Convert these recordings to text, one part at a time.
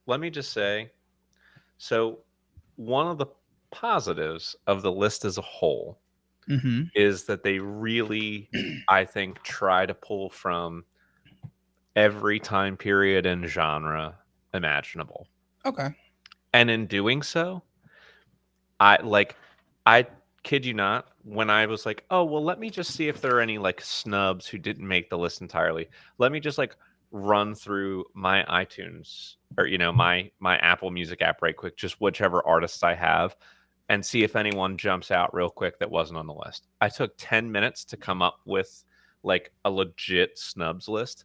let me just say, so one of the positives of the list as a whole Mm-hmm. is that they really, I think, try to pull from every time period and genre imaginable. Okay. And in doing so, I like I kid you not, when I was like, "Oh, well, let me just see if there are any like snubs who didn't make the list entirely. Let me just like run through my iTunes or my Apple Music app right quick, just whichever artists I have and see if anyone jumps out real quick that wasn't on the list." I took 10 minutes to come up with like a legit snubs list.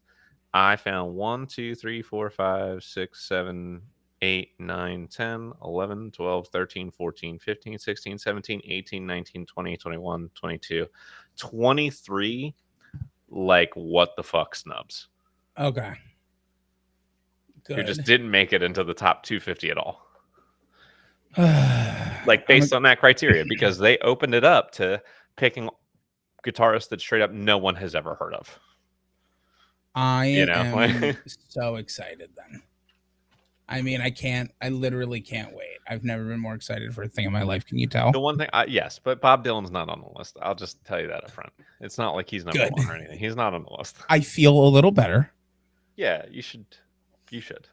I found 1, 2, 3, 4, 5, 6, 7, 8, 9, 10, 11, 12, 13, 14, 15, 16, 17, 18, 19, 20, 21, 22, 23 like what the fuck snubs Okay. who just Good. didn't make it into the top 250 at all. Like I'm a, based on that criteria because they opened it up to picking guitarists that straight up no one has ever heard of. You I know, am so excited then. I mean, I literally can't wait. I've never been more excited for a thing in my life. Can you tell? the one thing, yes, but Bob Dylan's not on the list. I'll just tell you that up front. It's not like he's number Good. one or anything. He's not on the list. I feel a little better. Yeah, you should. You should.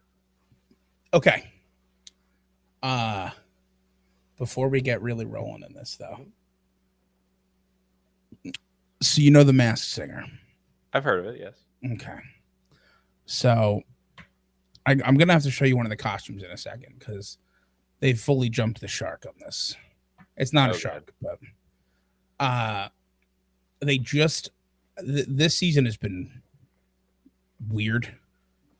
Okay. Uh, Before we get really rolling in this though. So you know the Masked Singer. I've heard of it. Yes. Okay. So I'm gonna have to show you one of the costumes in a second because they fully jumped the shark on this. It's not a Okay. shark, but they just this season has been weird.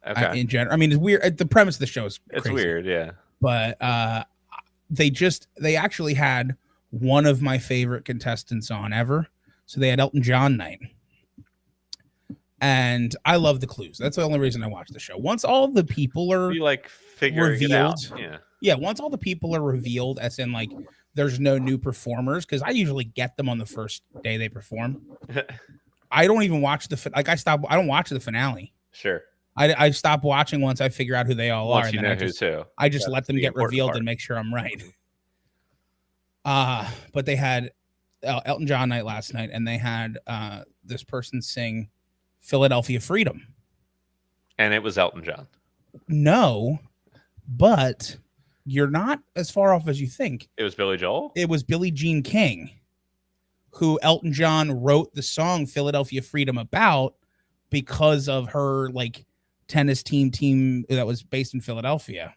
Okay. In general, I mean, it's weird. The premise of the show is It's crazy, weird. Yeah. but they actually had one of my favorite contestants on ever. So they had Elton John night. And I love the clues. That's the only reason I watch the show. Once all the people are You like figuring it out. revealed, Yeah. once all the people are revealed, as in like there's no new performers, because I usually get them on the first day they perform. I don't even watch I don't watch the finale. Sure. I stop watching once I figure out who they all are, Once and you then know who's who. I just That's let them the get important revealed part. and make sure I'm right. But they had Elton John night last night, and they had this person sing Philadelphia Freedom. And it was Elton John. No, but you're not as far off as you think. It was Billy Joel. It was Billie Jean King, who Elton John wrote the song Philadelphia Freedom about because of her like tennis team that was based in Philadelphia.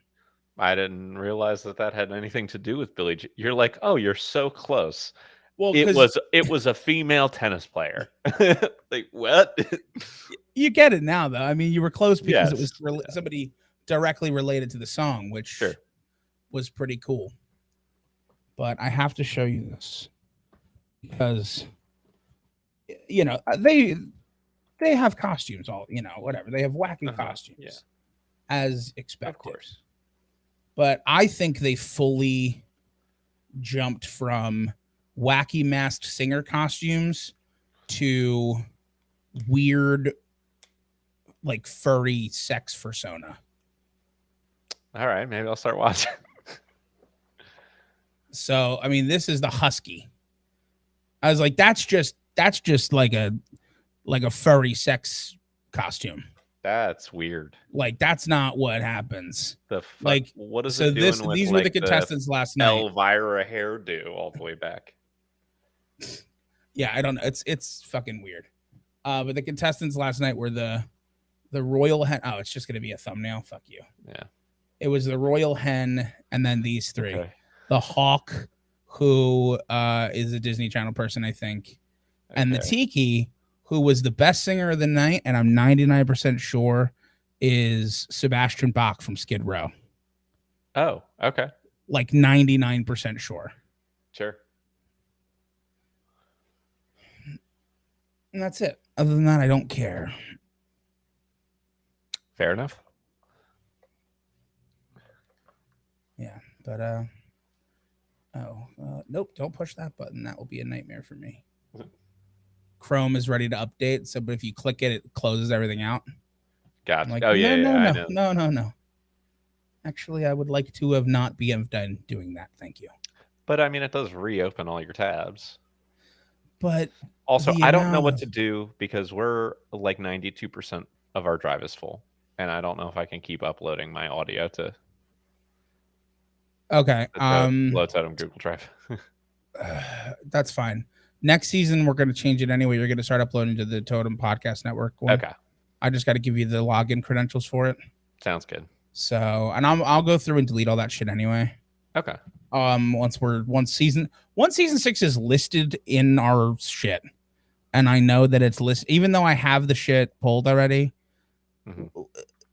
I didn't realize that had anything to do with Billy. You're like, oh, you're so close. Well, It was a female tennis player. Like what? You get it now, though. I mean, you were close because it was Yes. somebody directly related to the song, which Sure. was pretty cool. But I have to show you this because they have costumes, all whatever, they have wacky costumes, Yeah. as expected, Of course. but I think they fully jumped from wacky masked singer costumes to weird like furry sex persona. All right, maybe I'll start watching. So I mean, this is the husky. I was like, that's just like a furry sex costume. That's weird. Like that's not what happens. The fuck? Like, What is so it doing with these like were the contestants last night. Elvira hairdo all the way back? Yeah, I don't know. It's fucking weird. But the contestants last night were the royal hen. Oh, it's just gonna be a thumbnail. Fuck you. Yeah. It was the royal hen, and then these three. Okay. The hawk, who is a Disney Channel person, I think, and the tiki, who was the best singer of the night, and I'm 99% sure is Sebastian Bach from Skid Row. Oh, okay. Like 99% sure. Sure. And that's it. Other than that, I don't care. Fair enough. Yeah, but nope, don't push that button. That will be a nightmare for me. Chrome is ready to update, so but if you click it, it closes everything out. Gotcha. Like, oh yeah, no, I know. no. Actually, I would like to have not been done doing that. Thank you. But I mean, it does reopen all your tabs. But Also, the I don't know amount what of to do because we're like 92% of our drive is full. And I don't know if I can keep uploading my audio to okay, the Low Totem Google Drive. that's fine. Next season, we're going to change it anyway. You're going to start uploading to the Totem Podcast Network one. Okay. I just got to give you the login credentials for it. Sounds good. So, and I'll go through and delete all that shit anyway. Okay. Once season 6 is listed in our shit, and I know that it's listed, even though I have the shit pulled already. Mhm.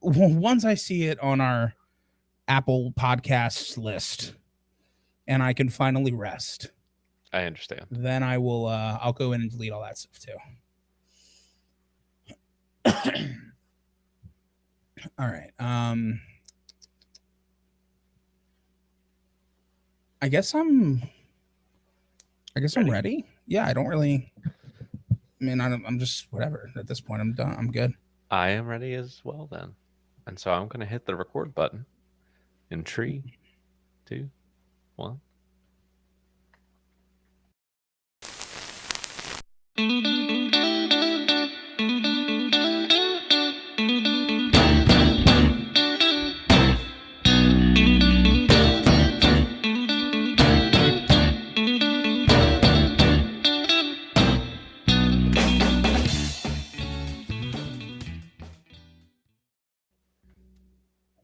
Once I see it on our Apple Podcasts list, and I can finally rest, I understand. then I will. I'll go in and delete all that stuff too. All right. I guess I'm Ready? ready. Yeah, I don't really. I mean, I'm just whatever at this point. I'm done. I'm good. I am ready as well then. And so I'm going to hit the record button in 3, 2, 1.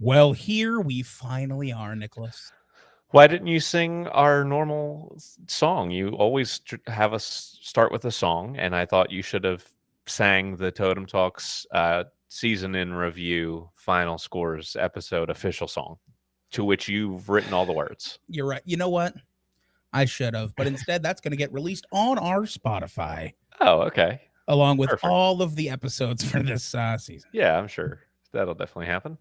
Well, here we finally are, Nicholas. Why didn't you sing our normal song? You always have us start with a song, and I thought you should have sang the Totem Talks season in review, final scores episode official song, to which you've written all the words. You're right. You know what? I should have, but instead, that's going to get released on our Spotify Oh, okay. along with Perfect. all of the episodes for this season. Yeah, I'm sure that'll definitely happen.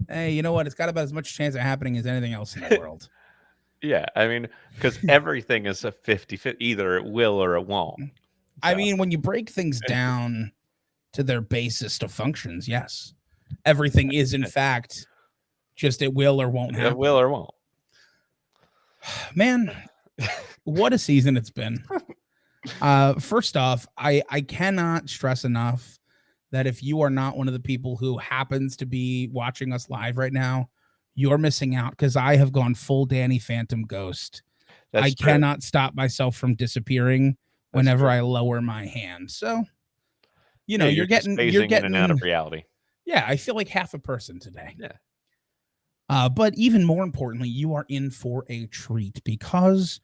Hey, you know what? It's got about as much chance of happening as anything else in the world. Yeah, I mean, because everything is a 50-50. Either it will or it won't. I mean, when you break things down to their basest of functions, yes, everything is in fact just it will or won't happen. It will or won't. Man, what a season it's been. First off, I cannot stress enough that if you are not one of the people who happens to be watching us live right now, you're missing out because I have gone full Danny Phantom Ghost. That's I true. cannot stop myself from disappearing whenever I lower my hand. So, you know, you're getting phasing in and out of reality. Yeah, I feel like half a person today. Yeah. But even more importantly, you are in for a treat because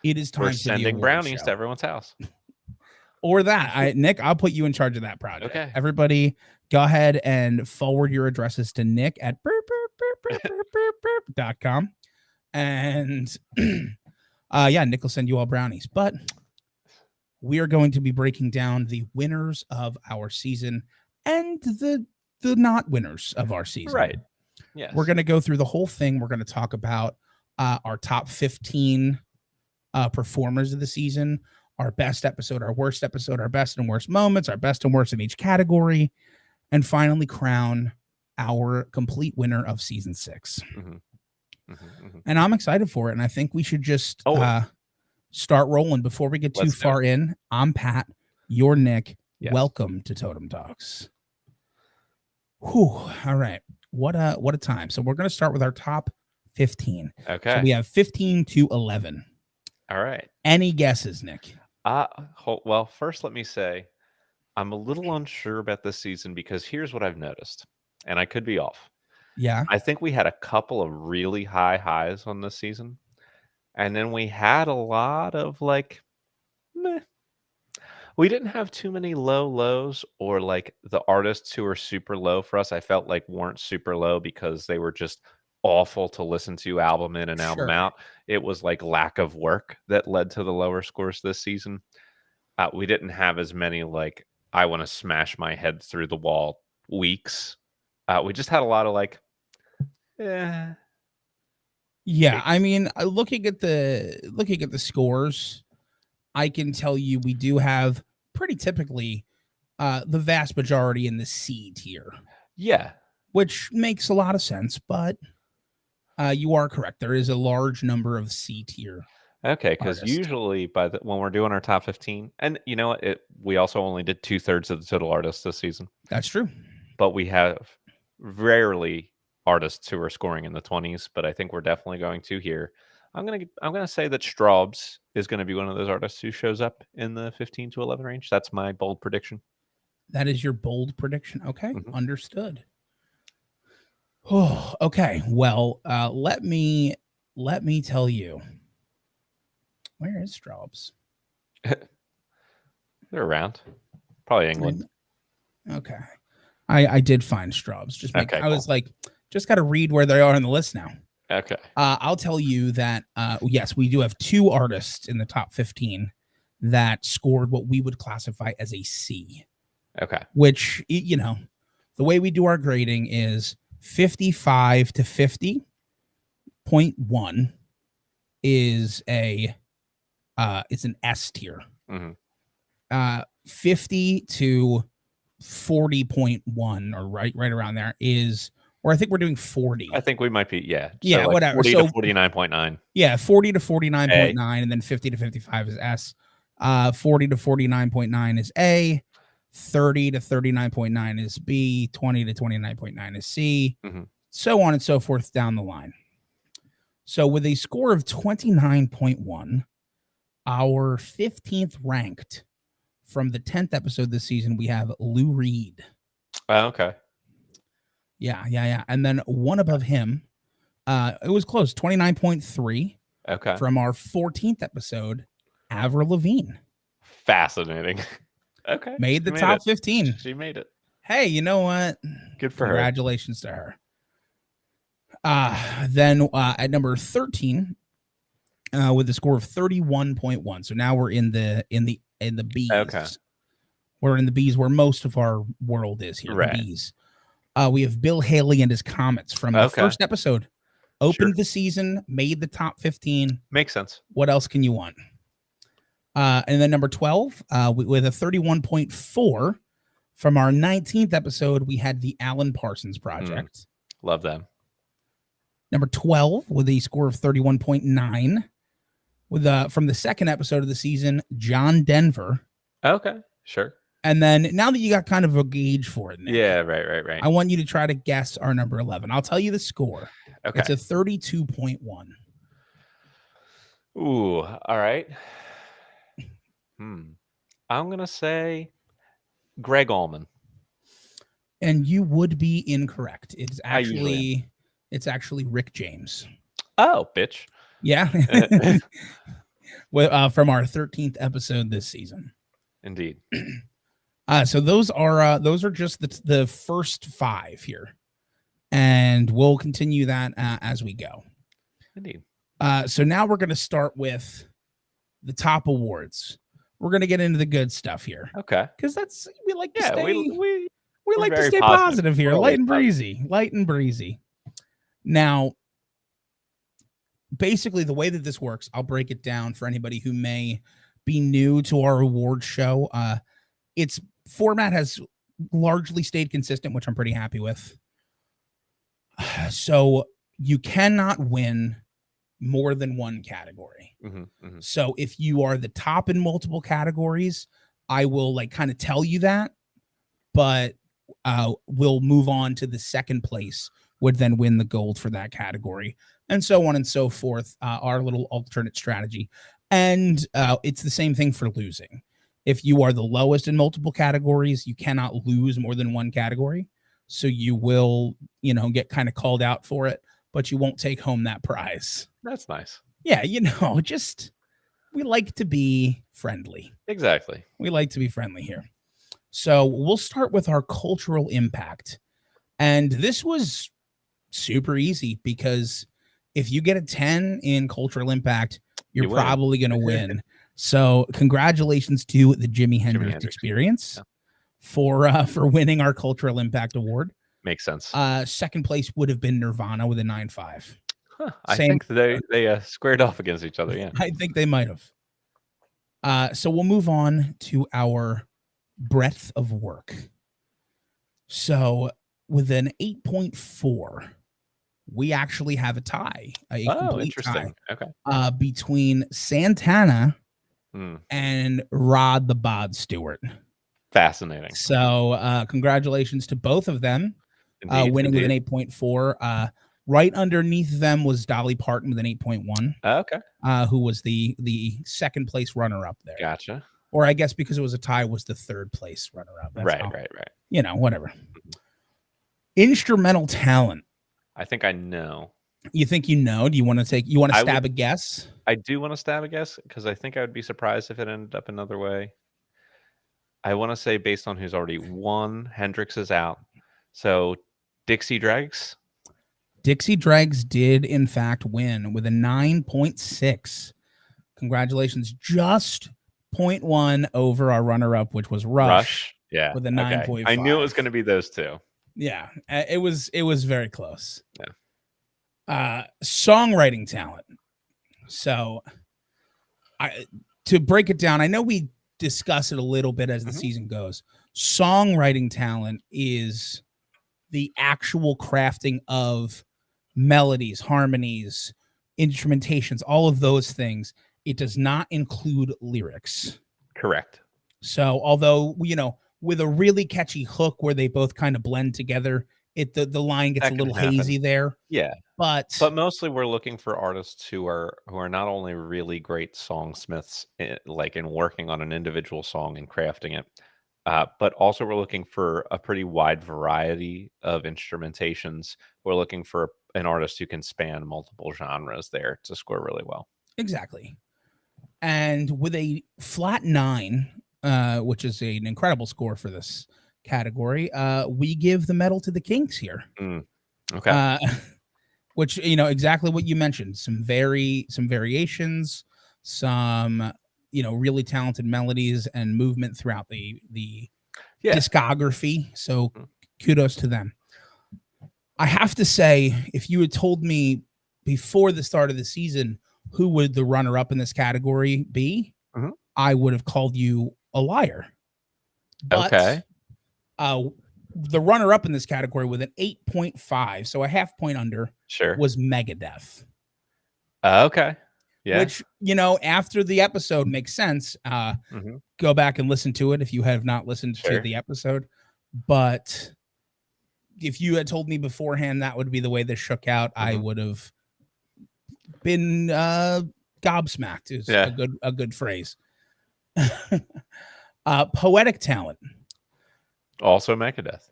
it is time We're for the sending award brownies show. to everyone's house. Or that. Nick, I'll put you in charge of that project. Okay. Everybody, go ahead and forward your addresses to Nick at .com. And yeah, Nick will send you all brownies. But we are going to be breaking down the winners of our season and the not winners of our season. Right. Yes. We're going to go through the whole thing. We're going to talk about our top 15 performers of the season, our best episode, our worst episode, our best and worst moments, our best and worst in each category, and finally crown our complete winner of season 6. And I'm excited for it. And I think we should just start rolling before we get too far in. I'm Pat. You're Nick. Yes. Welcome to Totem Talks. Whew. All right. What a time. So we're going to start with our top 15. Okay. So we have 15 to 11. All right. Any guesses, Nick? Well, first let me say I'm a little unsure about this season because here's what I've noticed, and I could be off. Yeah. I think we had a couple of really high highs on this season, and then we had a lot of like meh. We didn't have too many low lows, or like the artists who were super low for us, I felt like weren't super low because they were just awful to listen to album in and album out. It was like lack of work that led to the lower scores this season. We didn't have as many like I want to smash my head through the wall weeks. We just had a lot of like yeah, I mean, looking at the scores, I can tell you we do have pretty typically the vast majority in the C tier. Yeah. which makes a lot of sense. But you are correct. There is a large number of C tier Okay, because artists. usually when we're doing our top 15, and you know what, we also only did 2/3 of the total artists this season, That's true. but we have rarely artists who are scoring in the 20s. But I think we're definitely going to here. I'm gonna say that Straubs is going to be one of those artists who shows up in the 15 to 11 range. That's my bold prediction. That is your bold prediction. Okay, Mhm. understood. Oh, okay. Well, let me tell you. Where is Straubs? They're around, probably England. Okay. I did find Straubs. Just make Okay, I was cool. like, just gotta read where they are on the list now. Okay, I'll tell you that yes, we do have two artists in the top 15 that scored what we would classify as a C, okay, which the way we do our grading is 55 to 50.1 is it's an S tier. hmm 50 to 40.1 or right around there is, or I think we're doing 40. I think we might be, yeah. So Yeah, like whatever. 40 to So 49.9. yeah, 40 to A. 49.9 and then 50 to 55 is S. 40 to 49.9 is A. 30 to 39.9 is B. 20 to 29.9 is C. Mhm. So on and so forth down the line. So with a score of 29.1, our 15th ranked from the 10th episode this season, we have Lou Reed. Oh, okay. Yeah. And then one above him, it was close, 29.3 Okay. from our 14th episode, Avril Lavigne. Fascinating. Okay. Made the She made top it. 15. She made it. Hey, you know what? Good for her. Congratulations to her. Then at number 13, with a score of 31.1. So now we're in the B's. Okay. We're in the B's where most of our world is here. Right. The B's. We have Bill Haley and his Comets from the Okay. first episode. Opened Sure. the season, made the top 15. Makes sense. What else can you want? And then number 12, with a 31.4 from our 19th episode, we had the Alan Parsons Project. Love them. Number 12 with a score of 31.9 with from the second episode of the season, John Denver. Okay. Sure. And then now that you got kind of a gauge for it, Nick, Yeah, right. I want you to try to guess our number 11. I'll tell you the score. Okay. It's a 32.1. Ooh, all right. I'm going to say Greg Allman. And you would be incorrect. It's I usually actually Rick James. Oh, bitch. Yeah. From our 13th episode this season. Indeed. So those are just the first 5 here. And we'll continue that as we go. Indeed. So now we're going to start with the top awards. We're going to get into the good stuff here. Okay. Because we like to stay we like to stay positive here, light and breezy. Now, basically, the way that this works, I'll break it down for anybody who may be new to our award show. Its format has largely stayed consistent, which I'm pretty happy with. So you cannot win more than one category. So if you are the top in multiple categories, I will kind of tell you that, but we'll move on to the second place would then win the gold for that category, and so on and so forth. Our little alternate strategy. And it's the same thing for losing. If you are the lowest in multiple categories, you cannot lose more than one category. So you will, get kind of called out for it, but you won't take home that prize. That's nice. Yeah, just we like to be friendly. Exactly. We like to be friendly here. So we'll start with our cultural impact. And this was super easy because if you get a 10 in cultural impact, you're probably going to win. So congratulations to the Jimi Hendrix Experience for winning our cultural impact award. Makes sense. Second place would have been Nirvana with a 9.5. Huh, I think they squared off against each other. Yeah, I think they might have. So we'll move on to our breadth of work. So with an 8.4, we actually have a tie, a Oh, complete tie interesting. Okay. between Santana Hmm. and Rod the Bod Stewart. Fascinating. So congratulations to both of them, Indeed. winning with an Indeed. 8.4. Right underneath them was Dolly Parton with an 8.1, Okay. who was the second place runner up there. Gotcha. Or I guess because it was a tie, was the third place runner up. That's Right. how, Right. Right. whatever. Instrumental talent. I think I know. You think you know? Do you want to I would. stab a guess? I do want to stab a guess because I think I would be surprised if it ended up another way. I want to say based on who's already won, Hendrix is out. So Dixie Dregs. Dixie Dregs did in fact win with a 9.6. Congratulations, just 0.1 over our runner-up, which was Rush, Yeah. with a Okay. I knew it was 9.5. going to be those two. Yeah, it was very close. Yeah. Songwriting talent. So, to break it down, I know we discuss it a little bit as the season goes. Songwriting talent is the actual crafting of melodies, harmonies, instrumentations, all of those things. It does not include lyrics. Correct. So, although with a really catchy hook where they both kind of blend together, the line gets That a can little happen. hazy there. Yeah. But mostly we're looking for artists who are not only really great songsmiths, like in working on an individual song and crafting it, but also we're looking for a pretty wide variety of instrumentations. We're looking for an artist who can span multiple genres there to score really well. exactly. And with a flat 9, which is an incredible score for this category, we give the medal to the Kinks here. Okay. Which exactly what you mentioned, some variations, some really talented melodies and movement throughout the Yeah. discography. So kudos to them. I have to say, if you had told me before the start of the season who would the runner up in this category be, I would have called you a liar. But Okay. the runner up in this category with an 8.5, so a half point under, was Megadeth. Okay. Yeah. Which, after the episode makes sense. Go back and listen to it if you have not listened to the episode. But if you had told me beforehand that would be the way this shook out, I would have been gobsmacked, is a good phrase. Poetic talent. Also Megadeth.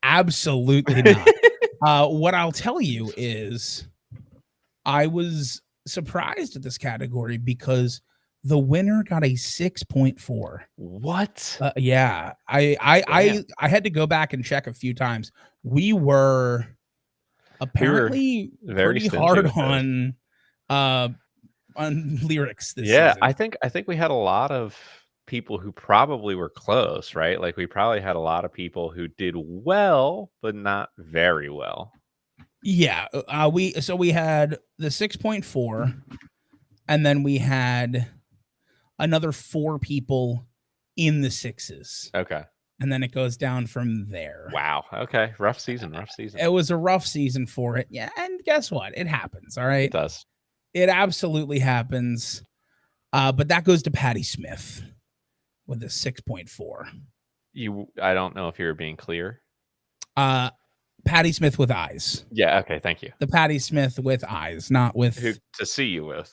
Absolutely not. What I'll tell you is I was surprised at this category because the winner got a 6.4. What? Yeah. I had to go back and check a few times. We were apparently pretty hard on lyrics this season. I think we had a lot of people who probably were close, right? Like we probably had a lot of people who did well, but not very well. Yeah, we had the 6.4, and then we had another 4 people in the 6s. Okay. And then it goes down from there. Wow. Okay. Rough season. It was a rough season for it. Yeah, and guess what? It happens, all right? It does. It absolutely happens. But that goes to Patti Smith with a 6.4. I don't know if you're being clear. Patti Smith with eyes. Yeah, okay, thank you. The Patti Smith with eyes, not with who to see you with.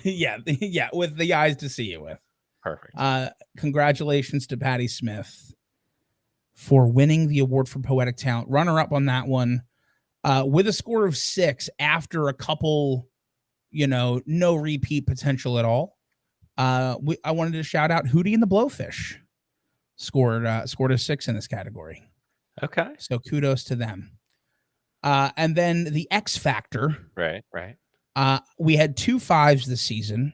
yeah, with the eyes to see you with. Perfect. Congratulations to Patti Smith for winning the award for poetic talent. Runner up on that one, with a score of 6 after a couple, no repeat potential at all. I wanted to shout out Hootie and the Blowfish. Scored a 6 in this category. Okay. So kudos to them. And then the X Factor. Right. We had 2 5s this season,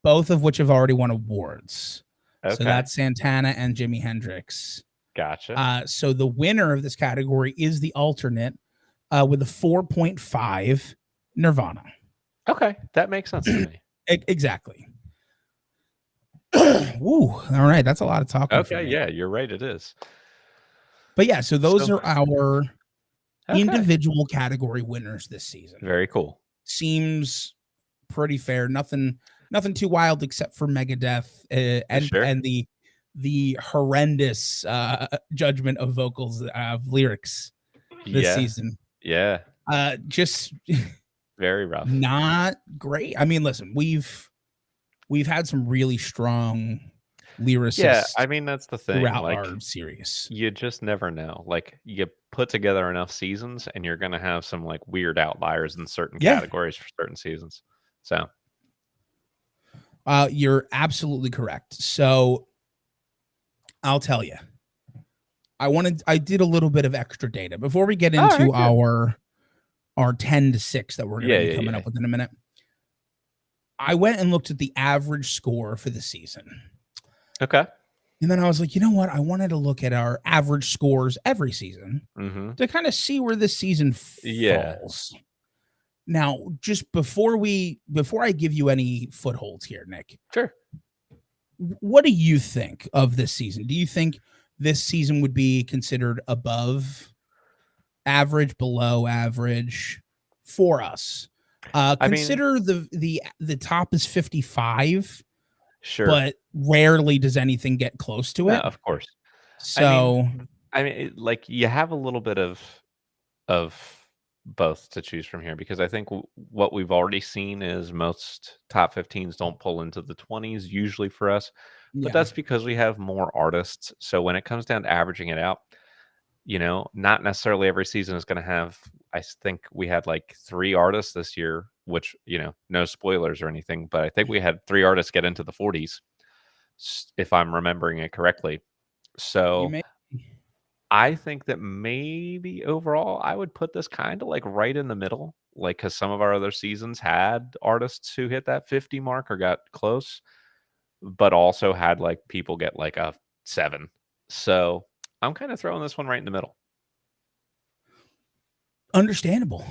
both of which have already won awards. Okay. So that's Santana and Jimi Hendrix. Gotcha. So the winner of this category is the alternate with a 4.5, Nirvana. Okay. That makes sense to me. Exactly. Woo. All right. That's a lot of talking. Okay. Yeah, you're right. It is. But yeah, so those So are our okay, individual category winners this season. very cool. Seems pretty fair. Nothing too wild except for Megadeth For sure. and the horrendous judgment of vocals of lyrics this Yeah, season. yeah, Just very rough. not great. I mean, listen, we've had some really strong Yeah, lyricists I mean, that's the thing, throughout like, our series. you just never know. Like, you put together enough seasons, and you're gonna have some, like, weird outliers in certain Yeah, categories for certain seasons. So you're absolutely correct. So I'll tell you, I did a little bit of extra data before we get into alright, good. our 10 to 6 that we're going to Yeah, be yeah, coming yeah. up with in a minute. I went and looked at the average score for the season. Okay. And then I was like, you know what? I wanted to look at our average scores every season Mhm. to kind of see where this season Yeah. falls. Now, just before I give you any footholds here, Nick, Sure. what do you think of this season? Do you think this season would be considered above average, below average for us? I mean, Consider the top is 55, sure. but rarely does anything get close to No, it. of course. I mean So like, you have a little bit of both to choose from here because I think what we've already seen is most top 15s don't pull into the 20s usually for us, but yeah, that's because we have more artists. So when it comes down to averaging it out, not necessarily every season is going to have. Think we had like 3 artists this year, which no spoilers or anything, but I think we had 3 artists get into the 40s, if I'm remembering it correctly. you So may. I think that maybe overall, I would put this kind of like right in the middle, like because some of our other seasons had artists who hit that 50 mark or got close, but also had like people get like a 7. So I'm kind of throwing this one right in the middle. Understandable.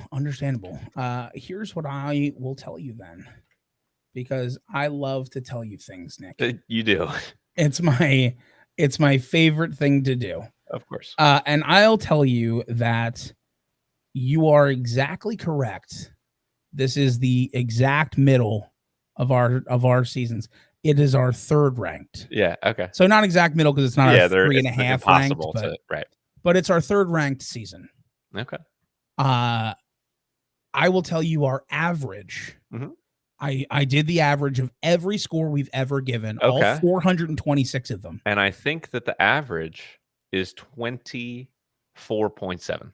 Here's what I will tell you then, because I love to tell you things, Nick. You do, It's my it's my favorite thing to do. of course. And I'll tell you that you are exactly correct. This is the exact middle of our seasons. It is our third ranked. Yeah. Okay. So not exact middle because it's not our Yeah. three and It's a half ranked, impossible to right. but it's our third ranked season. Okay. Uh I will tell you our average. Hmm. I did the average of every score we've ever given, all Okay. 426 of them. And I think that the average is 24.7.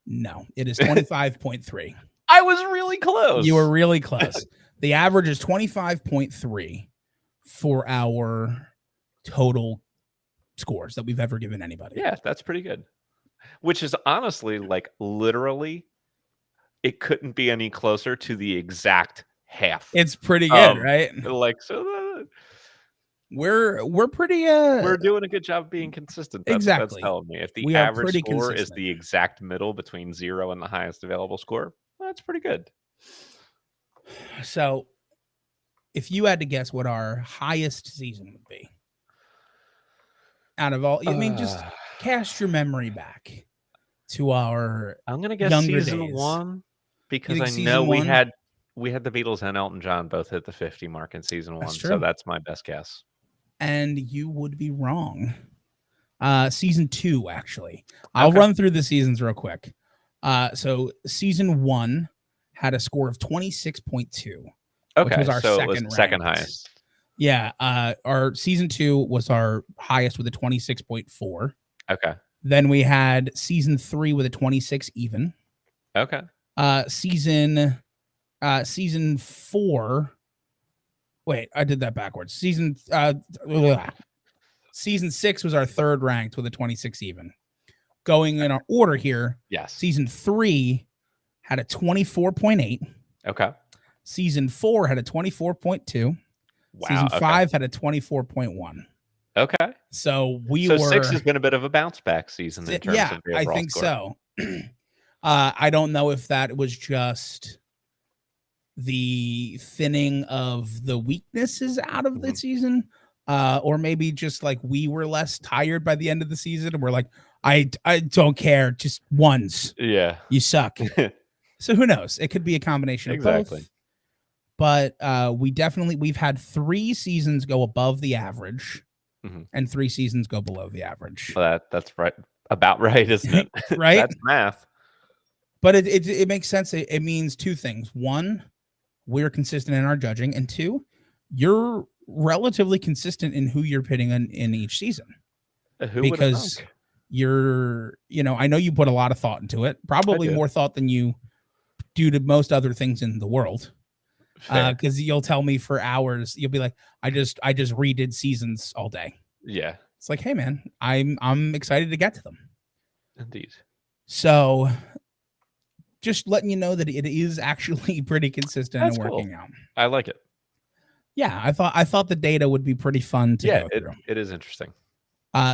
No, it is 25.3. I was really close. You were really close. The average is 25.3 for our total scores that we've ever given anybody. Yeah, that's pretty good. Which is honestly, like, literally, it couldn't be any closer to the exact half. It's pretty good, Um, right? like, so We're pretty we're doing a good job being consistent. That's what that's exactly. telling me. If the We are average pretty score is consistent. the exact middle between 0 and the highest available score, that's pretty good. So, if you had to guess what our highest season would be out of all, I mean, just Uh, cast your memory back to our I'm gonna guess younger season days. 1 You because think I know season one? we had the Beatles and Elton John both hit the 50 mark in season That's 1, so true. that's my best guess. And you would be wrong. Season 2, actually. I'll Okay. run through the seasons real quick. So season 1 had a score of 26.2, which was Okay, our so it was second second ranked. highest. Yeah, our season 2 was our highest with a 26.4. Okay. Then we had season 3 with a 26 even. Okay. Season 4. Wait, I did that backwards. Season 6 was our third ranked with a 26 even. Going in our order here, Yes. season 3 had a 24.8. Okay. Season 4 had a 24.2. Wow. Season Okay. 5 had a 24.1. Okay. So So 6 has been a bit of a bounce back season in terms yeah, of the I overall think score. so. I don't know if that was just the thinning of the weaknesses out of the season, Or maybe just like we were less tired by the end of the season and we're like, I don't care, just ones. Yeah. You suck. So who knows? It could be a combination of Exactly. both. But we've had 3 seasons go above the average and 3 seasons go below the average. Well, that's right. About right, isn't it? Right? That's math. But it makes sense. It means 2 things. 1, we're consistent in our judging, and 2, you're relatively consistent in who you're pitting in each season. Who would have Because thunk? I know you put a lot of thought into it, probably more thought than you do to most other things in the world. Because you'll tell me for hours, you'll be like, I just redid seasons all day. Yeah. It's like, hey man, I'm excited to get to them. Indeed. So just letting you know that it is actually pretty consistent and working out. I like it. Yeah, I thought the data would be pretty fun to go through. It is interesting.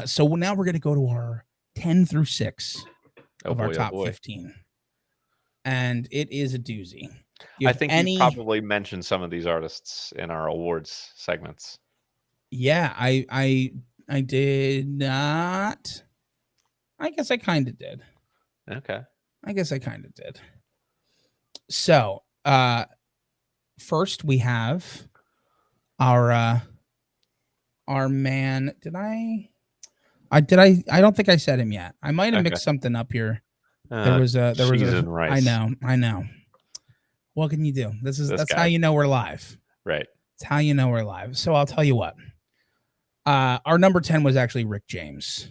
So now we're gonna go to our 10 through 6 of our top 15. And it is a doozy. I think you probably mentioned some of these artists in our awards segments. Yeah, I did not. I guess I kind of did. Okay. I guess I kind of did. So, first we have our man. I don't think I said him yet. I might have mixed something up here. There was a rice. I know. What can you do? That's how you know we're live. Right. It's how you know we're live. So I'll tell you what. Our number 10 was actually Rick James.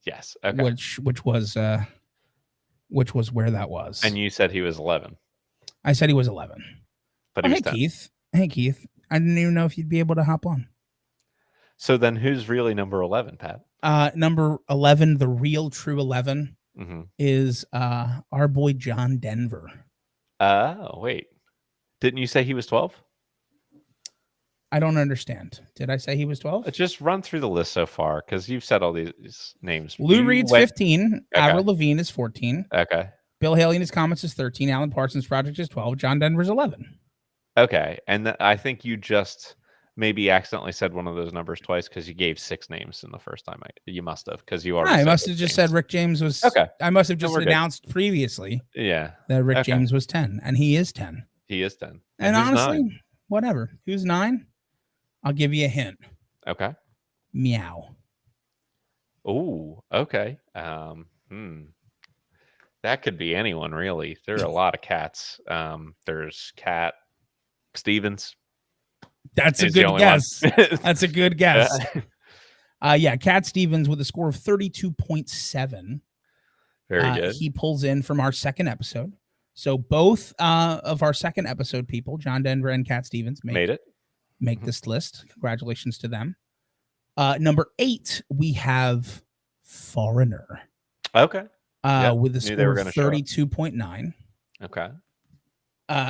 Yes. Okay. Which was where that was. And you said he was 11. I said he was 11. But he was 10. Keith. Hey Keith. I didn't even know if you'd be able to hop on. So then who's really number 11, Pat? Number 11, the real true 11 is our boy John Denver. Oh, wait. Didn't you say he was 12? I don't understand. Did I say he was 12? Just run through the list so far, because you've said all these names. Lou Reed's 15. Okay. Avril Lavigne is 14. Okay. Bill Haley and his Comets is 13. Alan Parsons Project is 12. John Denver's 11. Okay. And I think you just maybe accidentally said one of those numbers twice because you gave 6 names in the first time. You must have, because you already I must have just said Rick James was... Okay. I must have just announced previously that Rick James was 10, and he is 10. He is 10. And honestly, 9? Whatever. Who's 9? I'll give you a hint. Okay. Meow. Oh, okay. That could be anyone, really. There are a lot of cats. There's Cat Stevens. That's a good guess. That's a good guess. Yeah, Cat Stevens with a score of 32.7. Very good. He pulls in from our second episode. So both of our second episode people, John Denver and Cat Stevens, made this list. Congratulations to them. Number 8, we have Foreigner. Okay. With a score of 32.9. Okay.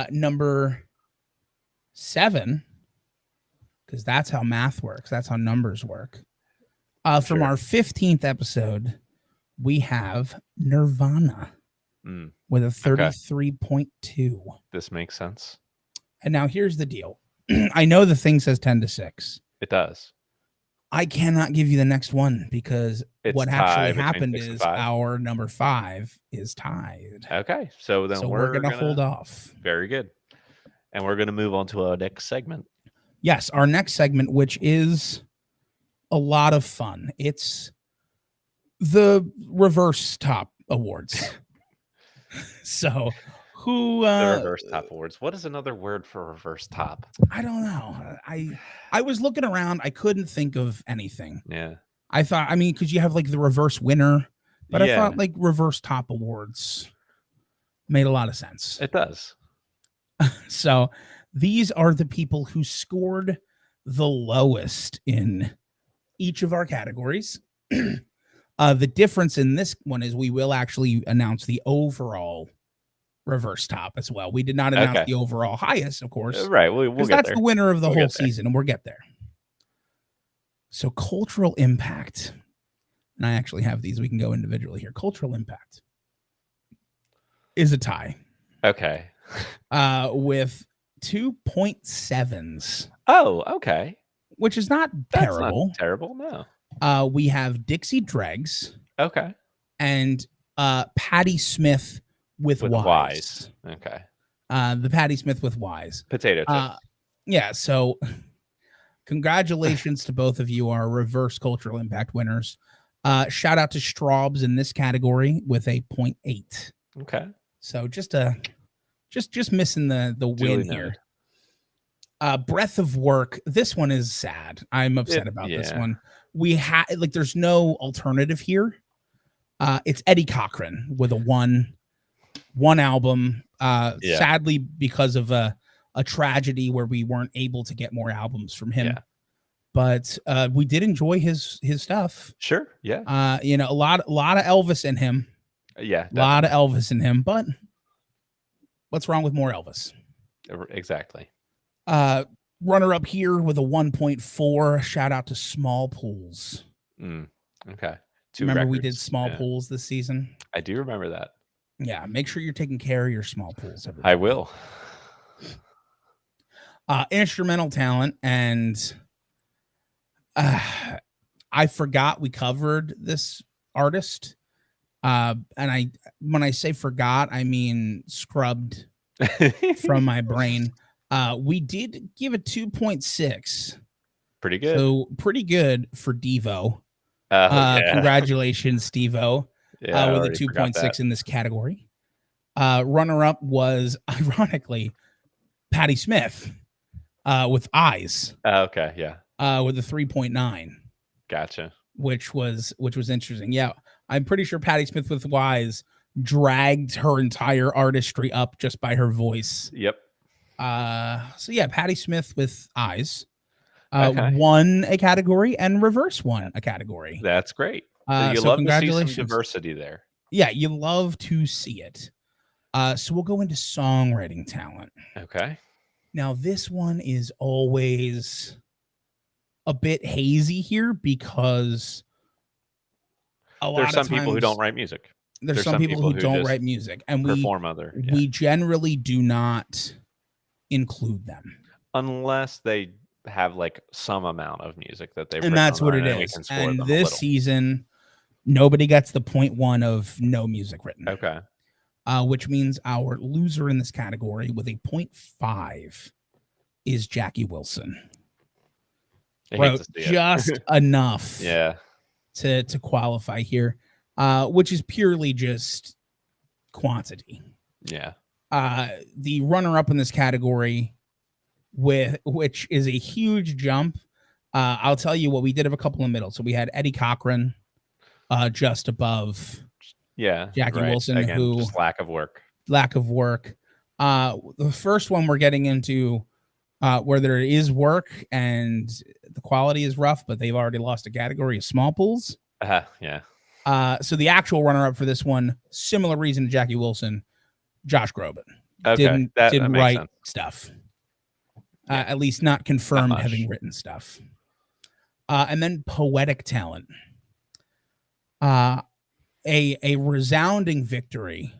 Number 7, because that's how math works. That's how numbers work. From our 15th episode, we have Nirvana with a 33.2. This makes sense. And now here's the deal. I know the thing says 10 to 6. It does. I cannot give you the next one because what actually happened is our number 5 is tied. Okay. So then we're going to hold off. Very good. And we're going to move on to our next segment. Yes, our next segment, which is a lot of fun. It's the reverse top awards. So who the reverse top awards. What is another word for reverse top? I don't know. I was looking around. I couldn't think of anything. Yeah. I thought, because you have like the reverse winner, but I thought like reverse top awards made a lot of sense. It does. So these are the people who scored the lowest in each of our categories. The difference in this one is we will actually announce the overall reverse top as well. We did not announce the overall highest, of course. Right. We'll get that's there. The winner of the whole season, and we'll get there. So cultural impact. And I actually have these. We can go individually here. Cultural impact is a tie. Okay. With 2.7s. Oh, okay. which is not That's not terrible. terrible. No. We have Dixie Dregs Okay. and Patty Smith with With Wise. Okay. The Patty Smith with Wise. Potato chips. Yeah, so congratulations to both of you, our reverse cultural impact winners. Shout out to Straubs in this category with a 0.8. Okay. So just missing the Duly win noted. here. Breath of Work. This one is sad. I'm upset about this one. We had there's no alternative here. It's Eddie Cochran with a one album. Sadly, because of a tragedy where we weren't able to get more albums from him. Yeah. But we did enjoy his stuff. Sure. Yeah. A lot of Elvis in him. Yeah. A lot of Elvis in him. But what's wrong with more Elvis? Exactly. Runner up here with a 1.4. Shout out to Small Pools. Okay. Remember we did Small Pools this season? I do remember that. Yeah. Make sure you're taking care of your small pools. Everybody. I will. Instrumental talent, and I forgot we covered this artist. And when I say forgot, I mean scrubbed from my brain. We did give it 2.6. Pretty good. So pretty good for Devo. Yeah. Congratulations, Devo. With a 2.6 in this category. Runner up was ironically Patti Smith with Eyes. Okay, yeah. With a 3.9. Gotcha. Which was interesting. Yeah, I'm pretty sure Patti Smith with Wise dragged her entire artistry up just by her voice. Yep. So yeah, Patti Smith with Eyes won a category and Reverse won a category. That's great. So you love congratulations. To see some diversity there. Yeah, you love to see it. So we'll go into songwriting talent. Okay. Now this one is always a bit hazy here because there's some people who don't write music. There's some people who don't write music, and we generally do not include them unless they have like some amount of music that they've and that's what it is. And this season, nobody gets the 0.1 of no music written. Okay. Which means our loser in this category with a 0.5 is Jackie Wilson. Wrote just enough to qualify here, which is purely just quantity. Yeah. The runner-up in this category, which is a huge jump. I'll tell you what, we did have a couple in the middle. So we had Eddie Cochran just above Jackie Wilson. Again, who just lack of work. The first one we're getting into where there is work and the quality is rough, but they've already lost a category of Small Pools. Yeah. So the actual runner-up for this one, similar reason to Jackie Wilson, Josh Groban. Okay. Didn't write stuff. At least not confirmed having written stuff. And then poetic talent. A resounding victory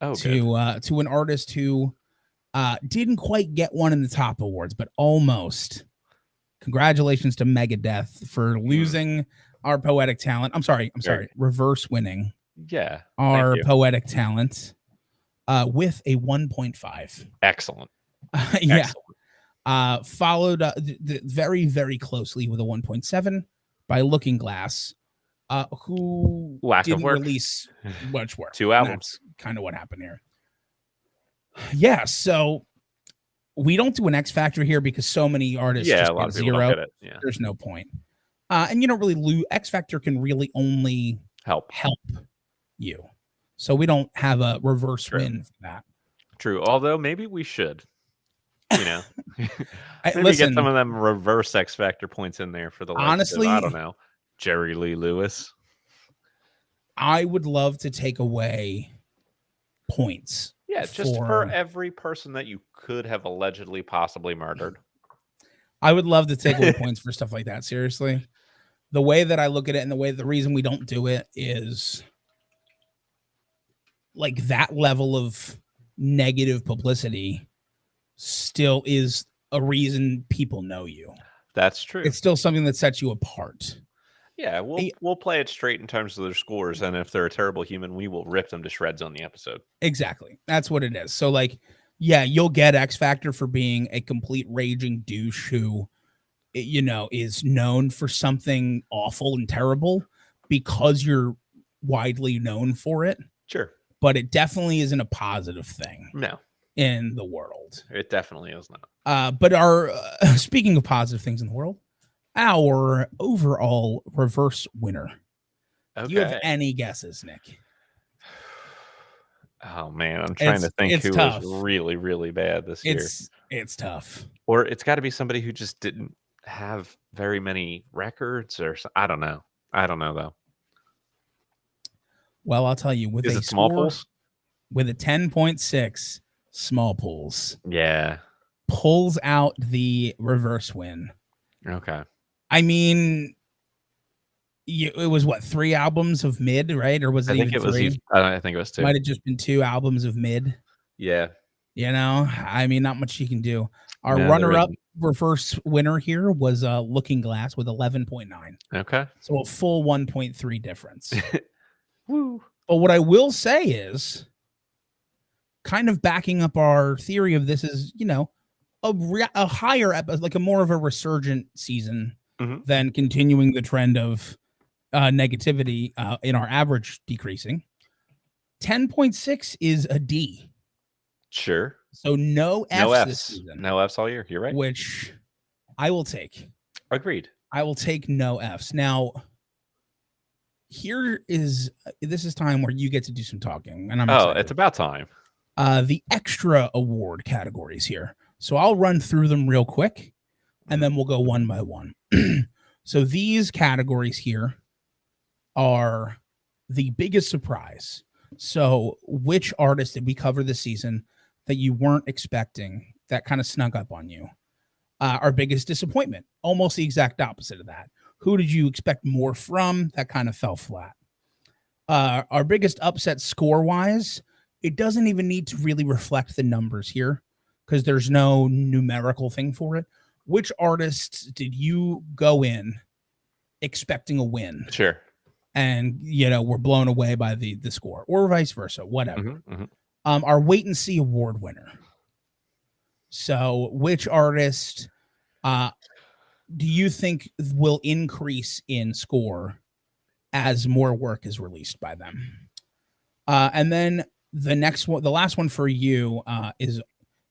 to an artist who didn't quite get one in the top awards, but almost. Congratulations to Megadeth for losing our poetic talent. I'm sorry, reverse winning. Yeah. Our poetic talent with a 1.5. Excellent. Yeah. Excellent. Followed very, very closely with a 1.7 by Looking Glass, who didn't release much work. 2 albums. That's kind of what happened here. Yeah, so we don't do an X Factor here because so many artists just get 0. Yeah. There's no point. And you don't really lose. X Factor can really only help you. So we don't have a reverse win for that. True. Although maybe we should. Maybe get some of them reverse X Factor points in there for the honestly. I don't know, Jerry Lee Lewis. I would love to take away points. Yeah, just for every person that you could have allegedly possibly murdered. I would love to take away points for stuff like that. Seriously, the way that I look at it, and the reason we don't do it is like that level of negative publicity still is a reason people know you. That's true. It's still something that sets you apart. Yeah, we'll play it straight in terms of their scores, and if they're a terrible human, we will rip them to shreds on the episode. Exactly. That's what it is. So like, yeah, you'll get X Factor for being a complete raging douche who, is known for something awful and terrible because you're widely known for it. Sure. But it definitely isn't a positive thing. No. In the world. It definitely is not. But speaking of positive things in the world, our overall reverse winner. Okay. Do you have any guesses, Nick? Oh man, I'm trying to think who was really, really bad this year. It's tough. Or it's got to be somebody who just didn't have very many records, or I don't know. I don't know though. Well, I'll tell you, with is a it small pools? With a 10.6, small pools. Yeah. Pulls out the reverse win. Okay. I mean, it was what, 3 albums of mid, right? Or was it even 3? I think it was 2. Might have just been 2 albums of mid. Yeah. I mean, not much you can do. Our runner-up reverse winner here was Looking Glass with 11.9. Okay. So a full 1.3 difference. Woo. But what I will say is, kind of backing up our theory of this is, a higher episode, like a more of a resurgent season than continuing the trend of negativity in our average decreasing. 10.6 is a D. Sure. So no Fs this season. No Fs all year. You're right. Which I will take. Agreed. I will take no Fs. Now, this is time where you get to do some talking, and I'm excited. It's about time. The extra award categories here. So I'll run through them real quick, and then we'll go one by one. So these categories here are the biggest surprise. So which artist did we cover this season that you weren't expecting that kind of snuck up on you? Our biggest disappointment, almost the exact opposite of that. Who did you expect more from? That kind of fell flat. Our biggest upset score-wise, it doesn't even need to really reflect the numbers here because there's no numerical thing for it. Which artists did you go in expecting a win? Sure. And, were blown away by the score, or vice versa, whatever. Our wait and see award winner. So which artist do you think will increase in score as more work is released by them? And then the next one, the last one for you is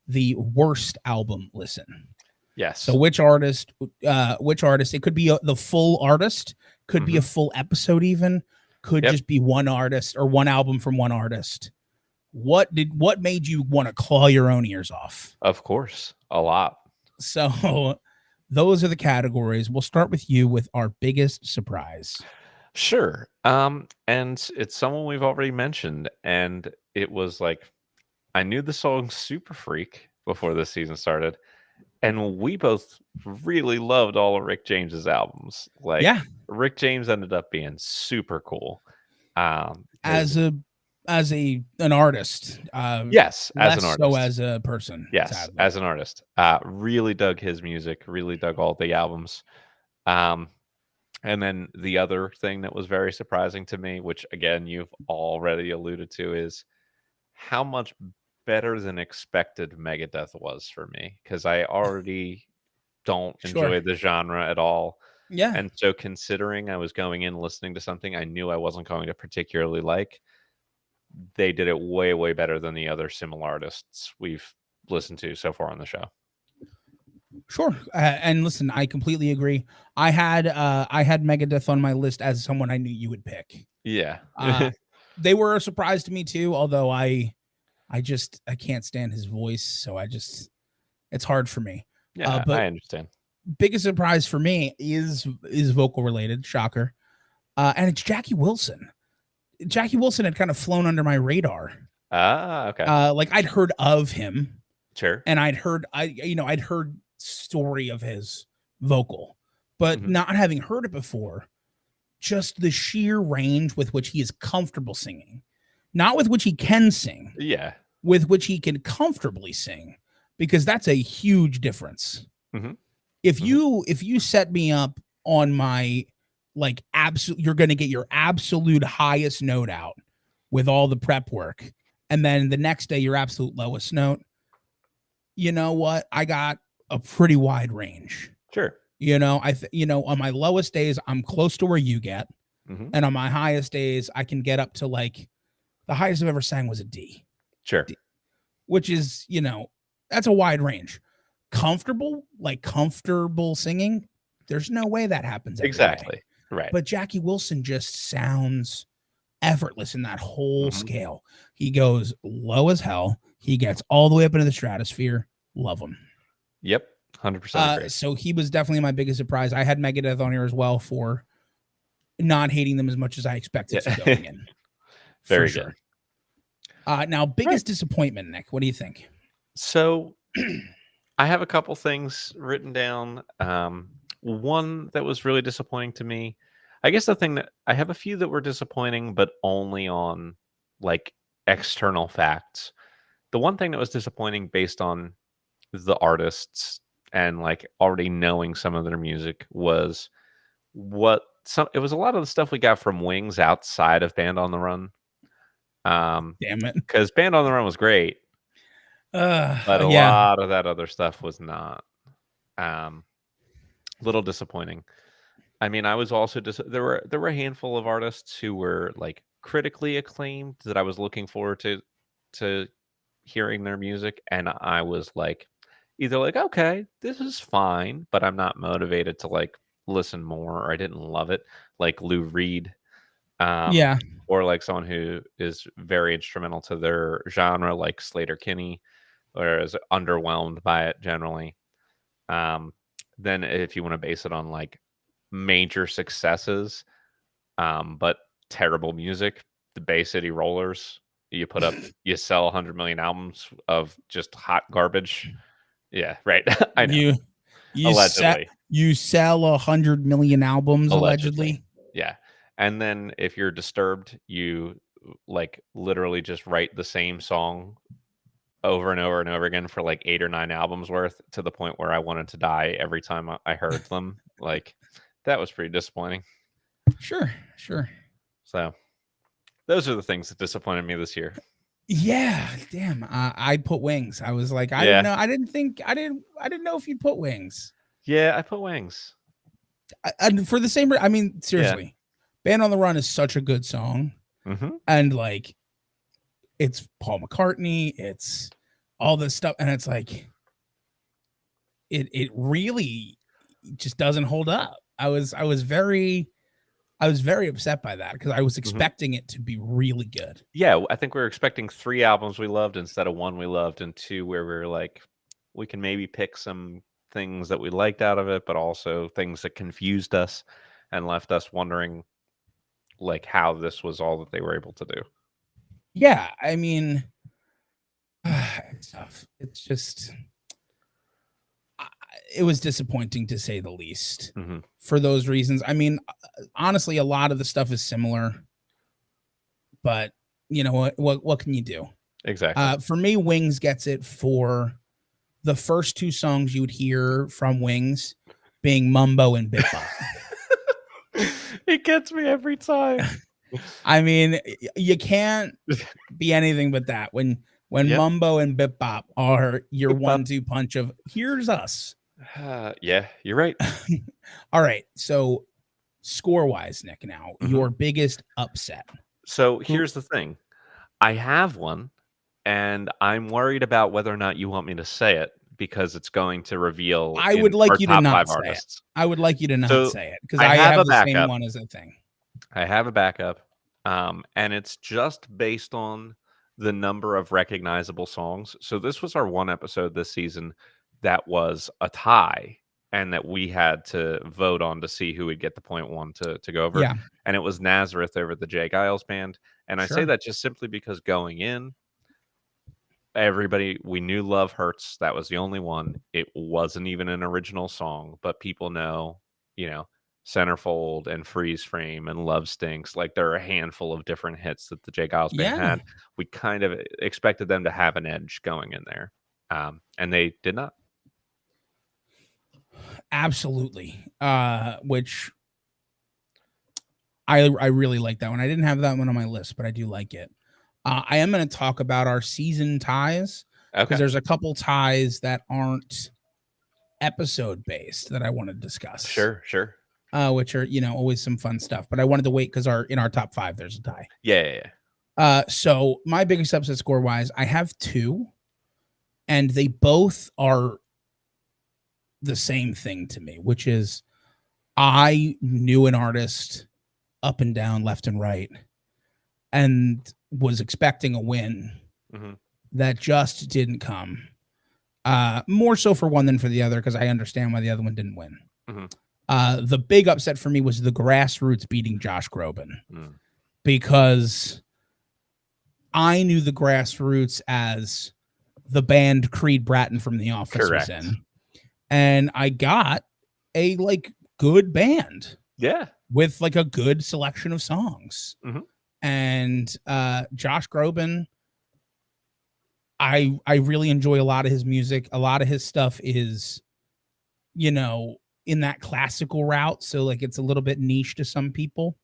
the worst album listen. Yes. So which artist, it could be the full artist, could be a full episode even, could just be one artist or one album from one artist. What made you want to claw your own ears off? Of course, a lot. So those are the categories. We'll start with you with our biggest surprise. Sure. And it's someone we've already mentioned, and it was like, I knew the song Super Freak before this season started, and we both really loved all of Rick James's albums. Like, Rick James ended up being super cool. As an artist. Yes, as an artist. So as a person. Yes, sadly. As an artist. Really dug his music, really dug all the albums. And then the other thing that was very surprising to me, which again you've already alluded to, is how much better than expected Megadeth was for me, because I already don't enjoy the genre at all. Yeah. And so considering I was going in listening to something I knew I wasn't going to particularly like, they did it way, way better than the other similar artists we've listened to so far on the show. Sure. And listen, I completely agree. I had Megadeth on my list as someone I knew you would pick. Yeah. They were a surprise to me too, although I can't stand his voice, so it's hard for me. Yeah, but I understand. Biggest surprise for me is vocal related, shocker. And it's Jackie Wilson. Jackie Wilson had kind of flown under my radar. Okay. Like I'd heard of him. Sure. And I'd heard story of his vocal, but not having heard it before, just the sheer range with which he is comfortable singing, not with which he can sing. Yeah. With which he can comfortably sing, because that's a huge difference. Mhm. If you set me up on my like absolute, you're going to get your absolute highest note out with all the prep work, and then the next day your absolute lowest note. You know what? I got a pretty wide range. Sure. On my lowest days I'm close to where you get, Mhm. and on my highest days I can get up to like the highest I've ever sang was a D. Sure. D, which is, that's a wide range. Comfortable singing, there's no way that happens every day. Exactly. Right. But Jackie Wilson just sounds effortless in that whole Mhm. scale. He goes low as hell. He gets all the way up into the stratosphere. Love him. Yep. 100% agree. So he was definitely my biggest surprise. I had Megadeth on here as well for not hating them as much as I expected to Yeah. going in, for Very good. sure. Now, Right. biggest disappointment, Nick. What do you think? So I have a couple things written down. One that was really disappointing to me. I guess the thing that I have a few that were disappointing, but only on like external facts. The one thing that was disappointing based on the artists and like already knowing some of their music was it was a lot of the stuff we got from Wings outside of Band on the Run. Damn it. Because Band on the Run was great, but a Yeah. lot of that other stuff was not. Um, Little disappointing. I mean, I was also there were a handful of artists who were like critically acclaimed that I was looking forward to hearing their music, and I was like either like, okay, this is fine, but I'm not motivated to like listen more, or I didn't love it, like Lou Reed, um, Yeah. or like someone who is very instrumental to their genre, like Slater Kinney, or is underwhelmed by it generally. Um, then if you want to base it on like major successes, but terrible music, the Bay City Rollers. You sell 100 million albums of just hot garbage. Yeah, right. I know. You you set Allegedly. you sell 100 million albums Allegedly. allegedly. Yeah. And then if you're Disturbed, you like literally just write the same song over and over and over again for like 8 or 9 albums worth, to the point where I wanted to die every time I heard them. Like that was pretty disappointing. Sure, sure. So, those are the things that disappointed me this year. Yeah, damn. I put Wings. I was like, I didn't Yeah. know. I didn't know if you'd put Wings. Yeah, I put Wings. And for the same, I mean, Yeah. seriously, Band on the Run is such a good song, Mhm. and like, it's Paul McCartney, it's all this stuff, and it's like, it really just doesn't hold up. I was very upset by that because I was Mhm. expecting it to be really good. Yeah, I think we were expecting 3 albums we loved instead of 1 we loved, and 2 where we were like, we can maybe pick some things that we liked out of it, but also things that confused us and left us wondering, like, how this was all that they were able to do. Yeah, I mean, it's tough. It's just it was disappointing to say the least Mhm. for those reasons. I mean, honestly, a lot of the stuff is similar, but you know what can you do? Exactly. For me, Wings gets it for the first two songs you would hear from Wings being Mumbo and Bip Bop. It gets me every time. I mean, you can't be anything but that when Yep. Mumbo and Bip Bop are your Bip bop. 1-2 punch of here's us. Yeah, you're right. All right, so score wise, Nick, now Mhm. your biggest upset. So, Who here's the thing. I have one, and I'm worried about whether or not you want me to say it because it's going to reveal I would in like our you to top not 5 say it. artists. I would like you to not So, say it because I I have have a the same backup. one as a thing. I have a backup, and it's just based on the number of recognizable songs. So this was our one episode this season that was a tie, and that we had to vote on to see who would get the point one to go over, Yeah, and it was Nazareth over the Jay Giles Band, and I say sure. that just simply because going in, everybody we knew Love Hurts, that was the only one. It wasn't even an original song, but people know, you know, Centerfold and Freeze Frame and Love Stinks. Like there are a handful of different hits that the Jay Giles Band Yeah. had. We kind of expected them to have an edge going in there. And they did not. Absolutely. Which I really like that one. I didn't have that one on my list, but I do like it. I am going to talk about our season ties because Okay. there's a couple ties that aren't episode based that I want to discuss. Sure. Which are always some fun stuff. But I wanted to wait because in our top 5 there's a tie. Yeah. So my biggest upset score wise, I have 2, and they both are the same thing to me, which is I knew an artist up and down, left and right, and was expecting a win Mhm. that just didn't come. More so for one than for the other, because I understand why the other one didn't win. Mhm. The big upset for me was the Grassroots beating Josh Groban, because I knew the Grassroots as the band Creed Bratton from The Office was Correct. in, and I got a good band, Yeah. with a good selection of songs. Mhm. And Josh Groban, I really enjoy a lot of his music. A lot of his stuff is, in that classical route, so it's a little bit niche to some people.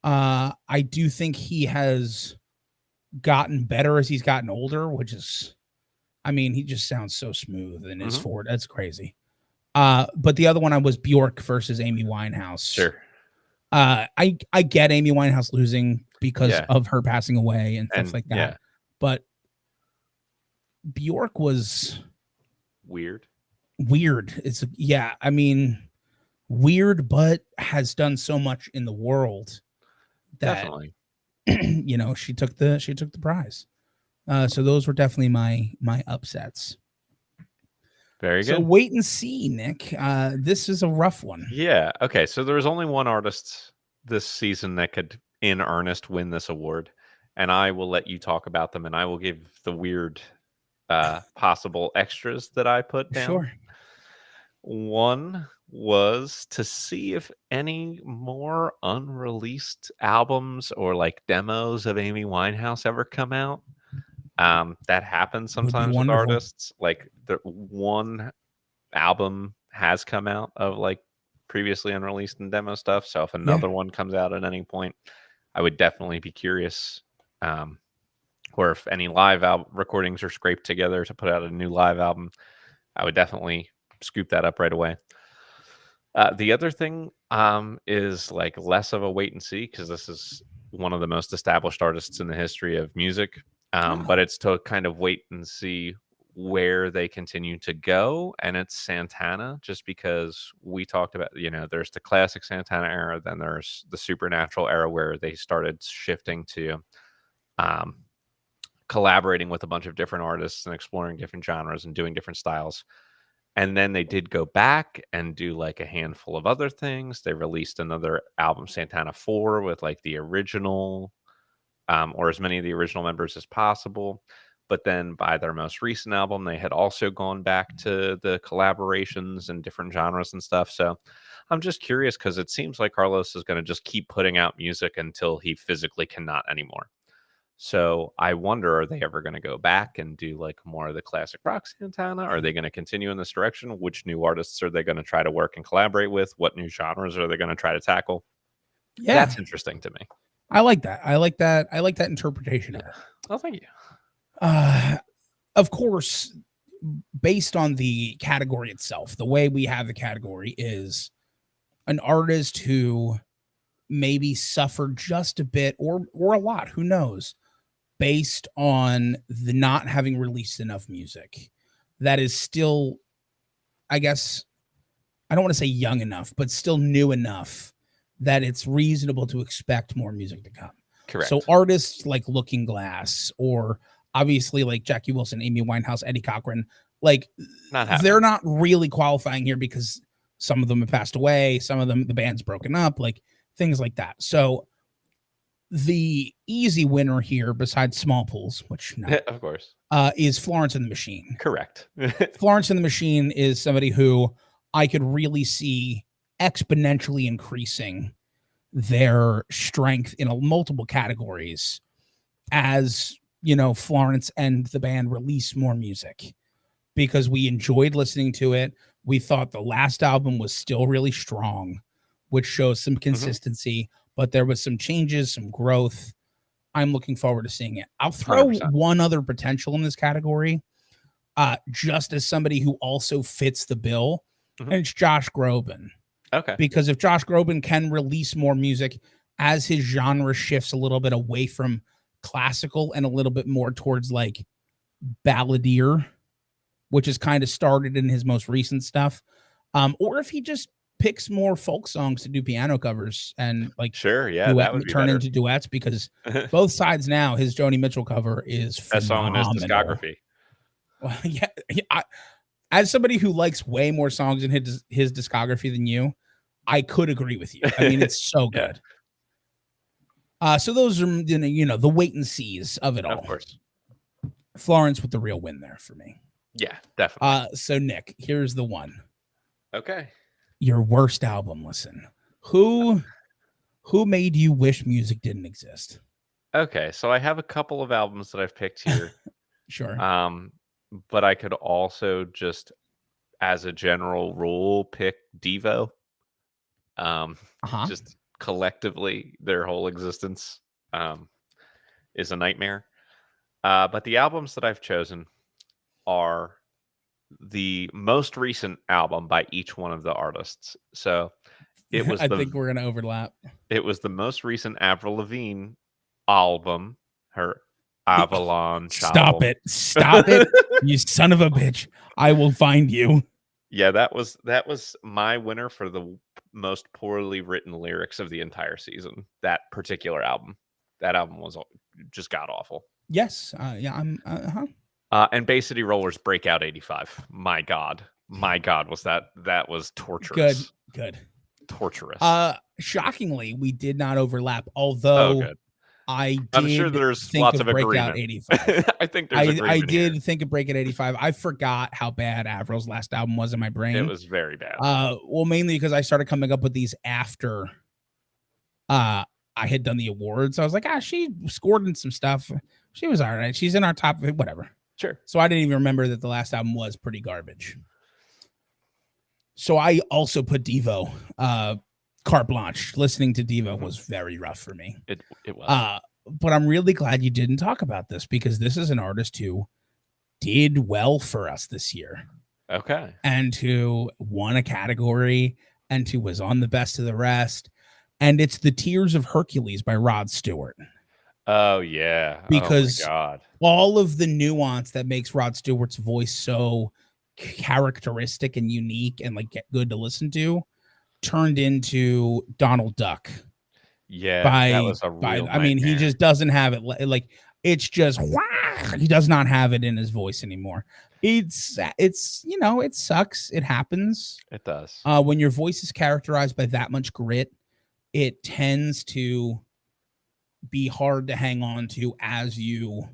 I do think he has gotten better as he's gotten older, which is, I mean, he just sounds so smooth in his forward. That's crazy. But the other one I was Bjork versus Amy Winehouse. Sure. I get Amy Winehouse losing because Yeah. of her passing away and stuff like that. Yeah. But Bjork was Weird. It's I mean, weird, but has done so much in the world that Definitely. she took the prize. So those were definitely my upsets. Very So good. wait and see, Nick. This is a rough one. Yeah. Okay. So there was only one artist this season that could, in earnest, win this award, and I will let you talk about them, and I will give the weird possible extras that I put down. Sure. One was to see if any more unreleased albums or demos of Amy Winehouse ever come out. That happens Would be sometimes with wonderful. artists. The one album has come out of previously unreleased and demo stuff. So if another one comes out at any point, I would definitely be curious. Or if any live recordings are scraped together to put out a new live album, I would definitely scoop that up right away. The other thing is less of a wait and see, because this is one of the most established artists in the history of music. But it's to kind of wait and see where they continue to go, and it's Santana, just because we talked about, there's the classic Santana era, then there's the supernatural era where they started shifting to collaborating with a bunch of different artists and exploring different genres and doing different styles. And then they did go back and do a handful of other things. They released another album, Santana 4, with the original or as many of the original members as possible. But then by their most recent album, they had also gone back to the collaborations and different genres and stuff. So I'm just curious, because it seems like Carlos is going to just keep putting out music until he physically cannot anymore. So I wonder, are they ever going to go back and do more of the classic rock Santana? Are they going to continue in this direction? Which new artists are they going to try to work and collaborate with? What new genres are they going to try to tackle? Yeah, that's interesting to me. I like that. I like that interpretation of it. Oh, thank you. Of course, based on the category itself, the way we have the category is an artist who maybe suffered just a bit or a lot, who knows, based on the not having released enough music that is still, I guess, I don't want to say young enough, but still new enough that it's reasonable to expect more music to come. Correct. So artists like Looking Glass, or obviously like Jackie Wilson, Amy Winehouse, Eddie Cochran, they're not really qualifying here because some of them have passed away, some of them the band's broken up, things like that. So the easy winner here, besides Small Pools, which of course, is Florence and the Machine. Correct. Florence and the Machine is somebody who I could really see exponentially increasing their strength in multiple categories as Florence and the band release more music, because we enjoyed listening to it. We thought the last album was still really strong, which shows some Mhm. consistency, but there was some changes, some growth. I'm looking forward to seeing it. I'll throw 100%. one other potential in this category, just as somebody who also fits the bill, Mhm. and it's Josh Groban. Okay. Because if Josh Groban can release more music as his genre shifts a little bit away from classical and a little bit more towards like balladier, which is kind of started in his most recent stuff, or if he just picks more folk songs to do piano covers and like Sure, yeah, that would be turn better. into duets, because both sides now, his Joni Mitchell cover is Best song in his phenomenal. discography. Well, yeah, as somebody who likes way more songs in his discography than you, I could agree with you. I mean, it's so Yeah, good. So those are the wait and sees of it of all. course. Florence with the real win there for me. Yeah, definitely. So Nick, here's the one. Okay. Your worst album listen. Who made you wish music didn't exist? Okay, so I have a couple of albums that I've picked here. Sure. But I could also just, as a general rule, pick Devo. Uh-huh. Just collectively, their whole existence is a nightmare. But the albums that I've chosen are the most recent album by each one of the artists. So it was I think we're gonna overlap. the most recent Avril Lavigne album, her Avalanche Stop album. it. Stop it. You son of a bitch. I will find you. Yeah, that was my winner for the most poorly written lyrics of the entire season. That particular album. That album was just god awful. Yes. Yeah, I'm And Bay City Rollers Breakout 85. My God. My God, was that was torturous. Good. Torturous. Shockingly, we did not overlap, Oh, although good. I I'm sure did there's think lots of of Breakout agreement. 85. I think there's I agreement here. did think of Breakout 85. I forgot how bad Avril's last album was in my brain. It was very bad. Well, mainly because I started coming up with these after I had done the awards. I was like, she scored in some stuff. She was all right. She's in our top, whatever. Sure. So I didn't even remember that the last album was pretty garbage. So I also put Devo. Carte Blanche. Listening to Devo was very rough for me. It was. But I'm really glad you didn't talk about this, because this is an artist who did well for us this year. Okay. And who won a category and who was on the best of the rest. And it's The Tears of Hercules by Rod Stewart. Oh, yeah. Because oh, my God. all of the nuance that makes Rod Stewart's voice so characteristic and unique and like good to listen to turned into Donald Duck. Yeah, that was a real I mean, he nightmare. just doesn't have it. Like, it's just, he does not have it in his voice anymore. It's it sucks. It happens. It does. When your voice is characterized by that much grit, it tends to be hard to hang on to as you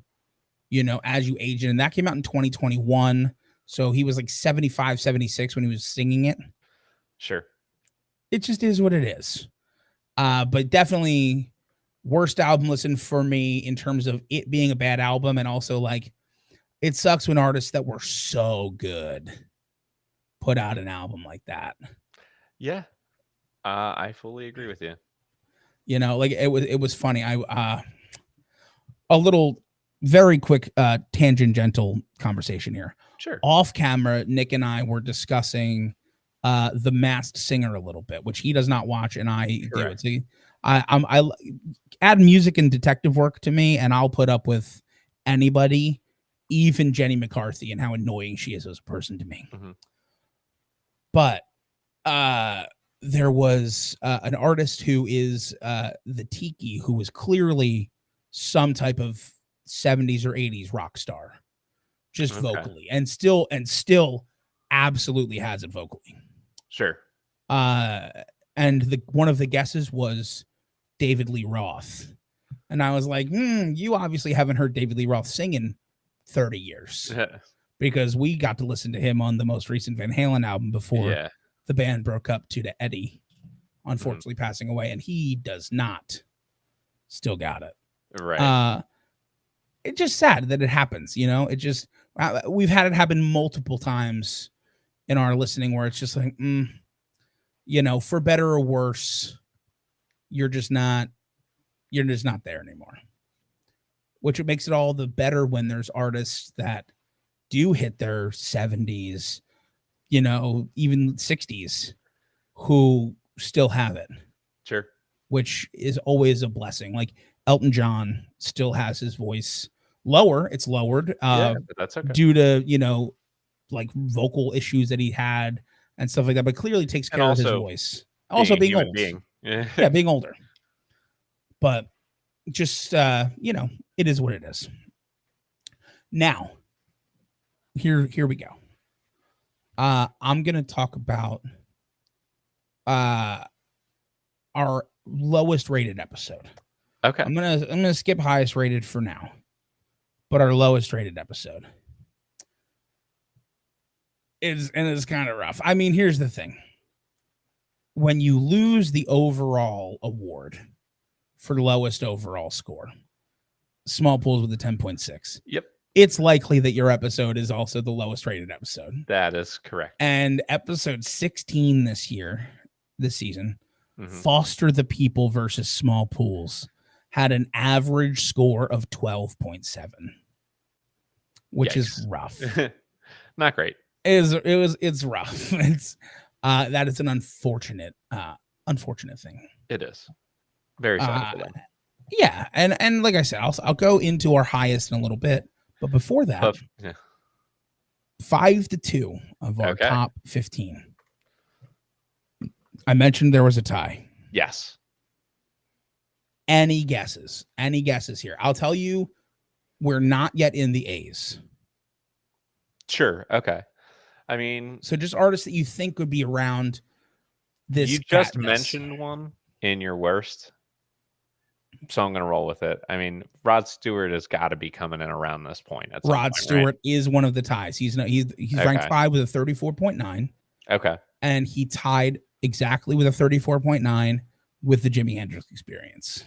age. And that came out in 2021. So he was like 75, 76 when he was singing it. Sure. It just is what it is. But definitely worst album listen for me in terms of it being a bad album. And also, like, it sucks when artists that were so good put out an album like that. Yeah. I fully agree with you. Like it was funny. A little very quick tangential conversation here. Sure. Off camera, Nick and I were discussing The Masked Singer a little bit, which he does not watch and I Correct. do. See, I add music and detective work to me, and I'll put up with anybody, even Jenny McCarthy, and how annoying she is as a person to me. Mm-hmm. But there was an artist who is the Tiki, who was clearly some type of 70s or 80s rock star, just vocally, and still absolutely has it vocally. Sure. And one of the guesses was David Lee Roth. And I was like, you obviously haven't heard David Lee Roth sing in 30 years. Because we got to listen to him on the most recent Van Halen album before the band broke up due to Eddie unfortunately passing away, and he does not still got it. Right. It's just sad that it happens, It just we've had it happen multiple times in our listening where it's just like, for better or worse, you're just not there anymore. Which it makes it all the better when there's artists that do hit their 70s, even 60s, who still have it. Sure. Which is always a blessing. Like Elton John still has his voice lower. It's lowered But that's okay. due to, like vocal issues that he had and stuff like that, but clearly takes care of his voice. Also being old. Yeah, being older. But just, it is what it is. Now, here we go. I'm going to talk about our lowest rated episode. Okay. I'm gonna skip highest rated for now, but our lowest rated episode is kind of rough. I mean, here's the thing: when you lose the overall award for lowest overall score, Small Pools with a 10.6. Yep. It's likely that your episode is also the lowest rated episode. That is correct. And episode 16 this season, Foster the People versus Small Pools, had an average score of 12.7, which is rough. Not great. It's rough. It's that is an unfortunate thing. It is very sad. Yeah, and like I said, I'll go into our highest in a little bit, but before that, 5 to 2 of our top 15. I mentioned there was a tie. Yes. Any guesses? Any guesses here? I'll tell you, we're not yet in the A's. Sure. Okay. I mean, so just artists that you think would be around this. You just mentioned one in your worst, so I'm going to roll with it. I mean, Rod Stewart has got to be coming in around this point. Rod Stewart is one of the ties. He's ranked 5 with a 34.9. Okay. And he tied exactly with a 34.9 with the Jimi Hendrix Experience.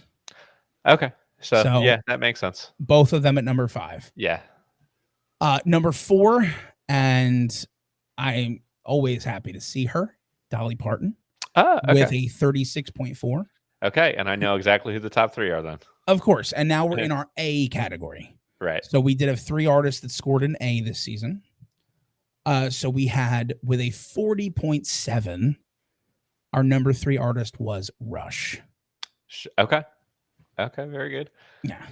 Okay. So yeah, that makes sense. Both of them at number 5. Yeah. Number 4, and I'm always happy to see her, Dolly Parton, with a 36.4. Okay, and I know exactly who the top 3 are then. Of course, and now we're in our A category. Right. So we did have 3 artists that scored an A this season. So we had, with a 40.7, our number 3 artist was Rush. Okay. Okay, very good. Yeah.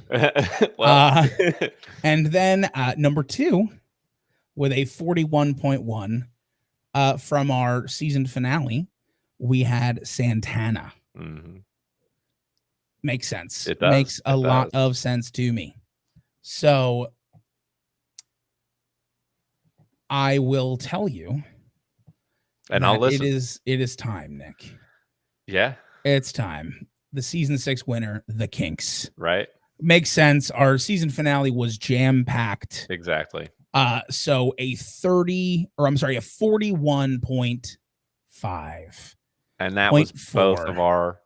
Well. And then number 2, with a 41.1, from our season finale, we had Santana. Mm-hmm. Makes sense. It does. Makes a lot of sense to me. So I will tell you, and I'll listen. It is time, Nick. Yeah, it's time. The season 6 winner, the Kinks. Right. Makes sense. Our season finale was jam-packed. Exactly. So a 41.5. And that was both of our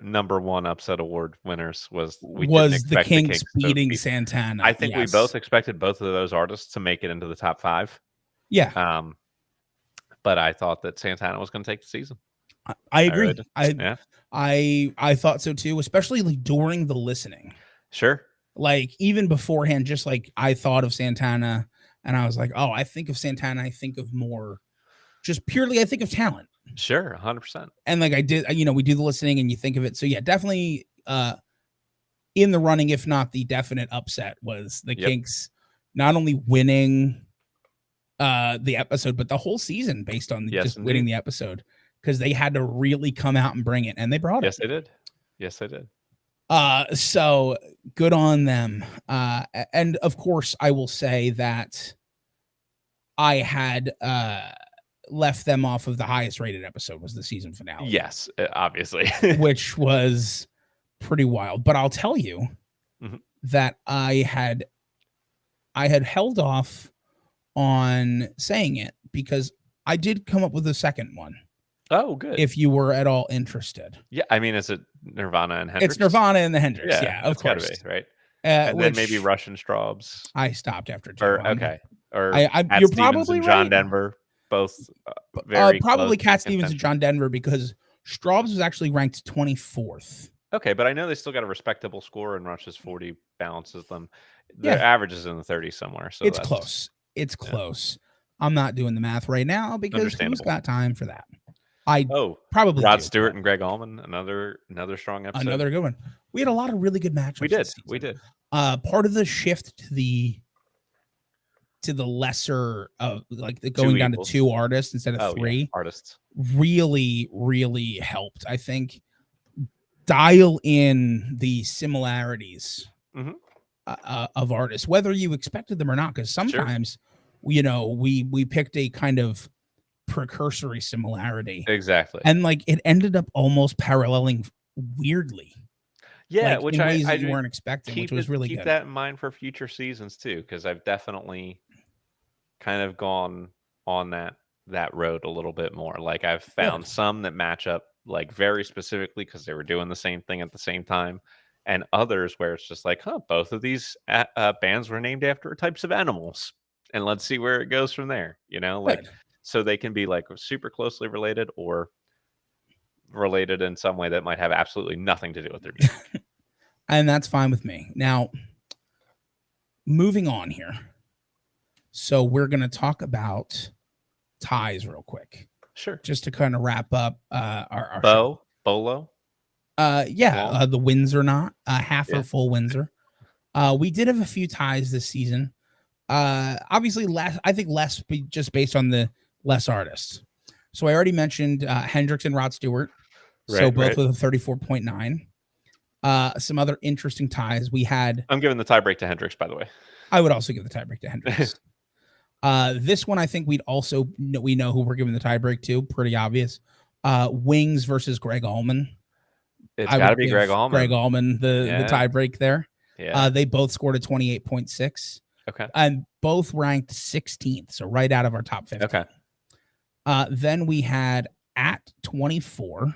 number 1 upset award winners was the Kinks beating Santana. I think we both expected both of those artists to make it into the top 5. Yeah. But I thought that Santana was going to take the season. I agree. I thought so too, especially like during the listening. Sure. Like even beforehand, just like I thought of Santana and I was like, oh, I think of Santana. I think of more just purely, I think of talent. Sure. 100%. And like I did, we do the listening and you think of it. So yeah, definitely in the running, if not the definite upset was the Kinks not only winning the episode, but the whole season based on winning the episode. Because they had to really come out and bring it, and they brought it. Yes, they did. Yes, they did. So good on them. And of course, I will say that I had left them off of the highest rated episode was the season finale. Yes, obviously, which was pretty wild. But I'll tell you that I had held off on saying it because I did come up with a second one. Oh, good. If you were at all interested. Yeah, I mean, is it Nirvana and Hendrix? It's Nirvana and the Hendrix. Yeah, of course. Gotta be, right? And then maybe Rush and Straubs. I stopped after 2. Or okay. Or you're probably John right. Denver. both very close Probably in Cat Stevens and contention. John Denver because Straubs was actually ranked 24th. Okay, but I know they still got a respectable score, and Rush's 40 balances them. Their Yeah, average is in the 30s somewhere, so it's that's close. It's yeah, close. I'm not doing the math right now because who's understandable. got time for that? I Oh, probably Rod do, Stewart but and Greg Allman, another strong episode. another good one. We had a lot of really good We matchups did, this we season. did. Part of the shift to the lesser of like the Two going down to equals. 2 artists instead of Oh yeah, 3 artists. really helped. I think dial in the similarities Hmm. of artists, whether you expected them or not, because Sure, sometimes we picked a kind of precursory similarity exactly. and like it ended up almost paralleling weirdly, Yeah, like which in ways that I you do weren't expecting, which was really keep good. that in mind for future seasons too, because I've definitely kind of gone on that road a little bit more. Like I've Good. found some that match up like very specifically because they were doing the same thing at the same time, and others where it's just like, huh, both of these bands were named after types of animals, and let's see where it goes from there. Like Good. so they can be like super closely related or related in some way that might have absolutely nothing to do with their music. And that's fine with me. Now, moving on here. So we're going to talk about ties real quick, Sure. just to kind of wrap up our show. Bolo, Yeah, long, the wins or not, half yeah, or full Windsor. We did have a few ties this season. Obviously less. I think less, just based on the less artists. So I already mentioned Hendrix and Rod Stewart. So right, both right. with a 34.9. Some other interesting ties we had. I'm giving the tiebreak to Hendrix, by the way. I would also give the tiebreak to Hendrix. This one, I think we'd also we know who we're giving the tiebreak to. Pretty obvious. Wings versus Greg Allman. It's I got to would be Greg give Greg Allman. Allman the Yeah, tiebreak there. yeah. They both scored a 28.6 Okay, and both ranked 16th, so right out of our top 15. okay. Then we had at 24,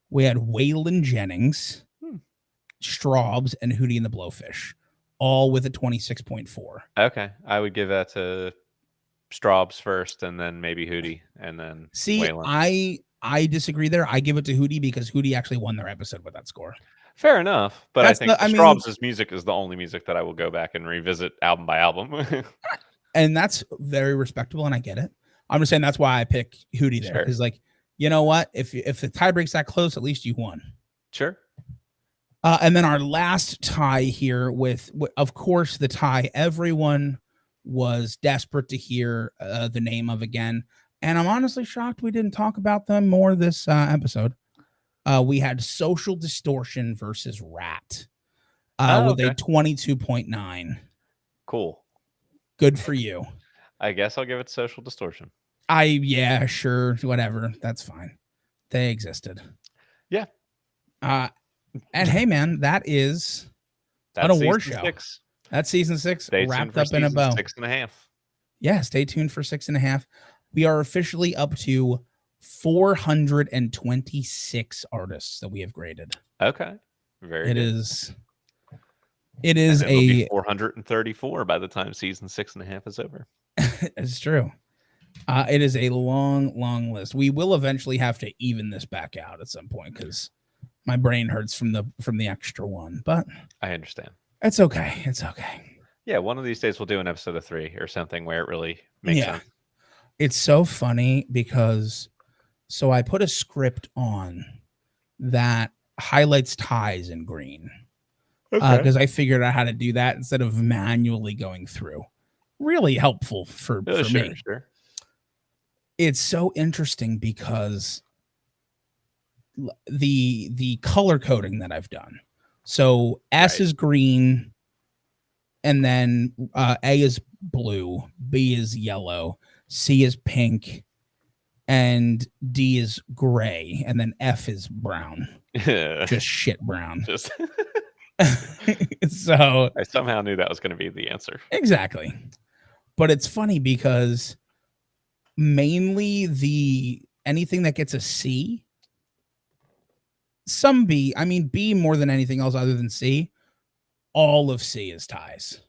we had Waylon Jennings, Hmm. Straubs, and Hootie and the Blowfish, all with a 26.4. Okay, I would give that to Straubs first, and then maybe Hootie, and then See, Waylon. I disagree there. I give it to Hootie because Hootie actually won their episode with that score. Fair enough, but I That's think the I mean, Straubs' music is the only music that I will go back and revisit album by album. and that's very respectable, and I get it. I'm just saying that's why I pick Hootie there Sure, because, like, you know what? If the tiebreak's that close, at least you won. sure. And then our last tie here with, of course, the tie everyone was desperate to hear the name of again. And I'm honestly shocked we didn't talk about them more this episode. We had Social Distortion versus Rat Oh, with a okay, 22.9. cool. Good for you. I guess I'll give it Social Distortion. Yeah, sure, whatever. That's fine. They existed. Yeah, And hey, man, that is an that's award season show. 6. That's season 6 Stay tuned wrapped for up in a season bow. 6.5. Yeah, stay tuned for 6.5. We are officially up to 426 artists that we have graded. Okay, very It good. is. It And is it'll be 434 by the time season 6.5 is over. It's true. It is a long list. We will eventually have to even this back out at some point because my brain hurts from the extra one. But I understand. it's okay. It's okay. Yeah, one of these days we'll do an episode of 3 or something where it really makes sense. It's so funny because I put a script on that highlights ties in green because I figured out how to do that instead of manually going through. Really helpful for Sure, me. sure. It's so interesting because the color coding that I've done. So S Right. is green, and then A is blue, B is yellow, C is pink, and D is gray, and then F is brown. Just shit brown. Just So I somehow knew that was going to be the answer. exactly. But it's funny because mainly anything that gets a C, some B, I mean B more than anything else other than C, all of C is ties.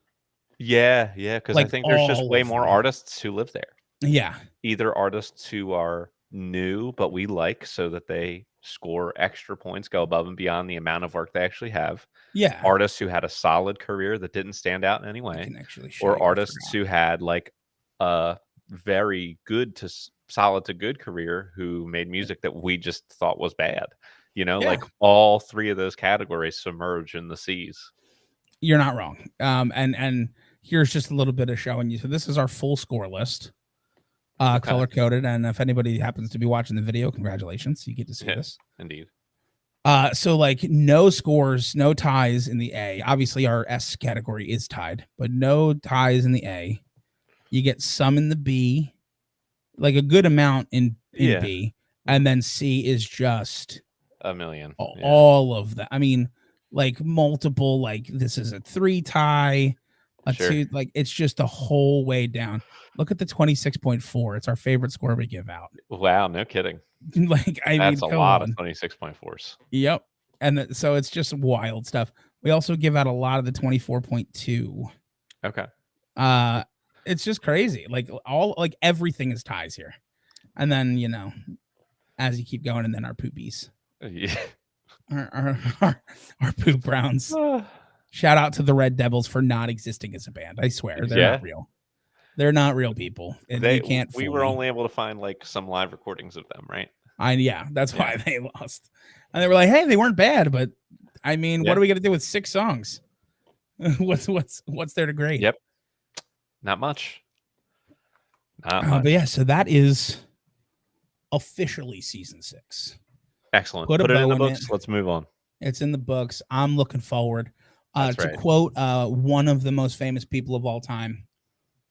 Yeah, because I Like think there's just all way of more them. artists who live there. Yeah. either artists who are new but we like so that they score extra points, go above and beyond the amount of work they actually have, Yeah. artists who had a solid career that didn't stand out in any I way, can actually show or you. I artists forgot. who had like a very good to solid to good career who made music that we just thought was bad. Yeah. Like all three of those categories submerge in the seas. You're not wrong. And here's just a little bit of showing you. So this is our full score list, Okay. color coded. And if anybody happens to be watching the video, congratulations, you get to see Yeah, this. indeed. So like no scores, no ties in the A. Obviously, our S category is tied, but no ties in the A. You get some in the B, like a good amount in Yeah. B, and then C is just A million. Yeah. all of that. I mean, like multiple, like this is a 3 tie, a Sure. 2, like it's just the whole way down. Look at the 26.4. It's our favorite score we give out. Wow, no kidding. Like, I That's mean, a come lot of on. 26.4s. Yep. And so it's just wild stuff. We also give out a lot of the 24.2. Okay. Uh it's just crazy. Like everything is ties here. And then, as you keep going, and then our poopies. Yeah. Our poop browns. Shout out to the Red Devils for not existing as a band. I swear, they're Yeah. not real. They're not real people. You can't We fool were me. only able to find like some live recordings of them, right? Yeah, that's why Yeah. they lost. And they were like, "Hey, they weren't bad, but I mean, what Yeah. are we gonna do with 6 songs? what's there to grade?" Yep. Not much. Not much. But yeah, so that is officially season 6. Excellent. Put a Put it in bow the in it. books. Let's move on. It's in the books. I'm looking forward. That's To right. quote one of the most famous people of all time,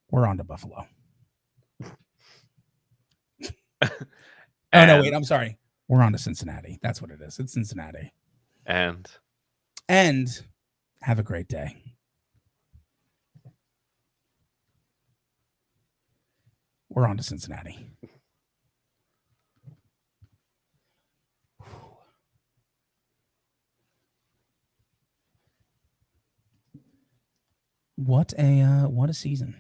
we're on to Buffalo. Oh no, wait, I'm sorry. We're on to Cincinnati. That's what it is. It's Cincinnati. And Have a great day. We're on to Cincinnati. What a season.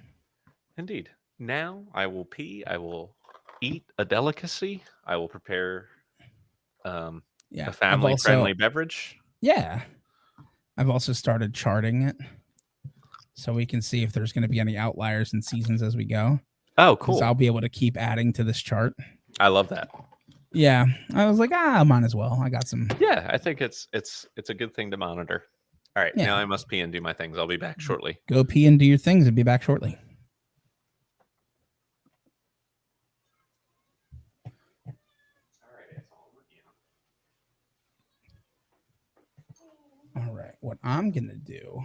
Indeed. Now I will pee. I will eat a delicacy. I will prepare a family friendly beverage. Yeah. I've also started charting it so we can see if there's going to be any outliers in seasons as we go. Oh, Because cool. I'll be able to keep adding to this chart. I love that. Yeah. I was like, I might as well. I got some. Yeah, I think it's a good thing to monitor. All right, Yeah. now I must pee and do my things. I'll be back shortly. Go pee and do your things and be back shortly. All right. What I'm going to do,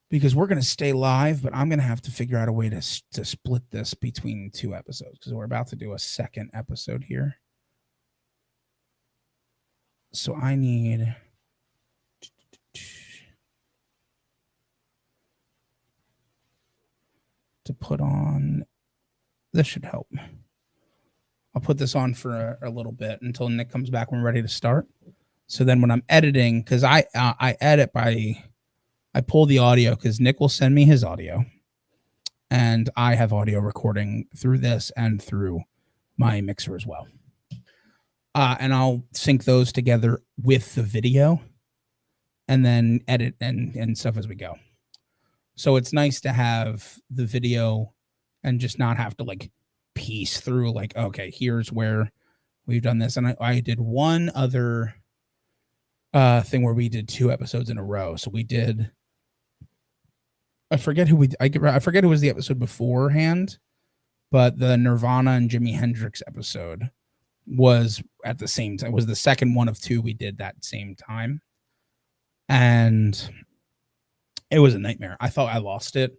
because we're going to stay live, but I'm going to have to figure out a way to split this between 2 episodes because we're about to do a second episode here. So I need to put on, this should help. I'll put this on for a little bit until Nick comes back when we're ready to start. So then when I'm editing, because I edit by, I pull the audio because Nick will send me his audio. And I have audio recording through this and through my mixer as well. And I'll sync those together with the video and then edit and stuff as we go. So it's nice to have the video and just not have to like piece through like, okay, here's where we've done this. And I did one other thing where we did 2 episodes in a row. So we did, I forget who was the episode beforehand, but the Nirvana and Jimi Hendrix episode was at the same time. It was the second one of 2 we did that same time. And it was a nightmare. I thought I lost it.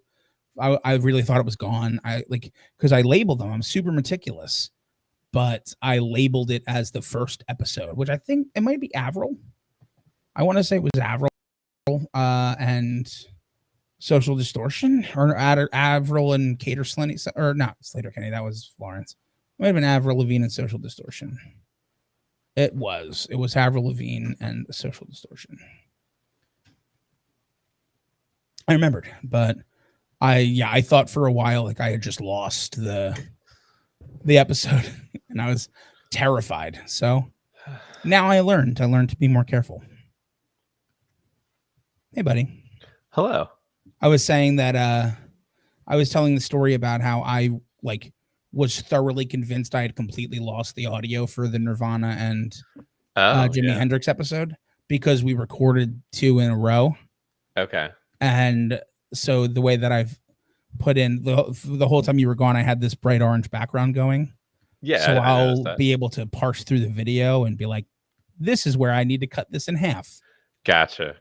I really thought it was gone. Because I labeled them. I'm super meticulous, but I labeled it as the first episode, which I think it might be Avril. I want to say it was Avril and Social Distortion, or Avril and Cater Slenny, or not Slater Kenny. That was Florence. It might have been Avril Lavigne and Social Distortion. It was Avril Lavigne and Social Distortion. I remembered, but I thought for a while like I had just lost the episode and I was terrified. So now I learned to be more careful. Hey buddy. Hello. I was saying that I was telling the story about how I like was thoroughly convinced I had completely lost the audio for the Nirvana and Oh, Jimi yeah. Hendrix episode because we recorded 2 in a row. Okay. And so the way that I've put in the whole time you were gone, I had this bright orange background going. Yeah, So I noticed I'll that. be able to parse through the video and be like, this is where I need to cut this in half. Gotcha.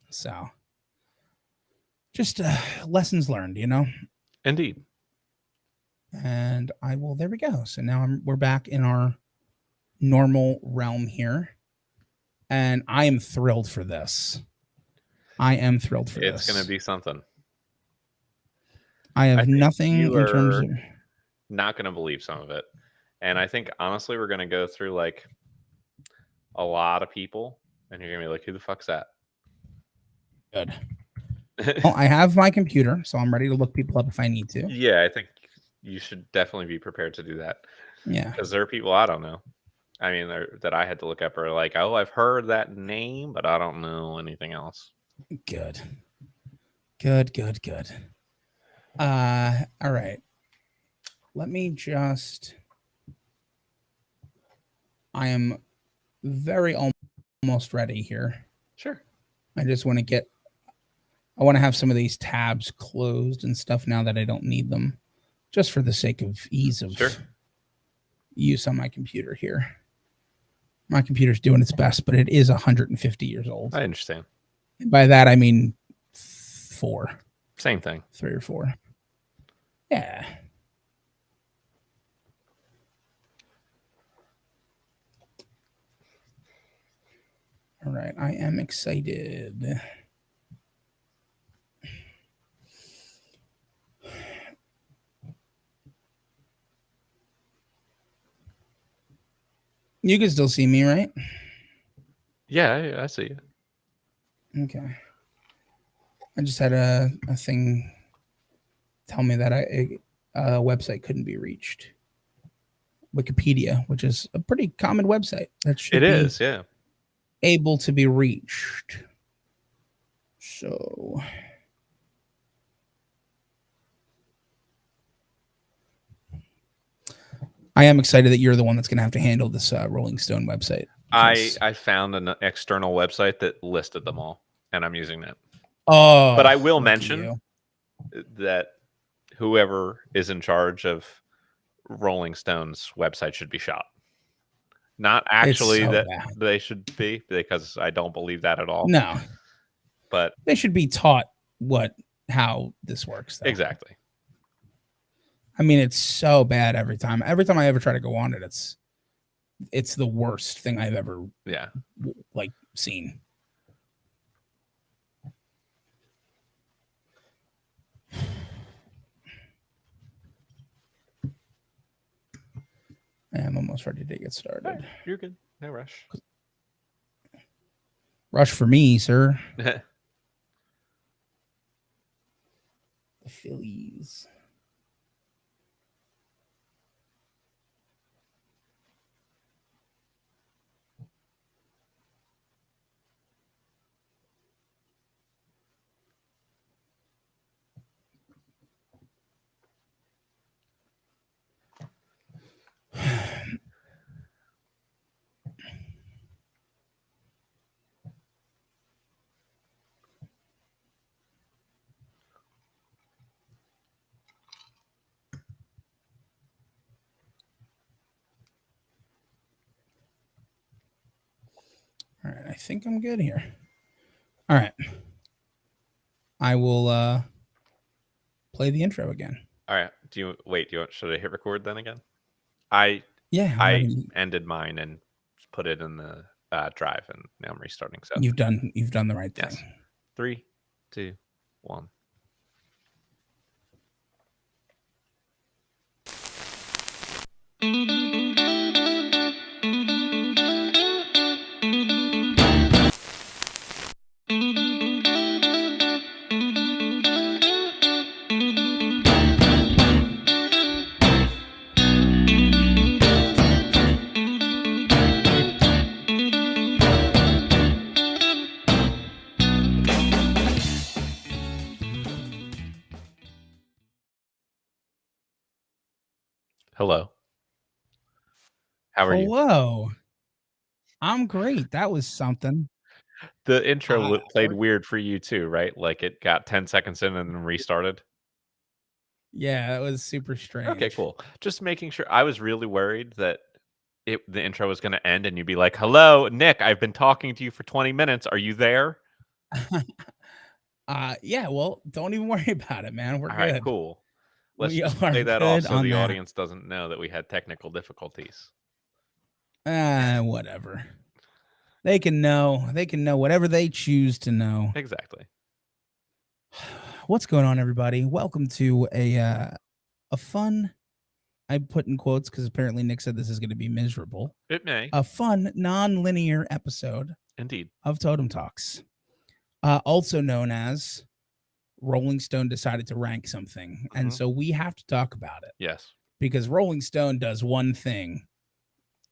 So just lessons learned, you know? Indeed. And there we go. So now we're back in our normal realm here. And I am thrilled for this. It's going to be something. I have nothing in terms of... Not going to believe some of it. And I think, honestly, we're going to go through like a lot of people. And you're going to be like, who the fuck's that? Good. Well, I have my computer, so I'm ready to look people up if I need to. Yeah, I think you should definitely be prepared to do that. Yeah. Because there are people I don't know. I mean, that I had to look up are like, oh, I've heard that name, but I don't know anything else. Good. All right. Let me just... I am very almost ready here. Sure. I just want to have some of these tabs closed and stuff now that I don't need them, just for the sake of ease of use on my computer here. My computer's doing its best, but it is 150 years old. I understand. And by that, I mean 4. Same thing. 3 or 4. Yeah. All right. I am excited. You can still see me, right? Yeah, I see you. Okay. I just had a thing tell me that a website couldn't be reached. Wikipedia, which is a pretty common website that should be able to be reached. So I am excited that you're the one that's going to have to handle this Rolling Stone website. I found an external website that listed them all, and I'm using that. Oh, but I will mention that whoever is in charge of Rolling Stone's website should be shot. Not actually that they should be, because I don't believe that at all. No. But they should be taught how this works, though. Exactly. I mean, it's so bad every time. Every time I ever try to go on it, it's the worst thing I've ever seen. I'm almost ready to get started. Right, you're good. No rush. Rush for me, sir. The Phillies. All right, I think I'm good here. All right. I will play the intro again. All right. Should I hit record then again? I ended mine and put it in the drive, and now I'm restarting. So you've done the right thing. 3, 2, 1. Hello. How are you? Hello. I'm great. That was something. The intro played We're weird for you too, right? Like it got 10 seconds in and then restarted. Yeah, that was super Okay, strange. cool. Just making sure. I was really worried that the intro was going to end and you'd be like, "Hello, Nick. I've been talking to you for 20 minutes. Are you there?" Yeah, well, don't even worry about it, man. We're All right, good. cool. Let's We just are play that off good so on the that. audience doesn't know that we had technical difficulties. Whatever. They can know whatever they choose to know. Exactly. What's going on, everybody? Welcome to a fun, I put in quotes because apparently Nick said this is going to be miserable. It may. A fun, non-linear episode Indeed. of Totem Talks. Also known as Rolling Stone decided to rank something. And Mhm. so we have to talk about it Yes. because Rolling Stone does one thing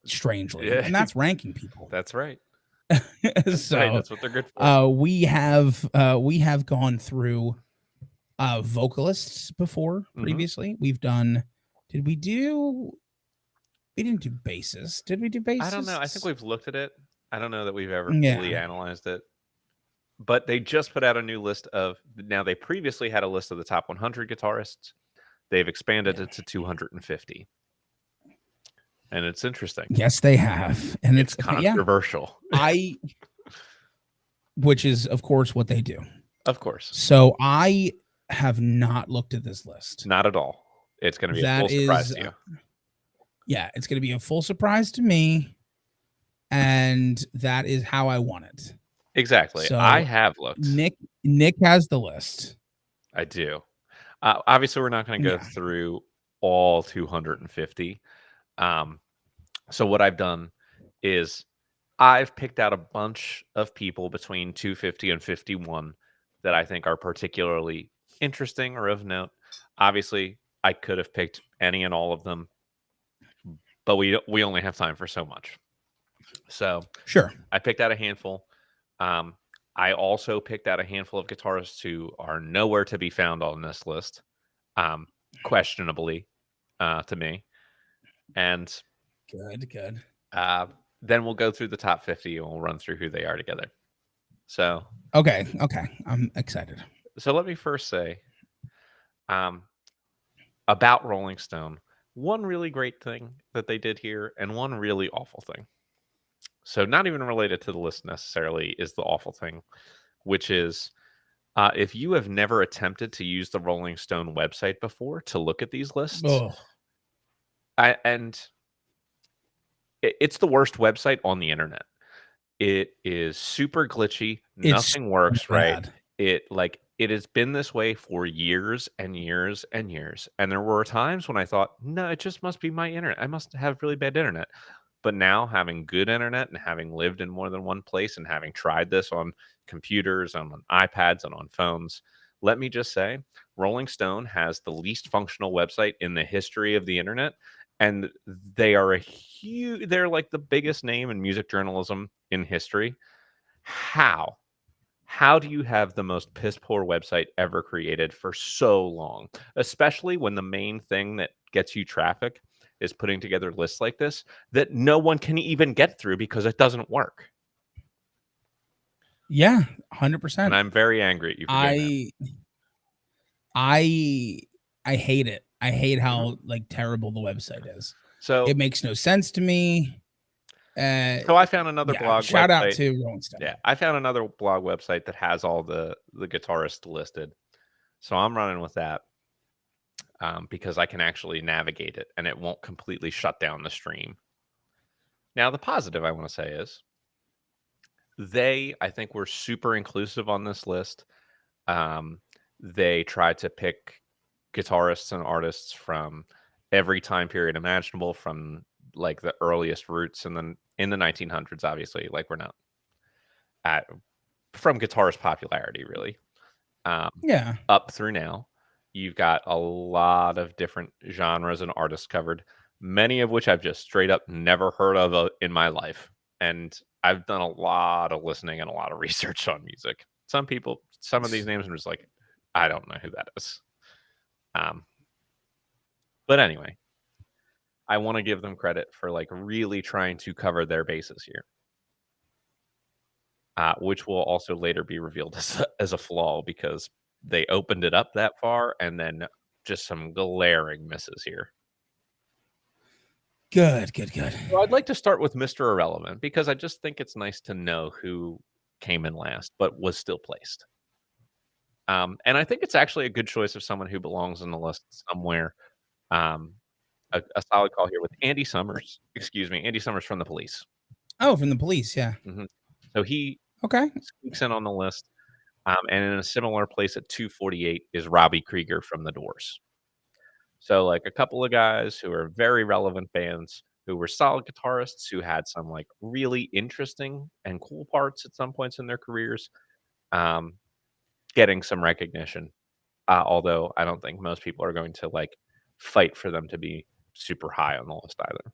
strangely, Yeah. and that's ranking people. That's right. That's right. So That's what they're good for. we have gone through vocalists before Mhm. previously. We've done did we do we didn't do bassists. Did we do I don't know. I think bassists? we've looked at it. I don't know that we've ever fully Yeah. analyzed it. But they just put out a new list of now they previously had a list of the top 100 guitarists. They've expanded Yeah. it to 250. And it's interesting. Yes, they have. And It's it's yeah. controversial. I which is of course what they do. Of course. So I have not looked at this list. Not at all. It's going to be a That full surprise is, to you. yeah, it's going to be a full surprise to me, and that is how I want it. Exactly. I So have looked. Nick has the list. I do. Obviously, we're not going to go Yeah, through all 250. Um, so what I've done is I've picked out a bunch of people between 250 and 51 that I think are particularly interesting or of note. Obviously, I could have picked any and all of them, but we only have time for so much. So sure. I picked out a handful. Um, I also picked out a handful of guitarists who are nowhere to be found on this list, questionably to me. And Good. uh, then we'll go through the top 50 and we'll run through who they are together. So, Okay. I'm excited. so let me first say um, about Rolling Stone, one really great thing that they did here and one really awful thing. So, not even related to the list necessarily is the awful thing, which is if you have never attempted to use the Rolling Stone website before to look at these lists, Oh, and it's the worst website on the internet. It is super glitchy. it's Nothing so works right. bad. It has been this way for years and years and years. And there were times when I thought, no, it just must be my internet. I must have really bad internet. But now having good internet and having lived in more than one place and having tried this on computers, on iPads, and on phones, let me just say, Rolling Stone has the least functional website in the history of the internet. And they are they're like the biggest name in music journalism in history. How? How do you have the most piss poor website ever created for so long? Especially when the main thing that gets you traffic is putting together lists like this that no one can even get through because it doesn't work. Yeah, And 100%. I'm very angry at you for doing that. I I I hate it. I hate Mhm. how like terrible the website is. So, It makes no sense to me. so I found another Yeah, blog shout out website. to Rolling Stone. Yeah, I found another blog website that has all the guitarists listed. So I'm running with that because I can actually navigate it and it won't completely shut down the stream. Now, the positive I want to say is I think, were super inclusive on this list. Um, they tried to pick guitarists and artists from every time period imaginable, from like the earliest roots, and then in the 1900s, obviously, like we're not at from guitarist popularity, really, um, Yeah. up through now. You've got a lot of different genres and artists covered, many of which I've just straight up never heard of in my life. And I've done a lot of listening and a lot of research on music. Some of these names, I'm just like, I don't know who that is. Um, but anyway, I want to give them credit for like really trying to cover their bases here, which will also later be revealed as a flaw because they opened it up that far and then just some glaring misses here. Good. So I'd like to start with Mr. Irrelevant because I just think it's nice to know who came in last but was still placed. And I think it's actually a good choice of someone who belongs in the list somewhere. Um, a solid call here with Andy Summers. Excuse me, Andy Summers from the Police. Oh, from the Police, yeah. So he Okay. squeaks in on the list. And in a similar place at 248 is Robbie Krieger from The Doors. So like a couple of guys who are very relevant bands who were solid guitarists who had some like really interesting and cool parts at some points in their careers, um, getting some recognition. Although I don't think most people are going to like fight for them to be super high on the list either.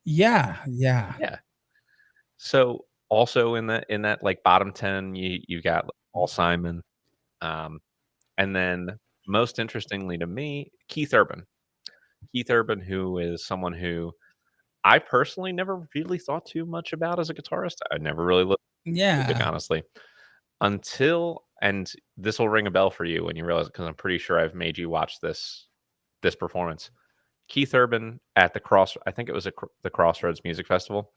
Yeah. Yeah. So also in that like bottom 10, you got Paul Simon, and then most interestingly to me, Keith Urban. Keith Urban, who is someone who I personally never really thought too much about as a guitarist. I never really looked at music, Yeah. honestly, until and this will ring a bell for you when you realize it because I'm pretty sure I've made you watch this performance. Keith Urban at I think it was the Crossroads Music Festival,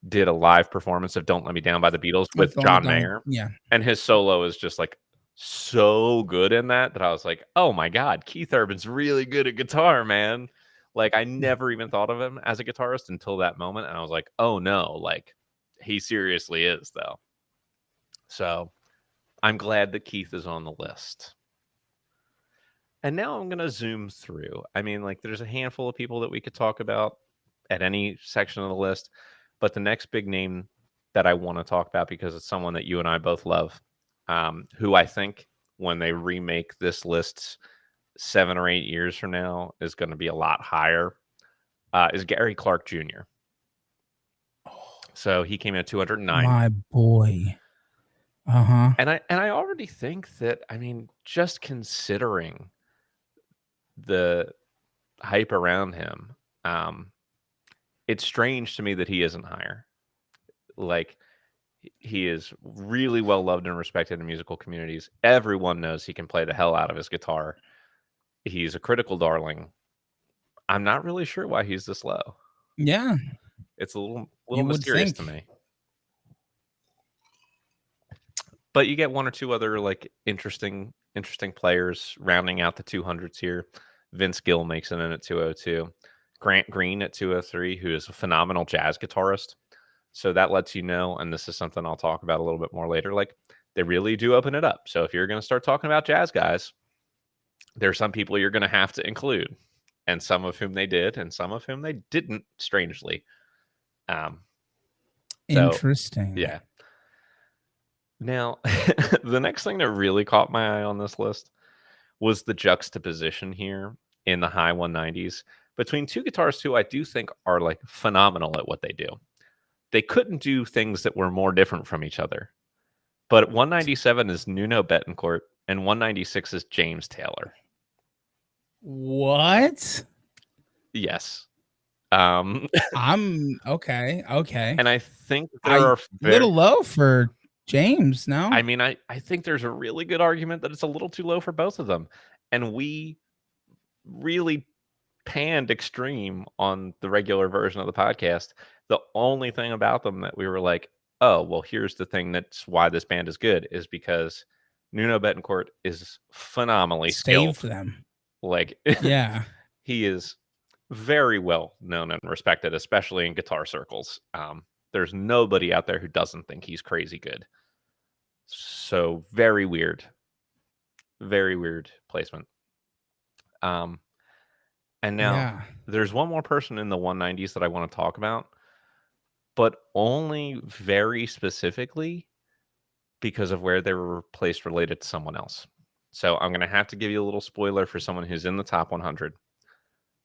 did a live performance of "Don't Let Me Down" by the Beatles with John Mayer, Yeah. and his solo is just like so good in that I was like, "Oh my god, Keith Urban's really good at guitar, man." Like I never even thought of him as a guitarist until that moment, and I was like, "Oh no, like he seriously is though." So, I'm glad that Keith is on the list. And now I'm going to zoom through. I mean, like, there's a handful of people that we could talk about at any section of the list, but the next big name that I want to talk about because it's someone that you and I both love, who I think when they remake this list 7 or 8 years from now is going to be a lot higher, is Gary Clark Jr. So he came in at 209. My boy. Uh-huh. And I already think that, I mean, just considering the hype around him, um, it's strange to me that he isn't higher. Like he is really well loved and respected in musical communities. Everyone knows he can play the hell out of his guitar. He's a critical darling. I'm not really sure why he's this low. Yeah. It's a little You would mysterious think. to me. But you get one or two other like interesting players rounding out the 200s here. Vince Gill makes it in at 202. Grant Green at 203, who is a phenomenal jazz guitarist. So that lets you know, and this is something I'll talk about a little bit more later, like they really do open it up. So if you're going to start talking about jazz guys, there's some people you're going to have to include, and some of whom they did, and some of whom they didn't, strangely. Interesting. Yeah. Now, the next thing that really caught my eye on this list was the juxtaposition here in the high 190s between two guitarists who I do think are like phenomenal at what they do. They couldn't do things that were more different from each other. But 197 is Nuno Betancourt and 196 is James Taylor. What? Yes. I'm okay. And I think there I are little low for James, no? I mean, I think there's a really good argument that it's a little too low for both of them. And we really panned extreme on the regular version of the podcast. The only thing about them that we were like, oh, well, here's the thing that's why this band is good is because Nuno Betancourt is phenomenally skilled. Saved them. Like, Yeah. he is very well known and respected, especially in guitar circles. There's nobody out there who doesn't think he's crazy good. So very weird placement. And now there's one more person in the 190s that I want to talk about, but only very specifically because of where they were placed related to someone else. So I'm going to have to give you a little spoiler for someone who's in the top 100.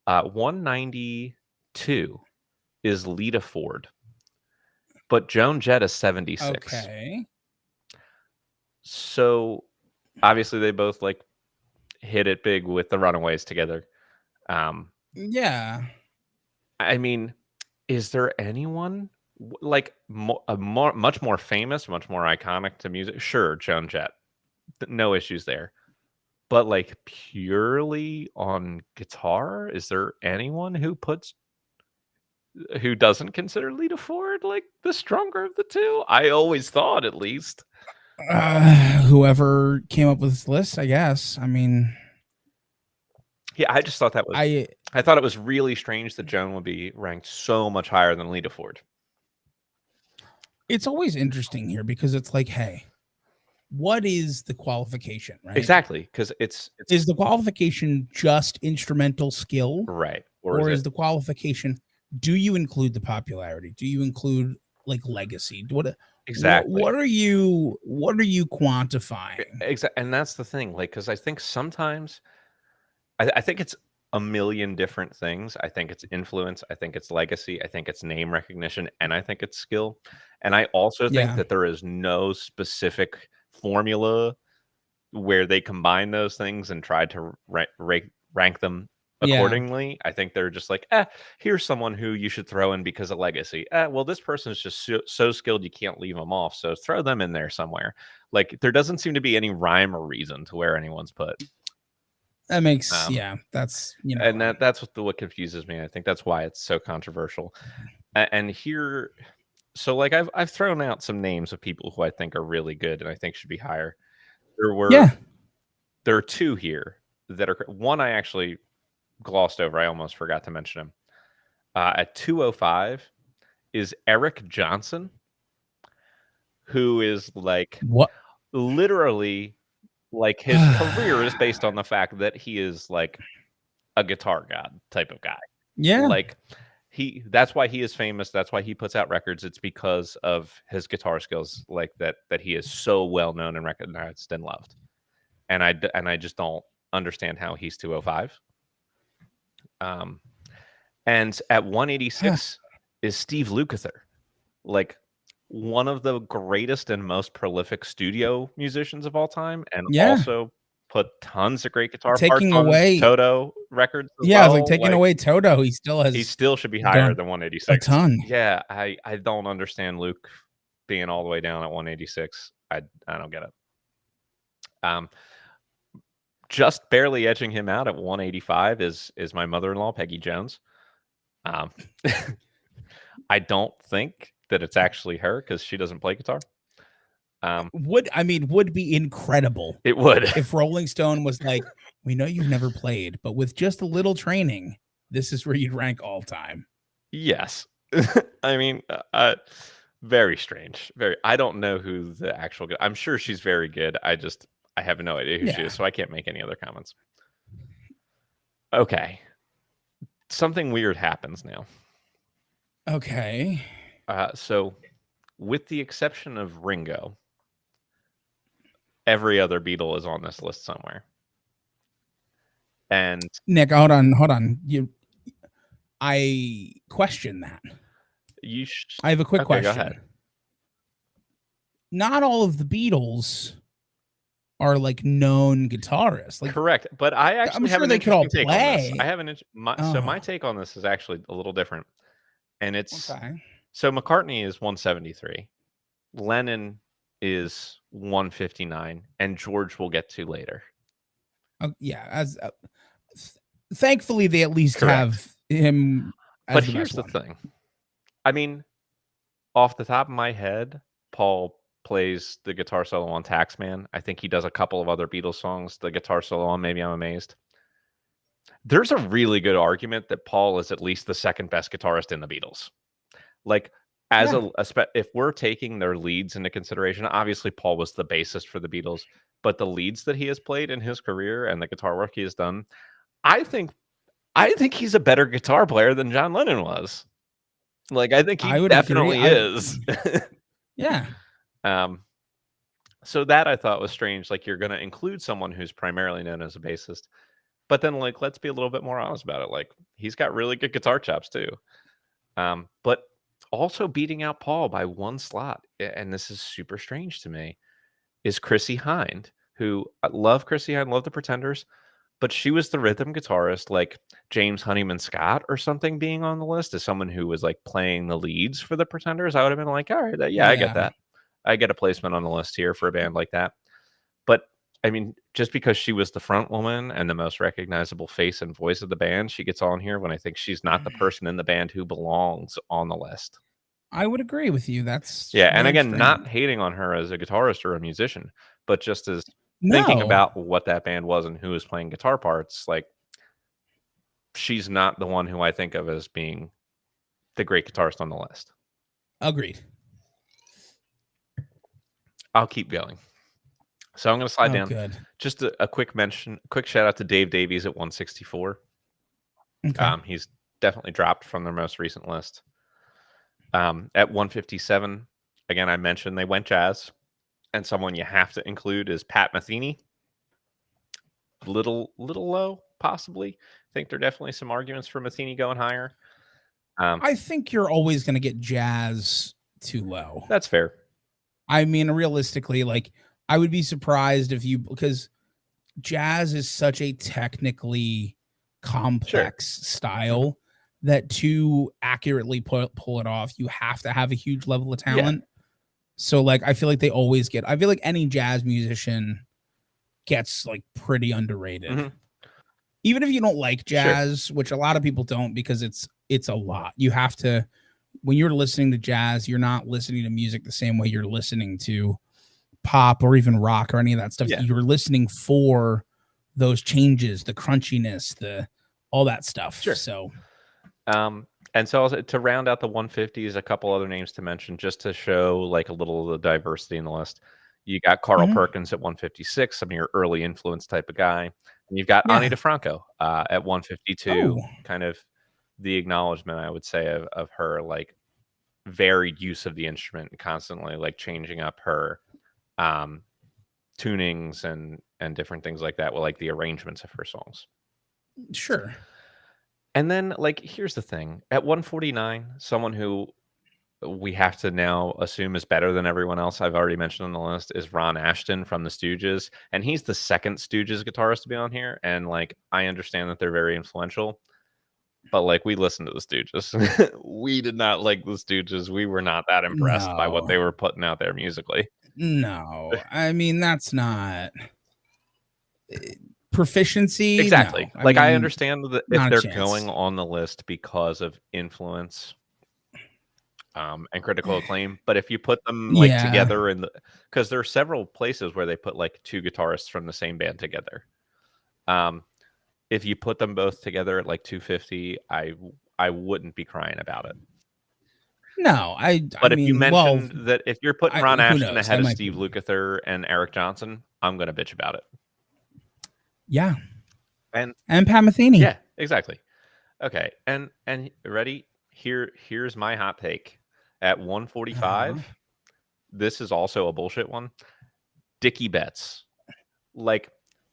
192 is Lita Ford, but Joan Jett is 76. Okay. So obviously they both like hit it big with the Runaways together. Yeah. I mean, is there anyone like much more famous, much more iconic to music? Sure, Joan Jett, no issues there. But like purely on guitar, is there anyone who doesn't consider Lita Ford like the stronger of the two? I always thought, at least. Whoever came up with this list, I guess. I mean, Yeah, I just thought that was. I I thought it was really strange that Joan would be ranked so much higher than Lita Ford. it's always interesting here because it's like, hey, what is the qualification, right? Exactly, because it's Is the qualification just instrumental skill, right, or is or it is the qualification, do you include the popularity? Do you include like legacy? exactly? What are you quantifying? Exactly, and that's the thing. Like, because I think sometimes I think it's a million different things. I think it's influence. I think it's legacy. I think it's name recognition, and I think it's skill. And I also think Yeah. that there is no specific formula where they combine those things and try to rank them Yeah. accordingly. I think they're just like, here's someone who you should throw in because of legacy. Well, this person is just so skilled you can't leave them off, so throw them in there somewhere. Like there doesn't seem to be any rhyme or reason to where anyone's put. That makes, Um, yeah, that's, and that's what confuses me. I think that's why it's so controversial. And here, so like I've thrown out some names of people who I think are really good and I think should be higher. There were yeah. there are two here that are one I actually glossed over. I almost forgot to mention him. At 205 is Eric Johnson, who is like What? literally like his career is based on the fact that he is like a guitar god type of guy. Yeah. Like that's why he is famous. That's why he puts out records. It's because of his guitar skills, like that he is so well known and recognized and loved. And I just don't understand how he's 205. And at 186 is Steve Lukather, like one of the greatest and most prolific studio musicians of all time, and Yeah. also put tons of great guitar parts Taking on away, Toto records as yeah, I was like, well. taking Like away Toto, he has still should be higher done than a 186. ton. Yeah, I don't understand Luke being all the way down at 186. I don't get it. Just barely edging him out at 185 is my mother-in-law Peggy Jones. I don't think that it's actually her because she doesn't play guitar. Would be incredible. It would if Rolling Stone was like, we know you've never played, but with just a little training, this is where you'd rank all time. Yes. I mean, very strange. Very. I don't know who the actual. I'm sure she's very good. I have no idea who she is, so I can't make any other comments. Okay. Something weird happens now. Okay. So, with the exception of Ringo, every other Beatle is on this list somewhere. And Nick, hold on. I question that. I have a quick question. Go ahead. Not all of the Beatles are like known guitarists. Like, correct, but I'm sure have an they could all interesting take on this. play. I have so my take on this is actually a little different, and it's so McCartney is 173, Lennon is 159, and George we'll get to later. Yeah, as thankfully they at least have him. But here's the thing. I mean, off the top of my head, Paul plays the guitar solo on Taxman. I think he does a couple of other Beatles songs, the guitar solo on Maybe I'm Amazed. There's a really good argument that Paul is at least the second best guitarist in the Beatles. Like, if we're taking their leads into consideration, obviously Paul was the bassist for the Beatles, but the leads that he has played in his career and the guitar work he has done, I think he's a better guitar player than John Lennon was. Like, I think he definitely is. Yeah. So that I thought was strange. Like, you're going to include someone who's primarily known as a bassist, but then like, let's be a little bit more honest about it. Like, he's got really good guitar chops too. But also beating out Paul by one slot, and this is super strange to me, is Chrissie Hynde, who I love Chrissie Hynde, love the Pretenders, but she was the rhythm guitarist, like James Honeyman Scott or something being on the list as someone who was like playing the leads for the Pretenders. I would have been like, all right, yeah, I get Yeah. that. I get a placement on the list here for a band like that. But I mean, just because she was the front woman and the most recognizable face and voice of the band, she gets on here when I think she's not the person in the band who belongs on the list. I would agree with you. That's Yeah, and very again, not strange. hating on her as a guitarist or a musician, but just as thinking No, about what that band was and who was playing guitar parts, like she's not the one who I think of as being the great guitarist on the list. agreed. I'll keep going. So I'm going to slide Oh, down. good. Just a quick mention, quick shout out to Dave Davies at 164. Okay. He's definitely dropped from their most recent list. At 157, again, I mentioned they went jazz, and someone you have to include is Pat Metheny. Little low, possibly. I think there are definitely some arguments for Metheny going higher. I think you're always going to get jazz too low. That's fair. I mean, realistically, like I would be surprised if you, because jazz is such a technically complex style that to accurately pull it off, you have to have a huge level of talent. So like I feel like they always get, I feel like any jazz musician gets like pretty underrated. Mm-hmm. Even if you don't like jazz, which a lot of people don't because it's a lot. You have to, when you're listening to jazz, you're not listening to music the same way you're listening to pop or even rock or any of that stuff. Yeah. You're listening for those changes, the crunchiness, the all that stuff. Sure. So and so to round out the 150s, a couple other names to mention just to show like a little of the diversity in the list. You got Carl Perkins at 156, some of your early influence type of guy. And you've got Ani DeFranco at 152, kind of the acknowledgement, I would say, of her like varied use of the instrument, constantly like changing up her tunings and different things like that with like the arrangements of her songs. Sure. And then like here's the thing. At 149, someone who we have to now assume is better than everyone else I've already mentioned on the list is Ron Ashton from the Stooges. And he's the second Stooges guitarist to be on here. And like, I understand that they're very influential, but like we listened to the Stooges. We did not like the Stooges. We were not that impressed by what they were putting out there musically. No, I mean, that's not proficiency. Exactly. No. Like I understand that if they're chance. going on the list because of influence, and critical acclaim, but if you put them like together in the, because there are several places where they put like two guitarists from the same band together. If you put them both together at like 250, I wouldn't be crying about it. No, But I if mean, you mentioned that if you're putting Ron Ashton ahead of Steve Lukather and Eric Johnson, I'm gonna bitch about it. Yeah, and Pat Metheny. Yeah, exactly. Okay, and ready? Here's my hot take. At 145, this is also a bullshit one. Dickie Betts. Like,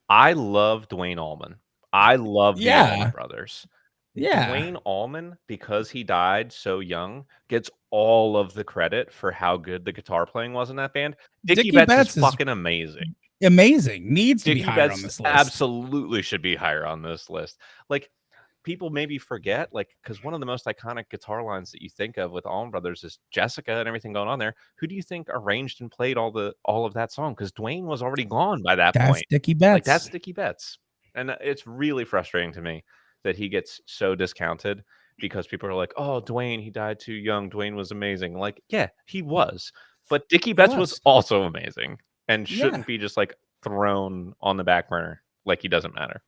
I love Duane Allman. I love the Allman Brothers. Duane Allman, because he died so young, gets all of the credit for how good the guitar playing was in that band. Dickie Betts is fucking amazing. Amazing. Needs to be higher on this list. Absolutely should be higher on this list. Like, people maybe forget, like, because one of the most iconic guitar lines that you think of with Allman Brothers is Jessica and everything going on there. Who do you think arranged and played all of that song? Because Duane was already gone by that point. Dickie Betts. Like, that's Dickie Betts. And it's really frustrating to me that he gets so discounted because people are like, oh, Duane, he died too young. Duane was amazing. Like, yeah, he was. But Dickie Betts was also amazing and shouldn't be just like thrown on the back burner like he doesn't matter.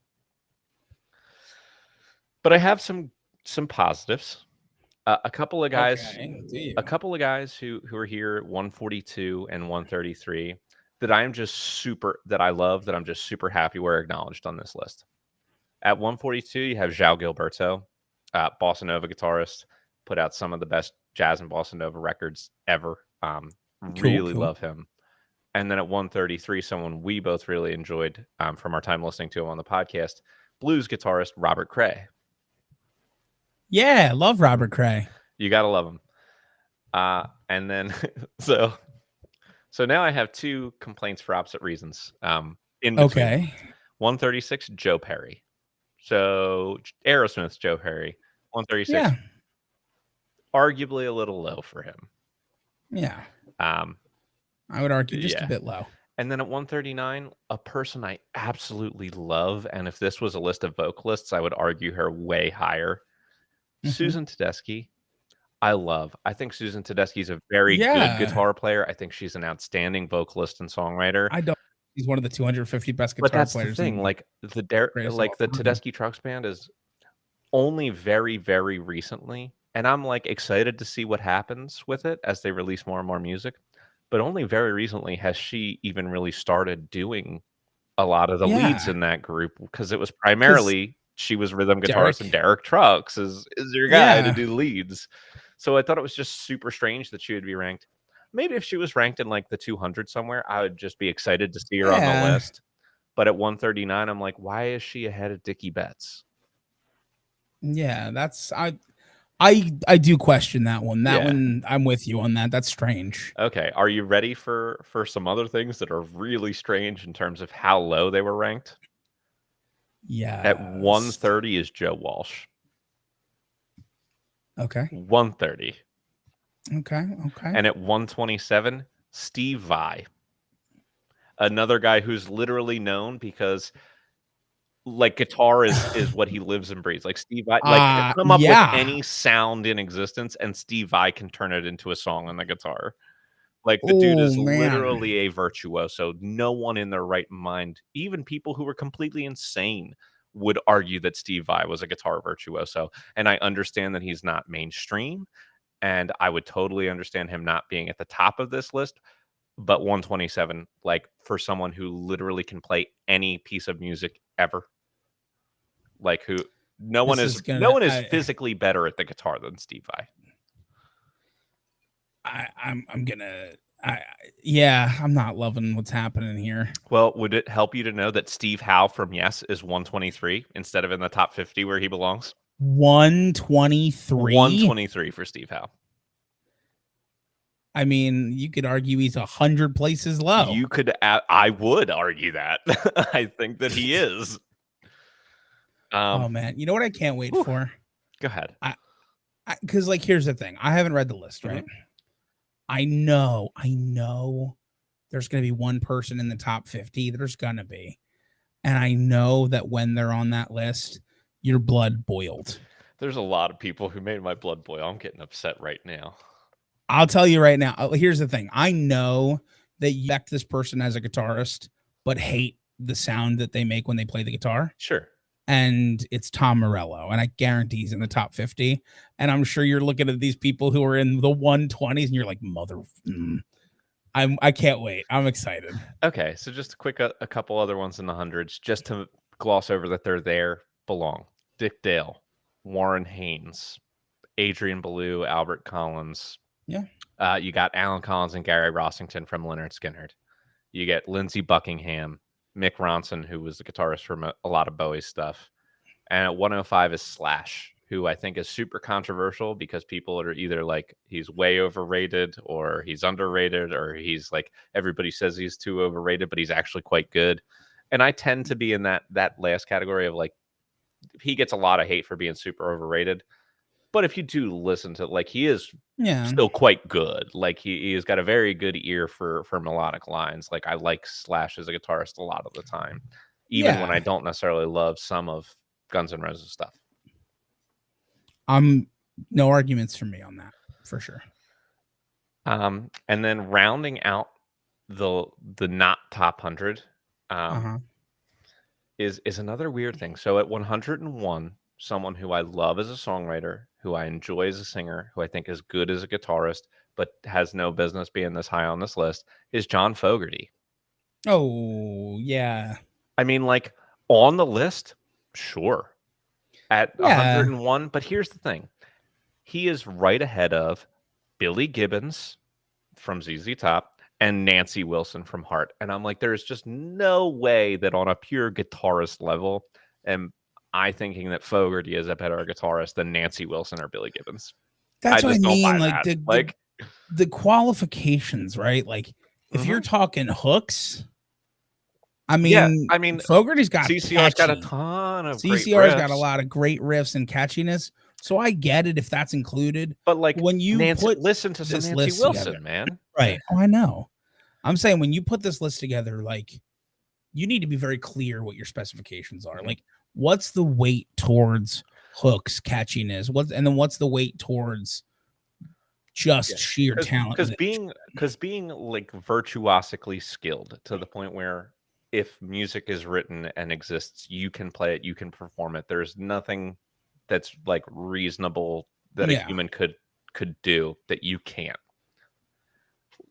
But I have some positives. A couple of guys, who are here 142 and 133 that I'm just that I love, that I'm just super happy were acknowledged on this list. At 142, you have João Gilberto, bossa nova guitarist, put out some of the best jazz and bossa nova records ever. Really love him. And then at 133, someone we both really enjoyed from our time listening to him on the podcast, blues guitarist Robert Cray. Yeah, love Robert Cray. You gotta love him. And then so now I have two complaints for opposite reasons. In between. 136, Joe Perry. So Aerosmith's Joe Perry. 136, Yeah. arguably a little low for him. Yeah. Um, I would argue just a yeah. bit low. And then at 139, a person I absolutely love, and if this was a list of vocalists, I would argue her way higher. Mm-hmm. Susan Tedeschi, I love. I think Susan Tedeschi is a very good Yeah. guitar player. I think she's an outstanding vocalist and songwriter. I don't. He's one of the 250 best But guitar that's the players thing, and like greatest of all like the time. Tedeschi Trucks Band is only very, very recently, and I'm like excited to see what happens with it as they release more and more music. But only very recently has she even really started doing a lot of the leads Yeah. in that group because it was Because primarily she was rhythm guitarist and Derek. Derek Trucks is your guy to Yeah. do leads. So I thought it was just super strange that she would be ranked. Maybe if she was ranked in like the 200 somewhere, I would just be excited to see her on the Yeah. list. But at 139, I'm like, why is she ahead of Dickie Betts? Yeah. That's I do question that one. That Yeah. one, I'm with you on that. That's strange. Okay. Are you ready for some other things that are really strange in terms of how low they were ranked? At Yes. 130 is Joe Walsh. Okay. 130. Okay. Okay. And at 127, Steve Vai. Another guy who's literally known because like guitar is what he lives and breathes. Like Steve Vai, like come up with Yeah. any sound in existence and Steve Vai can turn it into a song on the guitar. Like the dude Oh is man. literally a virtuoso. No one in their right mind, even people who were completely insane, would argue that Steve Vai was a guitar virtuoso. And I understand that he's not mainstream, and I would totally understand him not being at the top of this list. But 127, like for someone who literally can play any piece of music ever, like who This is no gonna one is physically better at the guitar than Steve Vai. I'm gonna yeah, I'm not loving what's happening here. Well, would it help you to know that Steve Howe from Yes is 123 instead of in the top 50 where he belongs? 123. 123 for Steve Howe. I mean, you could argue he's 100 places low. I would argue that. I think that he is. Oh man, you know what I can't wait whew. for? Go ahead. Because like here's the thing, I haven't read the list, right? I know there's gonna be one person in the top 50. There's gonna be, and I know that when they're on that list, your blood boiled. There's a lot of people who made my blood boil. I'm getting upset right now. I'll tell you right now. Here's the thing. I know that you respect this person as a guitarist, but hate the sound that they make when they play the guitar. Sure. And it's Tom Morello, and I guarantee he's in the top 50. And I'm sure you're looking at these people who are in the 120s, and you're like, I can't wait. I'm excited. Okay, so just a couple other ones in the hundreds, just to gloss over that they're there. Belong Dick Dale, Warren Haynes, Adrian Belew, Albert Collins. Yeah. You got Alan Collins and Gary Rossington from Leonard Skinner. You get Lindsey Buckingham, Mick Ronson, who was the guitarist from a lot of Bowie stuff. And at 105 is Slash, who I think is super controversial because people are either like he's way overrated or he's underrated or he's like everybody says he's too overrated, but he's actually quite good. And I tend to be in that last category of like he gets a lot of hate for being super overrated. But if you do listen to like he is still quite good. Like he's got a very good ear for melodic lines. Like I like Slash as a guitarist a lot of the time, even when I don't necessarily love some of Guns N' Roses stuff. No arguments for me on that for sure. And then rounding out the not top 100 is another weird thing. So at 101, someone who I love as a songwriter, who I enjoy as a singer, who I think is good as a guitarist, but has no business being this high on this list, is John Fogerty. Oh, yeah. I mean, like, on the list, sure. At 101, but here's the thing. He is right ahead of Billy Gibbons from ZZ Top and Nancy Wilson from Heart. And I'm like, there's just no way that on a pure guitarist level, am I thinking that Fogerty is a better guitarist than Nancy Wilson or Billy Gibbons. That's what I mean. Like the qualifications, right? Like if you're talking hooks, I Yeah, mean, I mean, Fogerty's got CCR's got a catchy. ton of great CCR's got a riffs, lot of great riffs and catchiness. So I get it if that's included. but, like, When you Nancy put listen to some this Nancy list together, Wilson, man. right? Oh, I know. I'm saying when you put this list together, like you need to be very clear what your specifications are. Mhm. Like, what's the weight towards hooks, catchiness? What's the weight towards just Yeah, sheer talent? because being, like, virtuosically skilled to the point where if music is written and exists, you can play it, you can perform it. There's nothing that's, like, reasonable that a Yeah. human could do that you can't.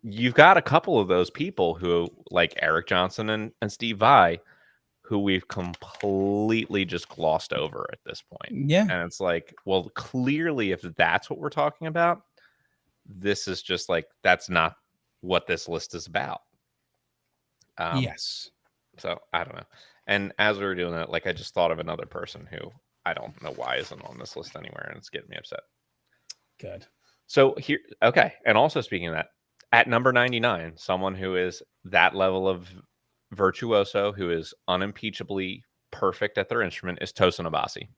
You've got a couple of those people who, like Eric Johnson and Steve Vai, who we've completely just glossed over at this point. Yeah. And it's like, well, clearly, if that's what we're talking about, this is just like that's not what this list is about. Yes. So I don't know. And as we were doing that, like I just thought of another person who I don't know why isn't on this list anywhere, and it's getting me upset. Good. So here, okay. And also speaking of that, at number 99, someone who is that level of virtuoso, who is unimpeachably perfect at their instrument, is Tosin Abasi.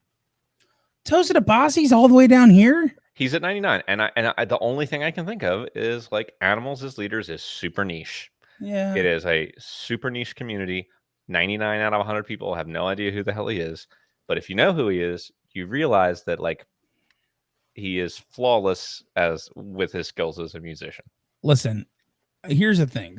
Tosin Abasi's all the way down here. He's at 99, and the only thing I can think of is like Animals as Leaders is super niche. Yeah. It is a super niche community. 99 out of 100 people have no idea who the hell he is. But if you know who he is, you realize that like he is flawless as with his skills as a musician. Listen, here's the thing.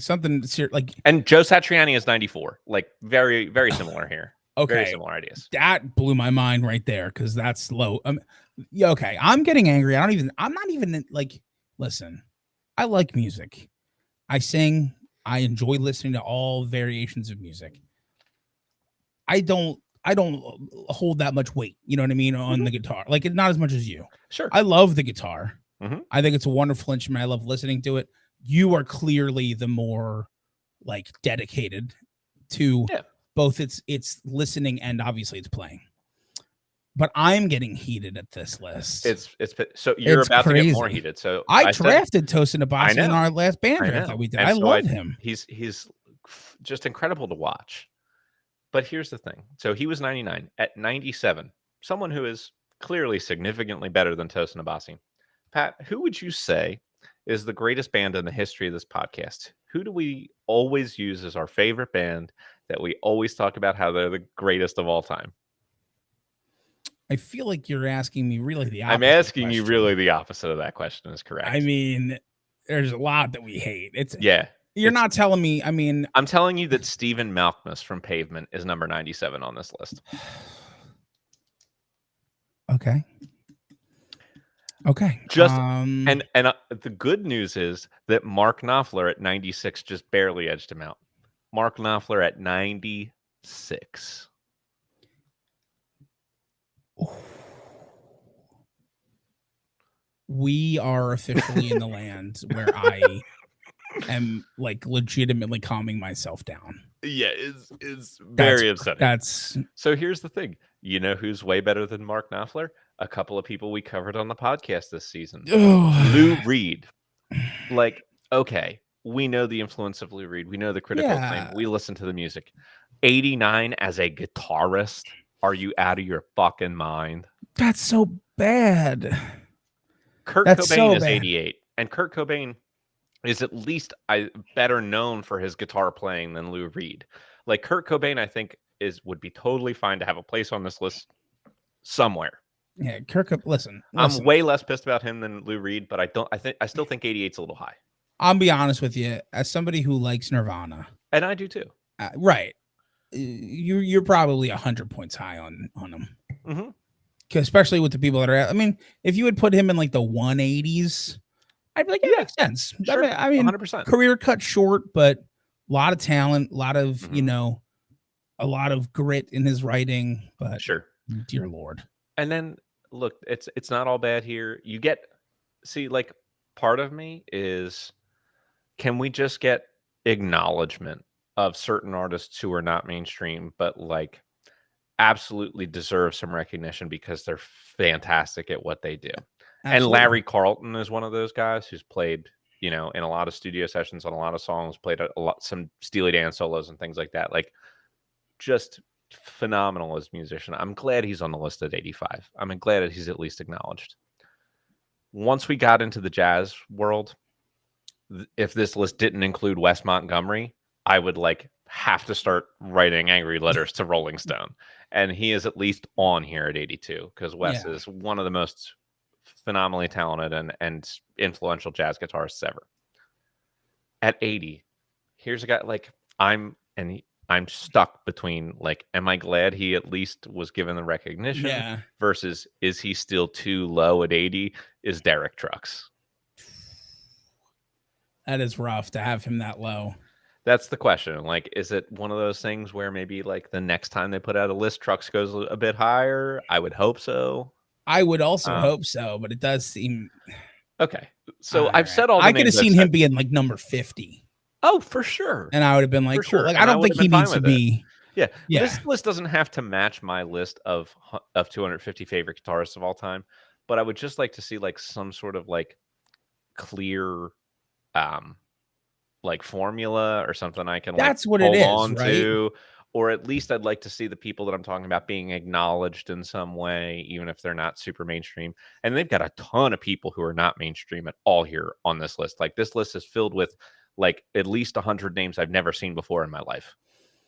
Like, and Joe Satriani is 94. Like very, very similar here. Okay. Very similar ideas. That blew my mind right there because that's low. Yeah, okay. I'm getting angry. I'm not even like, listen, I like music. I sing. I enjoy listening to all variations of music. I don't hold that much weight, you know what I mean, on the guitar. Like, not as much as you. Sure. I love the guitar. Mhm. I think it's a wonderful instrument. I love listening to it. You are clearly the more like dedicated to both its listening and obviously its playing. But I'm getting heated at this list. So you're about crazy. to get more heated. So I drafted Tosin Abasi in our last band draft that we did. I love him. He's just incredible to watch. But here's the thing. So he was 99. At 97, someone who is clearly significantly better than Tosin Abasi. Pat, who would you say is the greatest band in the history of this podcast? Who do we always use as our favorite band that we always talk about how they're the greatest of all time? I feel like you're asking me really the opposite. I'm asking you really the opposite of that question is correct. I mean, there's a lot that we hate. Yeah. You're not telling me. I mean, I'm telling you that Stephen Malkmus from Pavement is number 97 on this list. Okay. Just and the good news is that Mark Knopfler at 96 just barely edged him out. Mark Knopfler at 96. We are officially in the land where I am like legitimately calming myself down. Yeah, it's very upsetting. So here's the thing. You know who's way better than Mark Knopfler? A couple of people we covered on the podcast this season. Lou Reed. Like, okay, we know the influence of Lou Reed. We know the critical acclaim. We listen to the music. 89 as a guitarist. Are you out of your fucking mind? That's so bad. Kurt Cobain is 88. And Kurt Cobain is at least better known for his guitar playing than Lou Reed. Like Kurt Cobain, I think would be totally fine to have a place on this list somewhere. Yeah, listen. I'm way less pissed about him than Lou Reed, but I still think 88's a little high. I'll be honest with you, as somebody who likes Nirvana, and I do too. Right, you're probably 100 points high on him. Mm-hmm. Especially with the people that are. I mean, if you would put him in like the 180s, I'd be like, yeah, makes sense. Sure. I mean, 100%. Career cut short, but a lot of talent, a lot of a lot of grit in his writing. But sure, dear Lord. And then look, it's not all bad here. You get like part of me is, can we just get acknowledgement of certain artists who are not mainstream, but like absolutely deserve some recognition because they're fantastic at what they do. Absolutely. And Larry Carlton is one of those guys who's played, in a lot of studio sessions on a lot of songs, played some Steely Dan solos and things like that. Like just phenomenal as a musician. I'm glad he's on the list at 85. I'm glad that he's at least acknowledged. Once we got into the jazz world, if this list didn't include Wes Montgomery, I would like have to start writing angry letters to Rolling Stone. And he is at least on here at 82 because Wes is one of the most phenomenally talented and influential jazz guitarists ever. At 80, here's a guy like I'm stuck between like, am I glad he at least was given the recognition versus is he still too low at 80? Is Derek Trucks. That is rough to have him that low. That's the question. Like, is it one of those things where maybe like the next time they put out a list, Trucks goes a bit higher? I would hope so. I would also hope so, but it does seem okay. So I've said all the I could have seen him being like number 50. Oh, for sure. And I would have been like, cool. Like, I don't think he needs to be. Yeah. This list doesn't have to match my list of 250 favorite guitarists of all time, but I would just like to see like some sort of like clear like formula or something I can That's like what hold it is, on right? to. Or at least I'd like to see the people that I'm talking about being acknowledged in some way, even if they're not super mainstream. And they've got a ton of people who are not mainstream at all here on this list. Like this list is filled with like at least 100 names I've never seen before in my life.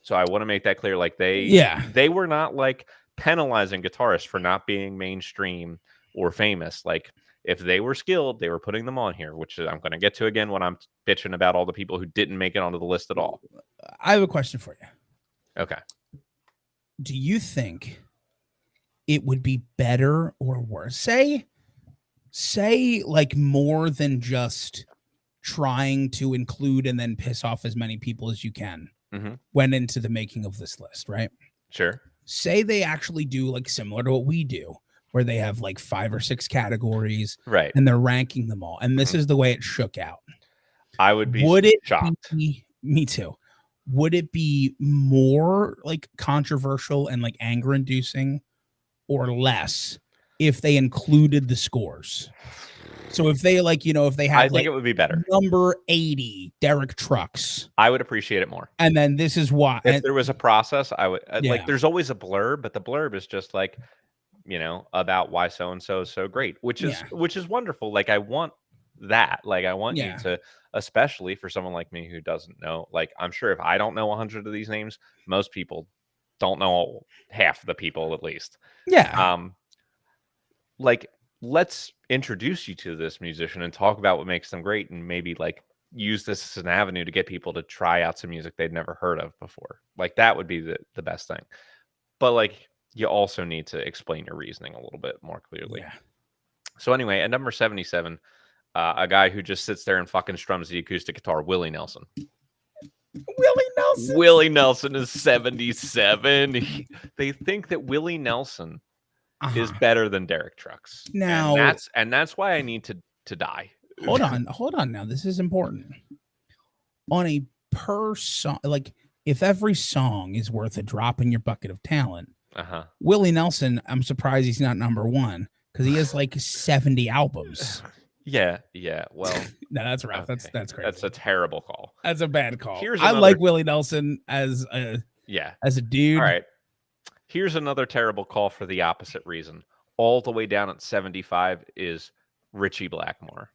So I want to make that clear. Like they were not like penalizing guitarists for not being mainstream or famous. Like if they were skilled, they were putting them on here, which I'm going to get to again when I'm bitching about all the people who didn't make it onto the list at all. I have a question for you. Okay. Do you think it would be better or worse? Say like more than just trying to include and then piss off as many people as you can went into the making of this list, right? Sure. Say they actually do like similar to what we do, where they have like 5 or 6 categories, right? And they're ranking them all. And this is the way it shook out. I would be shocked. Me too. Would it be more like controversial and like anger inducing or less if they included the scores? So if they like, if they had I think it would be better. Number 80, Derek Trucks. I would appreciate it more. And then this is why. If there was a process, I would like there's always a blurb, but the blurb is just like, about why so-and-so is so great, which is wonderful. Like I want that. Like I want you to, especially for someone like me who doesn't know, like I'm sure if I don't know 100 of these names, most people don't know half the people at least. Yeah. Like let's introduce you to this musician and talk about what makes them great and maybe like use this as an avenue to get people to try out some music they'd never heard of before. Like that would be the best thing. But like you also need to explain your reasoning a little bit more clearly. Yeah. So anyway, at number 77, a guy who just sits there and fucking strums the acoustic guitar, Willie Nelson. Willie Nelson is 77. They think that Willie Nelson is better than Derek Trucks. Now, and that's why I need to die. Hold on. Now this is important. On a per song, like if every song is worth a drop in your bucket of talent, Willie Nelson, I'm surprised he's not number 1 because he has like 70 albums. Yeah. Well, no, that's rough. Okay. That's crazy. That's a terrible call. That's a bad call. I like Willie Nelson as a dude. All right. Here's another terrible call for the opposite reason. All the way down at 75 is Richie Blackmore.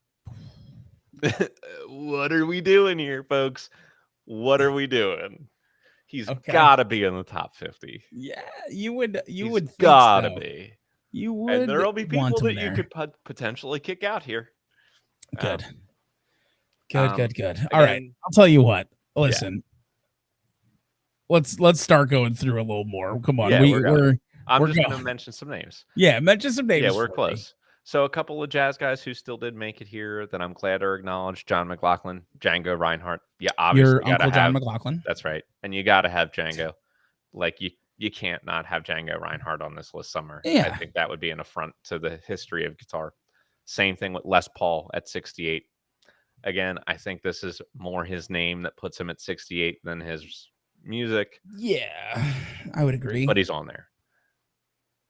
What are we doing here, folks? What are we doing? He's got to be in the top 50. Yeah, you would think gotta so. be. You would. And there'll be people that you could potentially kick out here. Good. All right. I'll tell you what. Listen. Let's start going through a little more. Come on. Yeah, I'm just going to mention some names. Yeah, mention some names. Yeah, we're close. So a couple of jazz guys who still did make it here that I'm glad are acknowledged. John McLaughlin, Django Reinhardt. Yeah, obviously. Your Uncle John McLaughlin. That's right. And you got to have Django. Like you can't not have Django Reinhardt on this list somewhere. Yeah. I think that would be an affront to the history of guitar. Same thing with Les Paul at 68. Again, I think this is more his name that puts him at 68 than his music. Yeah, I would agree. But he's on there.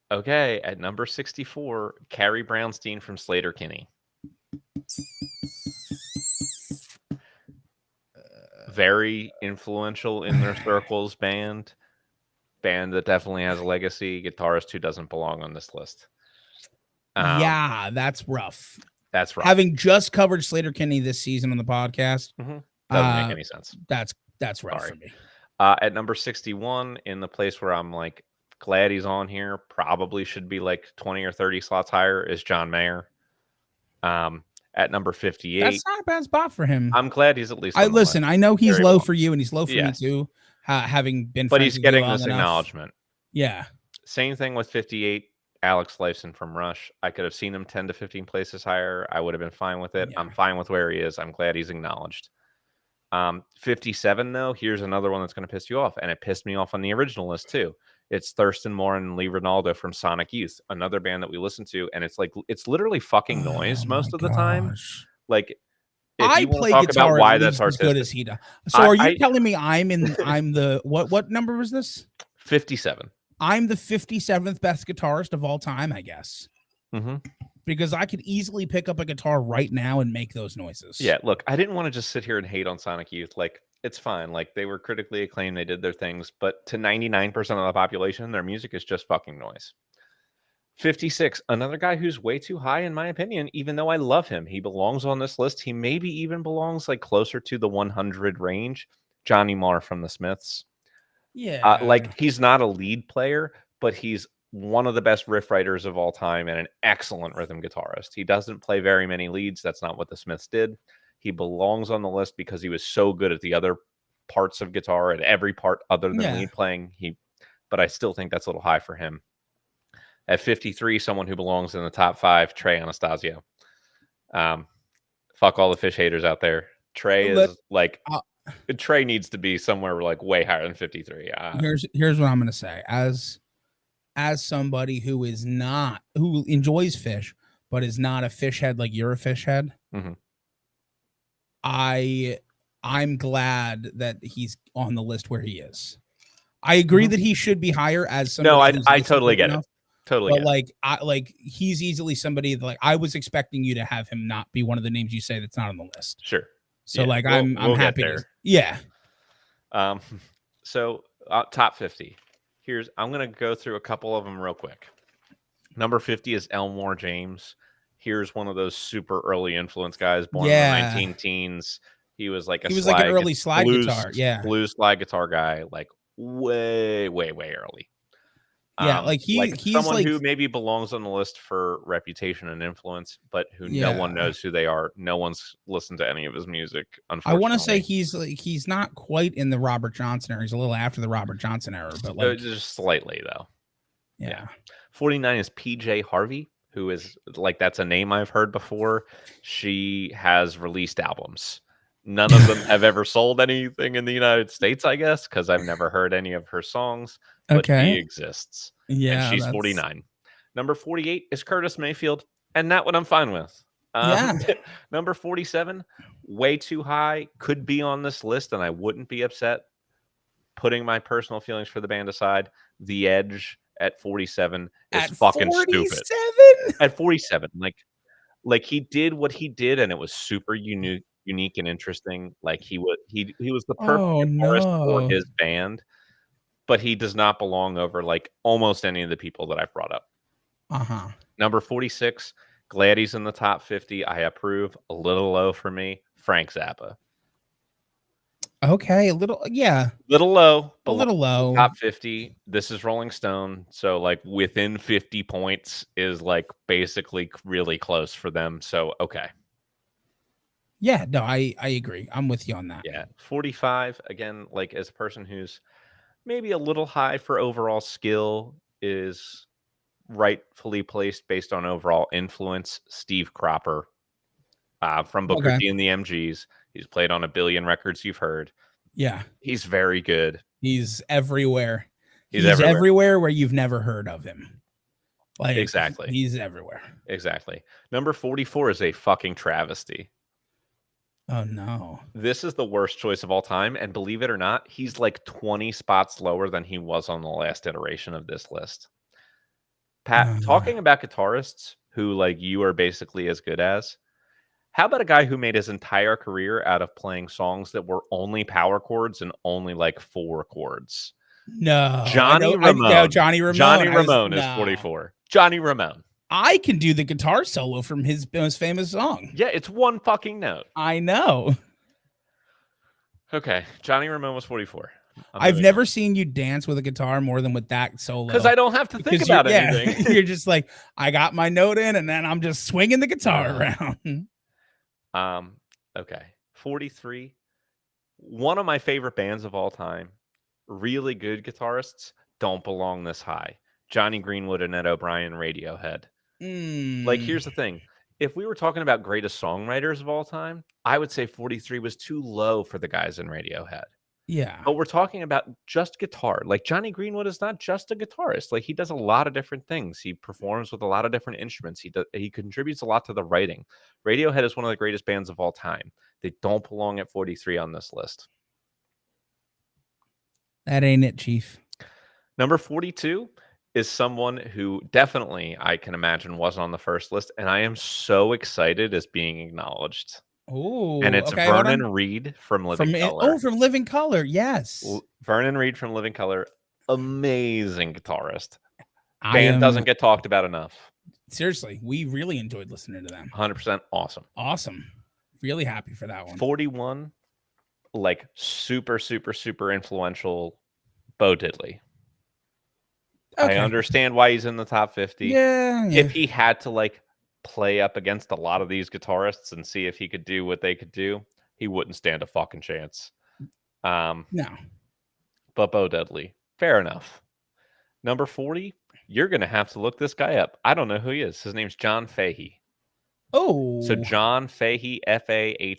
Okay, at number 64, Carrie Brownstein from Slater-Kinney. Very influential in their circles band. band that definitely has a legacy, guitarist who doesn't belong on this list. Yeah, that's rough. That's rough. Having just covered Slater-Kinney this season on the podcast, Doesn't make any sense. That's rough Sorry. for me. At number 61, in the place where I'm like glad he's on here, probably should be like 20 or 30 slots higher, is John Mayer. At number 58, That's not a bad spot for him. I'm glad he's at least. I listen. I know he's Very low well. for you, and he's low for me too. Having been, but friends he's with you getting long this enough. acknowledgement. Yeah. Same thing with 58. Alex Lifeson from Rush. I could have seen him 10 to 15 places higher. I would have been fine with it. Yeah. I'm fine with where he is. I'm glad he's acknowledged. 57, though, here's another one that's going to piss you off, and it pissed me off on the original list, too. It's Thurston Moore and Lee Ronaldo from Sonic Youth, another band that we listen to, and it's like, it's literally fucking noise most of the time. Like, if I you want play to talk guitar about why at that's least as good artistic, as he does. So are you telling me I'm the what number was this? 57. I'm the 57th best guitarist of all time, I guess. Because I could easily pick up a guitar right now and make those noises. Yeah, look, I didn't want to just sit here and hate on Sonic Youth. Like, it's fine. Like, they were critically acclaimed. They did their things. But to 99% of the population, their music is just fucking noise. 56, another guy who's way too high, in my opinion, even though I love him. He belongs on this list. He maybe even belongs, like, closer to the 100 range. Johnny Marr from the Smiths. Yeah. Like, he's not a lead player, but he's one of the best riff writers of all time and an excellent rhythm guitarist. He doesn't play very many leads. That's not what the Smiths did. He belongs on the list because he was so good at the other parts of guitar, at every part other than lead playing. But I still think that's a little high for him. At 53, someone who belongs in the top 5, Trey Anastasio. Fuck all the Fish haters out there. Trey is like... Trey needs to be somewhere like way higher than 53. Here's what I'm gonna say. As somebody who enjoys Fish, but is not a Fish head like you're a Fish head, I'm glad that he's on the list where he is. I agree that he should be higher as somebody. No, I totally get it. Totally. But like he's easily somebody that, like, I was expecting you to have him not be one of the names you say that's not on the list. Sure. So I'm happy there. Yeah. So top 50. I'm going to go through a couple of them real quick. Number 50 is Elmore James. Here's one of those super early influence guys born in the 19 teens. He was like an early slide guitar. Yeah. Blues slide guitar guy, like way, way, way early. Yeah, he's someone who maybe belongs on the list for reputation and influence, but who no one knows who they are. No one's listened to any of his music. Unfortunately, I want to say he's not quite in the Robert Johnson era. He's a little after the Robert Johnson era, but like just slightly though. Yeah. 49 is PJ Harvey, who is like, that's a name I've heard before. She has released albums. None of them have ever sold anything in the United States, I guess, because I've never heard any of her songs. But she exists. Yeah. And she's 49. Number 48 is Curtis Mayfield, and that one I'm fine with. Number 47, way too high, could be on this list, and I wouldn't be upset. Putting my personal feelings for the band aside, The Edge at 47 is fucking 47? Stupid. At 47, like he did what he did, and it was super unique and interesting. Like he was the perfect guitarist for his band, but he does not belong over like almost any of the people that I've brought up. Number 46, glad he's in the top 50. I approve. A little low for me. Frank Zappa. Okay, a little low. A little low. Top 50. This is Rolling Stone, so like within 50 points is like basically really close for them. So okay. Yeah, no, I agree. I'm with you on that. Yeah, 45 again. Like, as a person who's maybe a little high for overall skill, is rightfully placed based on overall influence. Steve Cropper from Booker T and the MGs. He's played on a billion records you've heard. Yeah. He's very good. He's everywhere. He's everywhere where you've never heard of him. Like, exactly. He's everywhere. Exactly. Number 44 is a fucking travesty. Oh, no. This is the worst choice of all time. And believe it or not, he's like 20 spots lower than he was on the last iteration of this list. Pat, talking about guitarists who like you are basically as good as, how about a guy who made his entire career out of playing songs that were only power chords and only like 4 chords? No, Johnny I know Ramone. Johnny Ramone. Johnny Ramone is 44. Johnny Ramone. I can do the guitar solo from his most famous song. Yeah, it's one fucking note. I know. Okay, Johnny Ramone was 44. I've never seen you dance with a guitar more than with that solo. Because I don't have to think about anything. You're just like, I got my note in, and then I'm just swinging the guitar around. Okay, 43. One of my favorite bands of all time. Really good guitarists don't belong this high. Johnny Greenwood and Ed O'Brien, Radiohead. Like, here's the thing. If we were talking about greatest songwriters of all time, I would say 43 was too low for the guys in Radiohead. Yeah. But we're talking about just guitar. Like, Johnny Greenwood is not just a guitarist. Like, he does a lot of different things. He performs with a lot of different instruments. He contributes a lot to the writing. Radiohead is one of the greatest bands of all time. They don't belong at 43 on this list. That ain't it, Chief. Number 42 is someone who definitely, I can imagine, wasn't on the first list, and I am so excited as being acknowledged. Oh, And it's okay, Vernon Reid from Living Colour. From Living Colour, yes. Vernon Reid from Living Colour, amazing guitarist. Band doesn't get talked about enough. Seriously, we really enjoyed listening to them. 100% awesome. Awesome. Really happy for that one. 41, like super, super, super influential Bo Diddley. Okay. I understand why he's in the top 50. Yeah. If he had to like play up against a lot of these guitarists and see if he could do what they could do, he wouldn't stand a fucking chance. No. But Bo Diddley, fair enough. Number 40, you're going to have to look this guy up. I don't know who he is. His name's John Fahey. Oh. So John Fahey, Fahey.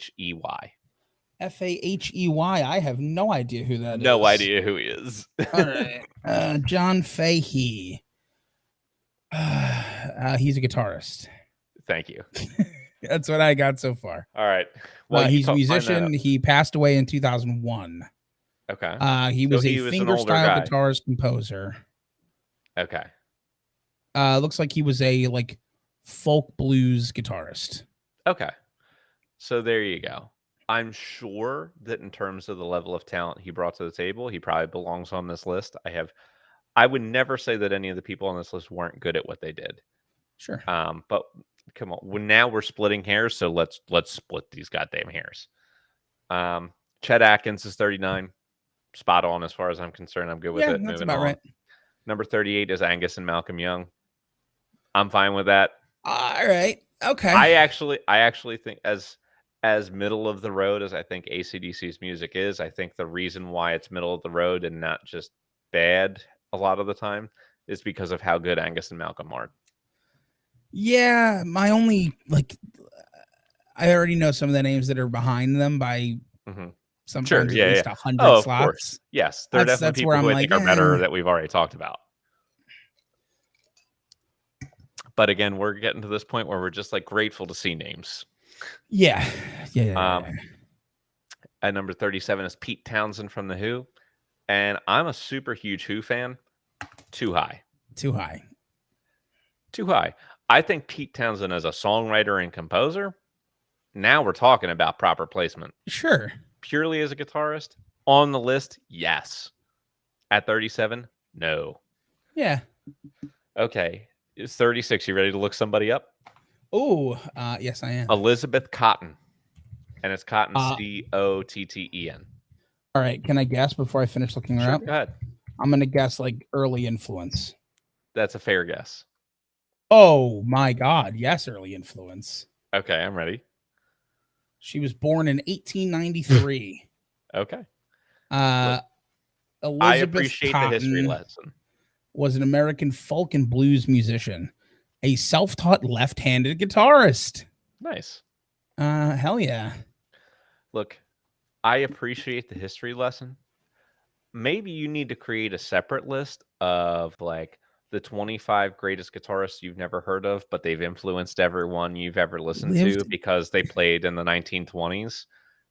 Fahey. I have no idea who that is. No idea who he is. All right. John Fahey. He's a guitarist. Thank you. That's what I got so far. All right. Well, he's a musician. He passed away in 2001. Okay. He was a fingerstyle guitarist composer. Okay. Looks like he was a like folk blues guitarist. Okay. So there you go. I'm sure that in terms of the level of talent he brought to the table, he probably belongs on this list. I would never say that any of the people on this list weren't good at what they did. Sure. But come on, now we're splitting hairs, so let's split these goddamn hairs. Chet Atkins is 39. Spot on as far as I'm concerned. I'm good with it. That's about right. Number 38 is Angus and Malcolm Young. I'm fine with that. All right. Okay. I actually think as middle of the road as I think AC/DC's music is, I think the reason why it's middle of the road and not just bad a lot of the time is because of how good Angus and Malcolm are. Yeah, my only I already know some of the names that are behind them by sometimes at least 100 slots. Of course. Yes, there are definitely people who I think are better that we've already talked about. But again, we're getting to this point where we're just like grateful to see names. Yeah. At number 37 is Pete Townsend from The Who. And I'm a super huge Who fan. Too high. I think Pete Townsend as a songwriter and composer, now we're talking about proper placement. Sure. Purely as a guitarist, on the list, yes. At 37, no. Yeah. Okay. It's 36. You ready to look somebody up? Oh, yes, I am. Elizabeth Cotten. And it's Cotten, Cotten. All right. Can I guess before I finish looking her up? Go ahead. I'm going to guess like early influence. That's a fair guess. Oh, my God. Yes, early influence. Okay, I'm ready. She was born in 1893. Okay. Elizabeth I appreciate Cotten the history lesson. Was an American folk and blues musician, a self-taught left-handed guitarist. Nice. Hell yeah. Look, I appreciate the history lesson. Maybe you need to create a separate list of like the 25 greatest guitarists you've never heard of, but they've influenced everyone you've ever listened to because they played in the 1920s.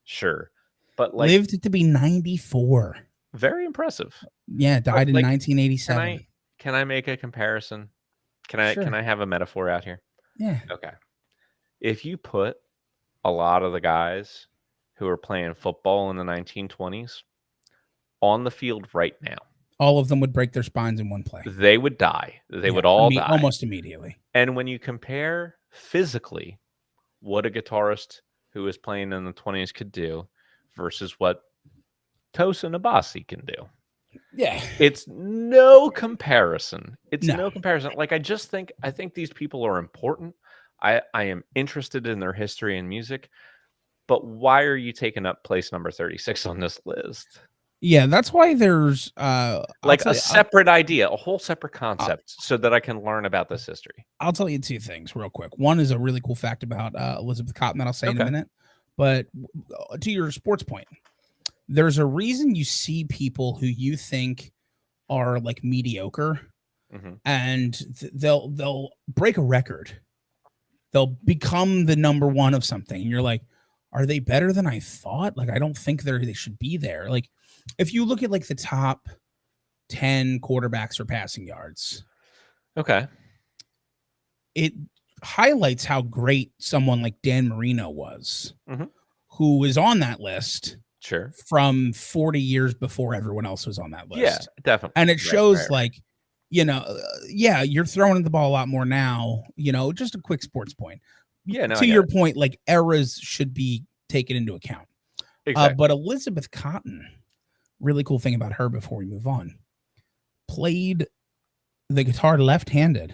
Sure. But like lived to be 94. Very impressive. Yeah, died in 1987. Can I make a comparison? Can I have a metaphor out here? Yeah. Okay. If you put a lot of the guys who are playing football in the 1920s on the field right now, All of them would break their spines in one play. They would die. They would all die. Almost immediately. And when you compare physically what a guitarist who was playing in the 20s could do versus what Tosin Abasi can do. Yeah. It's no comparison. It's no comparison. Like I think these people are important. I am interested in their history and music, but why are you taking up place number 36 on this list? Yeah, that's why there's like a separate idea, a whole separate concept, so that I can learn about this history. I'll tell you two things real quick. One is a really cool fact about Elizabeth Cotten that I'll say in a minute. But to your sports point, there's a reason you see people who you think are like mediocre, and they'll break a record. They'll become the number one of something, and you're like, are they better than I thought? Like, I don't think they should be there. Like, if you look at like the top 10 quarterbacks for passing yards, it highlights how great someone like Dan Marino was, who was on that list from 40 years before everyone else was on that list. Yeah, definitely. And it shows like, you know, you're throwing the ball a lot more now, you know, just a quick sports point. Yeah, to your point, like eras should be taken into account. Exactly. But Elizabeth Cotten, really cool thing about her before we move on, played the guitar left-handed,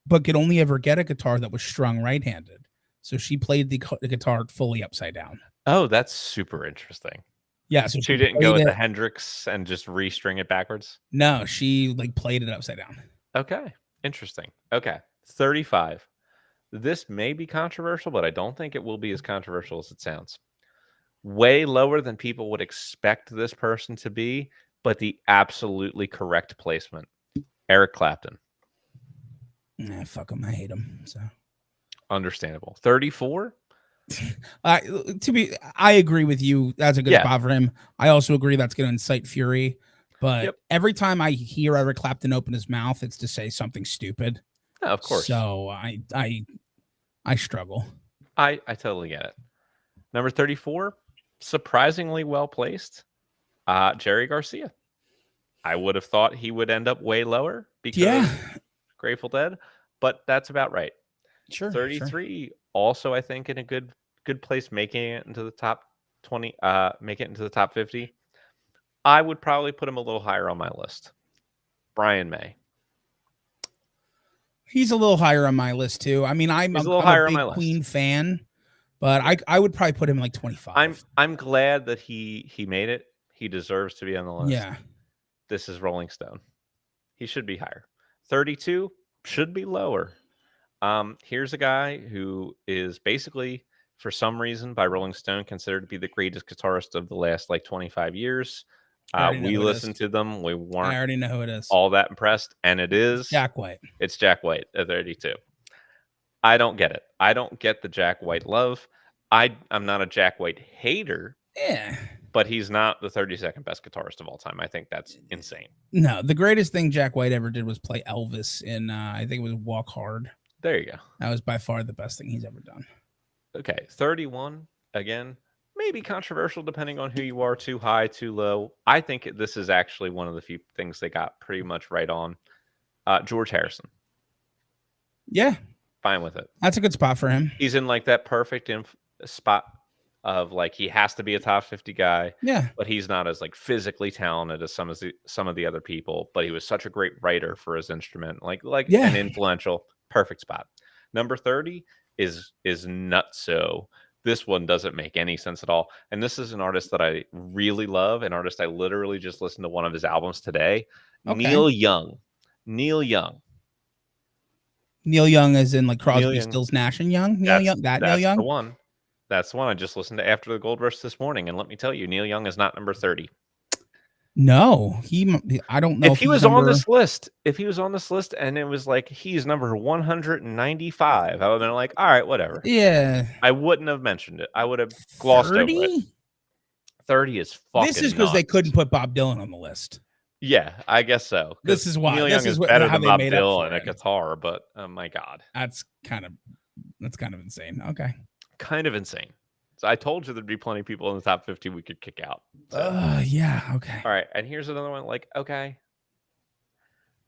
but could only ever get a guitar that was strung right-handed. So she played the guitar fully upside down. Oh, that's super interesting. Yeah, so she didn't go with the Hendrix and just restring it backwards? No, she like played it upside down. Okay, interesting. Okay, 35. This may be controversial, but I don't think it will be as controversial as it sounds. Way lower than people would expect this person to be, but the absolutely correct placement. Eric Clapton. Nah, fuck him. I hate him. So understandable. 34. I agree with you. That's a good spot for him. I also agree that's going to incite fury. But every time I hear Eric Clapton open his mouth, it's to say something stupid. Oh, of course. So I struggle. I totally get it. Number 34, surprisingly well placed. Jerry Garcia. I would have thought he would end up way lower because Grateful Dead, but that's about right. Sure. 33, sure. Also I think in a good place, making it into the top 20, make it into the top 50. I would probably put him a little higher on my list. Brian May. He's a little higher on my list too. I mean, I'm a big Queen fan, but I would probably put him like 25. I'm glad that he made it. He deserves to be on the list. Yeah. This is Rolling Stone. He should be higher. 32 should be lower. Here's a guy who is basically, for some reason, by Rolling Stone, considered to be the greatest guitarist of the last like 25 years. We listened to them. We weren't. I already know who it is. All that impressed, and it is Jack White. It's Jack White at 32. I don't get it. I don't get the Jack White love. I'm not a Jack White hater. Yeah. But he's not the 32nd best guitarist of all time. I think that's insane. No, the greatest thing Jack White ever did was play Elvis in, I think it was Walk Hard. There you go. That was by far the best thing he's ever done. Okay, 31, again, maybe controversial depending on who you are, too high, too low. I think this is actually one of the few things they got pretty much right on. George Harrison. Yeah. Fine with it. That's a good spot for him. He's in like that perfect spot of like he has to be a top 50 guy. Yeah. But he's not as like physically talented as some of the other people, but he was such a great writer for his instrument. Like an influential, perfect spot. Number 30 is nutso. This one doesn't make any sense at all. And this is an artist that I really love, an artist I literally just listened to one of his albums today. Okay. Neil Young. Neil Young as in like Crosby, Stills, Nash and Young? Neil Young? That's the one. That's the one I just listened to after the Gold Rush this morning. And let me tell you, Neil Young is not number 30. No, I don't know if he was on this list. If he was on this list and it was like he's number 195, I would have been like, all right, whatever. Yeah. I wouldn't have mentioned it. I would have glossed 30? Over it. 30 is fucking This is because they couldn't put Bob Dylan on the list. Yeah, I guess so. This is why. Neil Young is better than Bob Dylan and a guitar, but oh my God. That's kind of insane. Okay. Kind of insane. So I told you there'd be plenty of people in the top 50 we could kick out. So. Yeah. Okay. All right, and here's another one. Like, okay,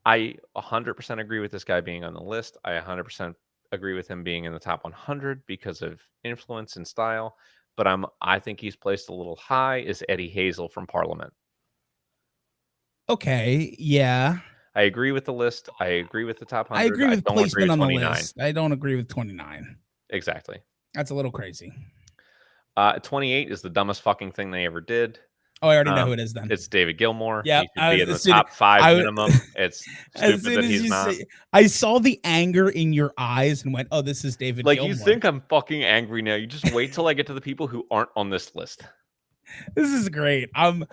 I 100% agree with this guy being on the list. I 100% agree with him being in the top 100 because of influence and style. But I think he's placed a little high. Is Eddie Hazel from Parliament? Okay. Yeah. I agree with the list. I agree with the top I 100. agree I with don't agree placement with on the 29. list. I don't agree with 29. Exactly. That's a little crazy. 28 is the dumbest fucking thing they ever did. Oh, I already know who it is then. It's David Gilmour. Yeah, He should be in the top 5 minimum. It's as stupid soon that as he's you not. say, I saw the anger in your eyes and went, "Oh, this is David Like, Gilmour." you think I'm fucking angry now. You just wait till I get to the people who aren't on this list. This is great. I'm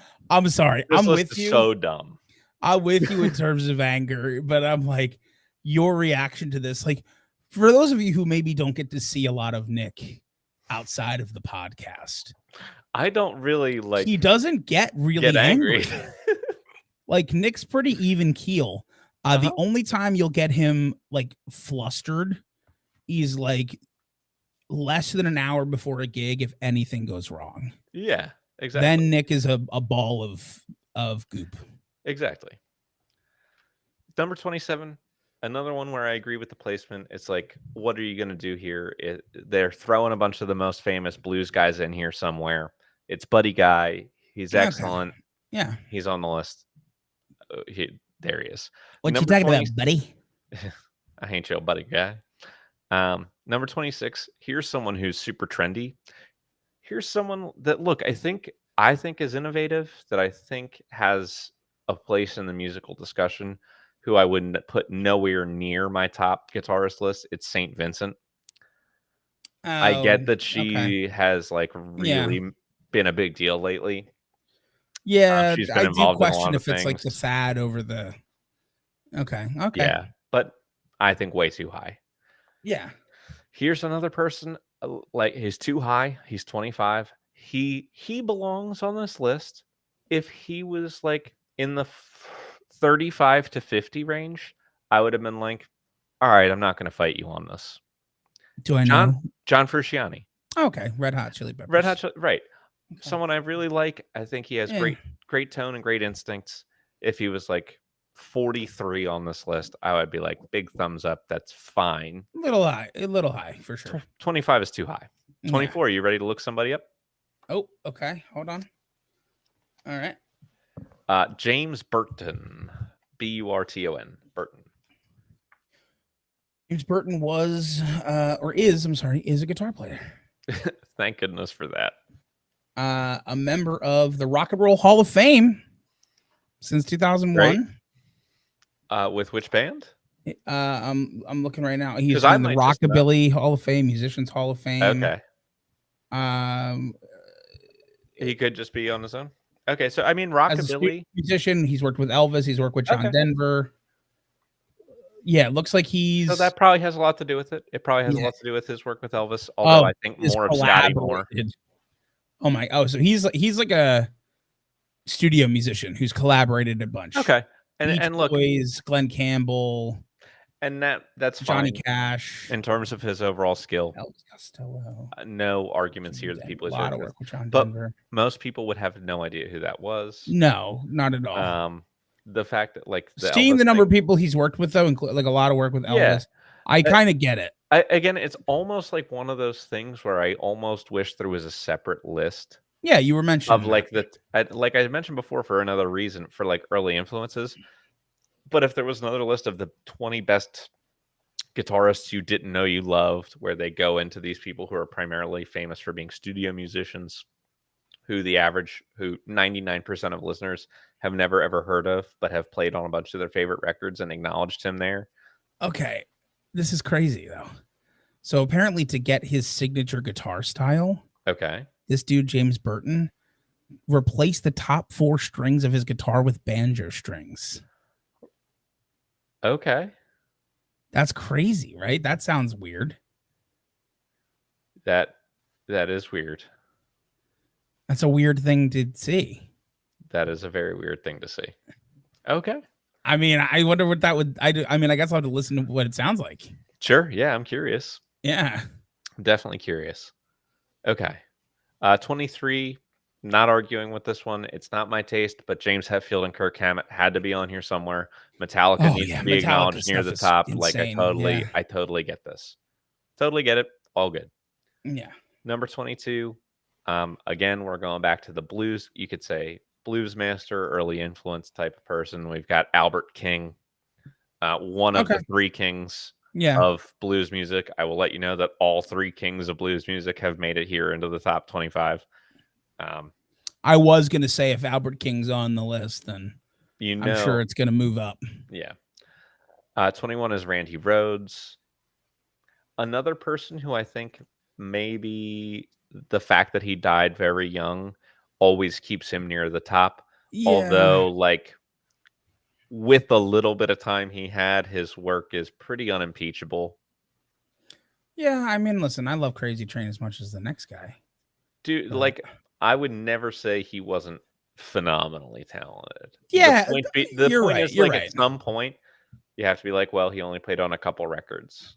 sorry. This I'm list with is you. so dumb. I'm with you in terms of anger, but I'm like, your reaction to this, like, for those of you who maybe don't get to see a lot of Nick outside of the podcast, I don't really like. He doesn't get really angry. angry. Like, Nick's pretty even keel. The only time you'll get him like flustered is like less than an hour before a gig if anything goes wrong. Yeah, exactly. Then Nick is a ball of goop. Exactly. Number 27, another one where I agree with the placement. It's like, what are you going to do here? They're throwing a bunch of the most famous blues guys in here somewhere. It's Buddy Guy. He's excellent. Yeah. He's on the list. There he is. What you talking about, buddy? I ain't your buddy guy. Number 26. Here's someone who's super trendy. Here's someone that, look, I think is innovative, that I think has a place in the musical discussion, who I wouldn't put nowhere near my top guitarist list. It's St. Vincent. I get that she has like really been a big deal lately. Yeah, she's been I do involved in a question lot of if it's like the things. fad over the. Okay. Yeah, but I think way too high. Yeah. Here's another person, like, he's too high. He's 25. He belongs on this list. If he was like in the 35 to 50 range, I would have been like, all right, I'm not going to fight you on this. Do I know? John Frusciante. Okay, Red Hot Chili Peppers. Red Hot, right. Okay. Someone I really like. I think he has great tone and great instincts. If he was like 43 on this list, I would be like, big thumbs up. That's fine. A little high for sure. 25 is too high. 24, you ready to look somebody up? Oh, okay. Hold on. All right. James Burton. Burton. Burton. James Burton was, is a guitar player. Thank goodness for that. A member of the Rock and Roll Hall of Fame since 2001. With which band? I'm looking right now. He's in the Rockabilly Hall of Fame, Musicians Hall of Fame. Okay. He could just be on his own. Okay, so I mean, Rockabilly musician. He's worked with Elvis. He's worked with John Denver. Yeah, it looks like so that probably has a lot to do with it. It probably has a lot to do with his work with Elvis. Although I think more of Scotty Moore. So he's like a studio musician who's collaborated a bunch. Okay, and look, Boys, Glenn Campbell, and that's Johnny fine. Cash. In terms of his overall skill, Elvis Costello. No arguments here that people a lot of work with John but Denver. Most people would have no idea who that was. No, not at all. The fact that like seeing the number of people he's worked with, though, like a lot of work with Elvis, I kind of get it. Again, it's almost like one of those things where I almost wish there was a separate list. Yeah, you were mentioning of like like I mentioned before, for another reason, for like early influences. But if there was another list of the 20 best guitarists you didn't know you loved, where they go into these people who are primarily famous for being studio musicians, who 99% of listeners have never ever heard of, but have played on a bunch of their favorite records and acknowledged him there. Okay, this is crazy though. So apparently, to get his signature guitar style, this dude James Burton replaced the top 4 strings of his guitar with banjo strings. Okay, that's crazy, right? That sounds weird. That is weird. That's a weird thing to see. That is a very weird thing to see. Okay. I mean, I wonder what that would. I mean, I guess I'll have to listen to what it sounds like. Sure. Yeah, I'm curious. Yeah. I'm definitely curious. Okay. 23, not arguing with this one. It's not my taste, but James Hetfield and Kirk Hammett had to be on here somewhere. Metallica Oh needs yeah, to be Metallica acknowledged near stuff the is top. Like insane. Yeah, I totally get this. Totally get it. All good. yeah. Number 22. Again, we're going back to the blues. You could say blues master, early influence type of person. We've got Albert King, one of Okay. the three kings Yeah. of blues music. I will let you know that all three kings of blues music have made it here into the top 25. I was gonna say if Albert King's on the list, then You I'm sure know, it's gonna move up. yeah. 21 is Randy Rhoads. Another person who I think maybe the fact that he died very young always keeps him near the top. Yeah. Although, like, with the little bit of time he had, his work is pretty unimpeachable. Yeah, I mean, listen, I love Crazy Train as much as the next guy. Dude, But like, I would never say he wasn't phenomenally talented. yeah, The you're point right. is, You're like, at right. some point, you have to be like, well, he only played on a couple records.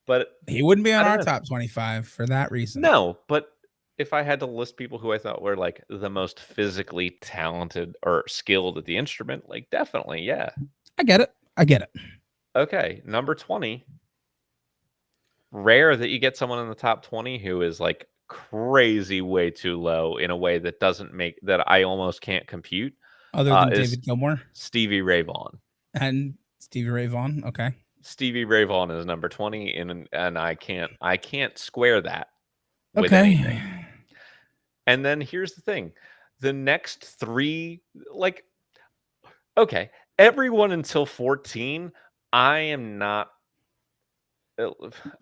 But He wouldn't be I on don't our know. top 25 for that reason. No, but if I had to list people who I thought were like the most physically talented or skilled at the instrument, like definitely, yeah. I get it. I get it. Okay, number 20. Rare that you get someone in the top 20 who is like crazy way too low in a way that doesn't make that I almost can't compute. Other than Is David Gilmour Stevie Ray Vaughan. and Stevie Ray Vaughan. Okay. Stevie Ray Vaughan is number 20 and I can't square that with Okay. anything. And then here's the thing. The next three, like, okay, everyone until 14, I am not.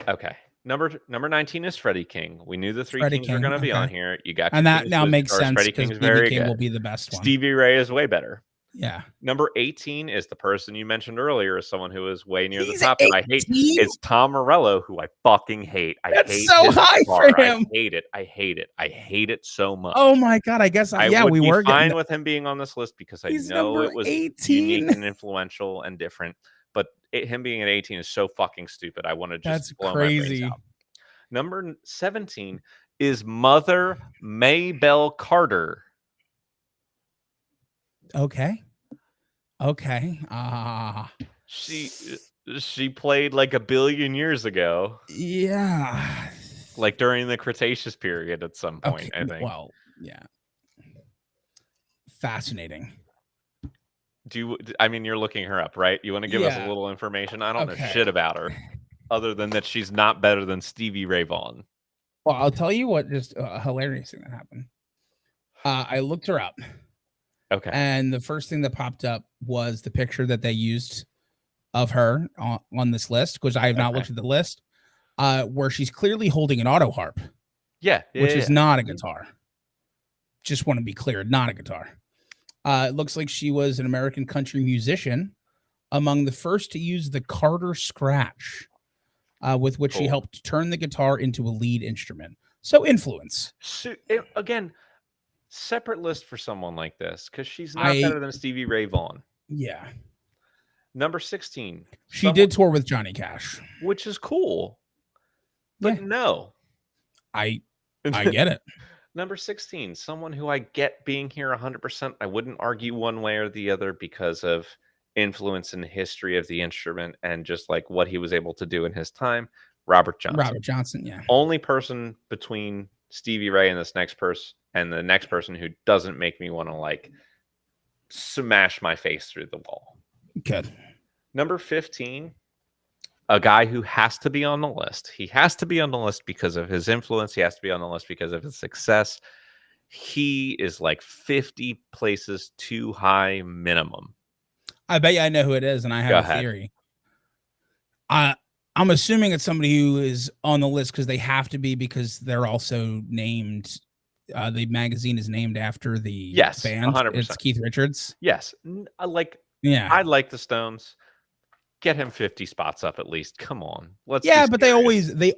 Okay. Number 19 is Freddie King. We knew the three Freddie kings were King. going to be on Okay. here. You got And your that famous now blues makes guitarist. sense Freddie because King's BB very King will good. be the best one. Stevie Ray is way better. Yeah. Number 18 is the person you mentioned earlier as someone who is way near He's the top that I hate. 18? It's Tom Morello, who I fucking hate. I That's hate so his high guitar. for him. I hate it. I hate it. I hate it so much. Oh my god! I guess I yeah, would we be were getting. fine with him being on this list because I He's know number it was 18. unique and influential and different. But him being at 18 is so fucking stupid. I want to just That's blow my brains crazy. out. Number 17 is Mother Maybelle Carter. Okay. Okay. She played like a billion years ago, Yeah. like during the Cretaceous period at some point, Okay. I think. Well, yeah. Fascinating. I mean, you're looking her up, right? You want to give us a Yeah. little information? I don't know Okay. shit about her other than that she's not better than Stevie Ray Vaughan. Well, I'll tell you what. Just a hilarious thing that happened. I looked her up. Okay. And the first thing that popped up was the picture that they used of her on this list, because I have not looked at the list, where she's clearly holding an auto harp. Yeah. Which is not a guitar. Just want to be clear, not a guitar. It looks like she was an American country musician, among the first to use the Carter scratch, with which she helped turn the guitar into a lead instrument. So influence. So, again, separate list for someone like this because she's not better than Stevie Ray Vaughan. Yeah. Number 16. She did tour with Johnny Cash, which is cool. But no. I get it. Number 16, someone who I get being here 100%. I wouldn't argue one way or the other because of influence and history of the instrument and just like what he was able to do in his time. Robert Johnson. Robert Johnson, yeah. Only person between Stevie Ray and this next person and the next person who doesn't make me want to like smash my face through the wall. Good. Number 15, a guy who has to be on the list. He has to be on the list because of his influence. He has to be on the list because of his success. He is like 50 places too high minimum. I bet you I know who it is, and I have a theory. I'm assuming it's somebody who is on the list because they have to be because they're also named. The magazine is named after the band. 100%. It's Keith Richards. Yes. I like the Stones. Get him 50 spots up at least. Come on. But they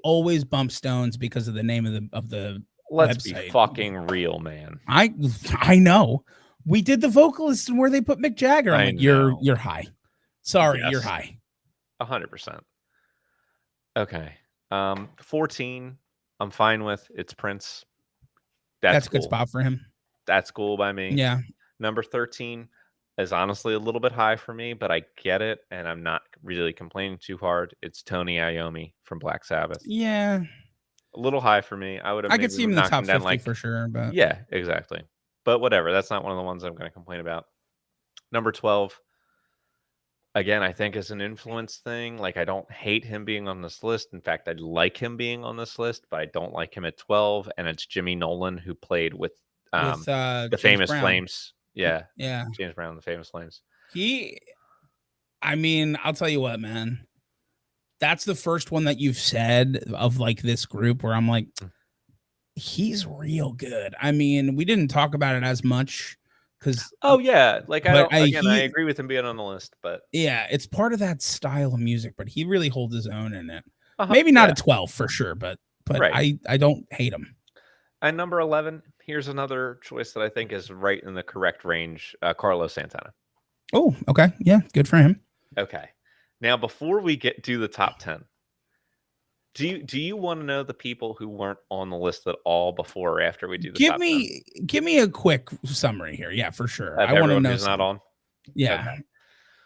always bump Stones because of the name of the Let's website. Be fucking real, man. I know. We did the vocalist where they put Mick Jagger. I'm like, you're high. Sorry, you're high. 100%. Okay. 14. I'm fine with. It's Prince. That's That's a good cool. spot for him. That's cool by me. Yeah. Number 13 is honestly a little bit high for me, but I get it, and I'm not really complaining too hard. It's Tony Iommi from Black Sabbath. Yeah. A little high for me. I would have I could maybe see him in the knocked top him down 50 like, for sure, but yeah, exactly. But whatever. That's not one of the ones I'm going to complain about. Number 12, again, I think is an influence thing. Like, I don't hate him being on this list. In fact, I like him being on this list, but I don't like him at 12. And it's Jimmy Nolan, who played with with the James Famous Brown. Flames. Yeah, Yeah. James Brown, the Famous Flames. I mean, I'll tell you what, man. That's the first one that you've said of like this group where I'm like, Mm. he's real good. I mean, we didn't talk about it as much because, Oh yeah, like I but don't. Again, I he, agree with him being on the list, but yeah, it's part of that style of music, but he really holds his own in it. uh-huh, Maybe not yeah, a 12 for sure, but right. I don't hate him. And number 11, here's another choice that I think is right in the correct range. Carlos Santana. Oh, okay. Yeah, good for him. Okay. Now, before we get to the top 10, do you want to know the people who weren't on the list at all before or after we do the top 10 Give me a quick summary here. Yeah, for sure. of I want to everyone know who's not some. on? Yeah. Okay.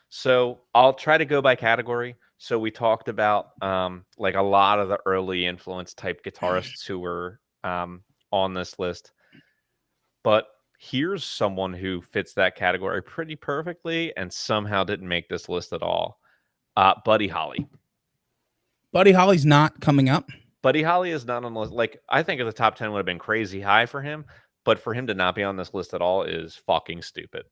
So I'll try to go by category. So we talked about like a lot of the early influence type guitarists who were on this list. But here's someone who fits that category pretty perfectly and somehow didn't make this list at all. Buddy Holly. Buddy Holly's not coming up. Buddy Holly is not on the list. Like, I think if the top 10 would have been crazy high for him, but for him to not be on this list at all is fucking stupid.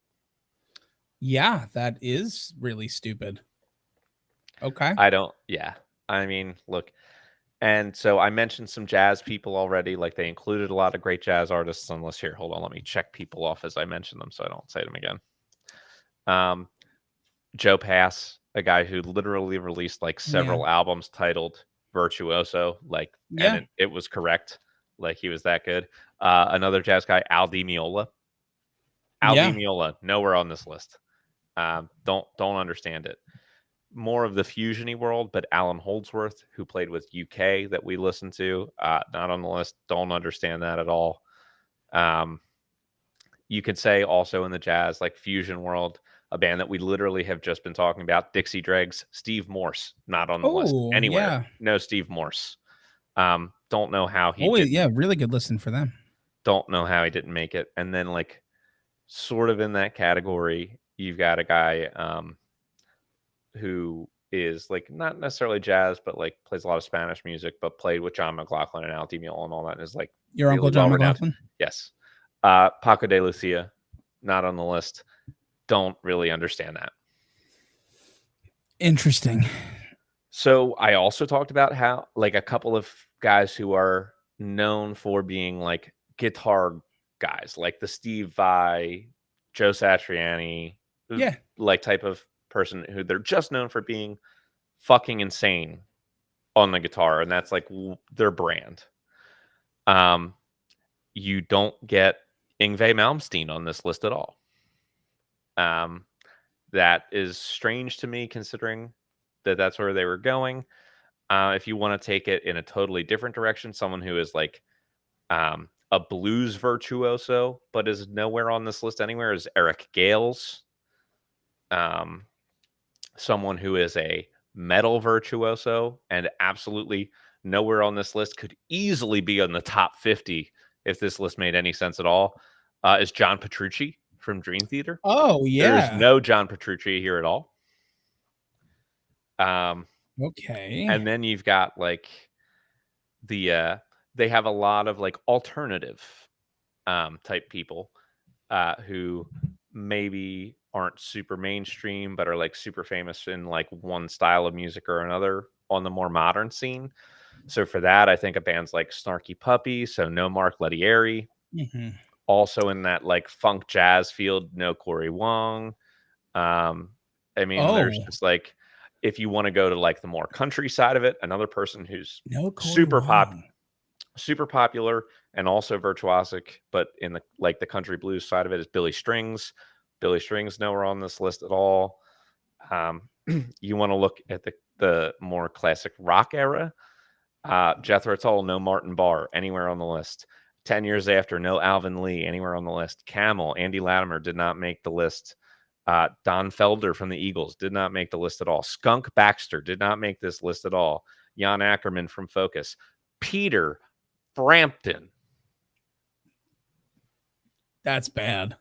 Yeah, that is really stupid. Okay. Yeah. I mean, look, and so I mentioned some jazz people already. Like, they included a lot of great jazz artists on the list here. Hold on, let me check people off as I mention them so I don't say them again. Joe Pass, a guy who literally released like several albums titled Virtuoso, like, Yeah. and it was correct. Like, he was that good. Another jazz guy, Al Di Meola. Al Di Meola, nowhere on this list. Don't understand it. More of the fusiony world, but Alan Holdsworth, who played with UK that we listened to, not on the list. Don't understand that at all. You could say also in the jazz, like fusion world, a band that we literally have just been talking about, Dixie Dregs, Steve Morse, not on the list anywhere. Yeah. No Steve Morse. Don't know how he did. Yeah, really good listen for them. Don't know how he didn't make it. And then, like, sort of in that category, you've got a guy who is like not necessarily jazz, but like plays a lot of Spanish music, but played with John McLaughlin and Al Di Meola and all that, and is like your really Uncle John well-renowned. McLaughlin. Yes. Paco de Lucia, not on the list. Don't really understand that. Interesting. So I also talked about how like a couple of guys who are known for being like guitar guys, like the Steve Vai, Joe Satriani, like type of person who they're just known for being fucking insane on the guitar, and that's like their brand. You don't get Yngwie Malmsteen on this list at all. That is strange to me, considering that that's where they were going. If you want to take it in a totally different direction, someone who is like a blues virtuoso, but is nowhere on this list anywhere, is Eric Gales. Someone who is a metal virtuoso and absolutely nowhere on this list, could easily be on the top 50 if this list made any sense at all, is John Petrucci from Dream Theater. Oh, yeah. There's no John Petrucci here at all. Okay. And then you've got like they have a lot of like alternative type people who maybe aren't super mainstream, but are like super famous in like one style of music or another on the more modern scene. So for that, I think of bands like Snarky Puppy, so no Mark Lettieri. Mm-hmm. Also in that like funk jazz field, no Corey Wong. I mean, there's just like, if you want to go to like the more country side of it, another person who's super popular and also virtuosic, but in the like the country blues side of it, is Billy Strings. Billy Strings nowhere on this list at all. You want to look at the more classic rock era. Jethro Tull, no Martin Barr, anywhere on the list. 10 years after, no Alvin Lee, anywhere on the list. Camel, Andy Latimer did not make the list. Don Felder from the Eagles did not make the list at all. Skunk Baxter did not make this list at all. Jan Ackerman from Focus. Peter Frampton. That's bad.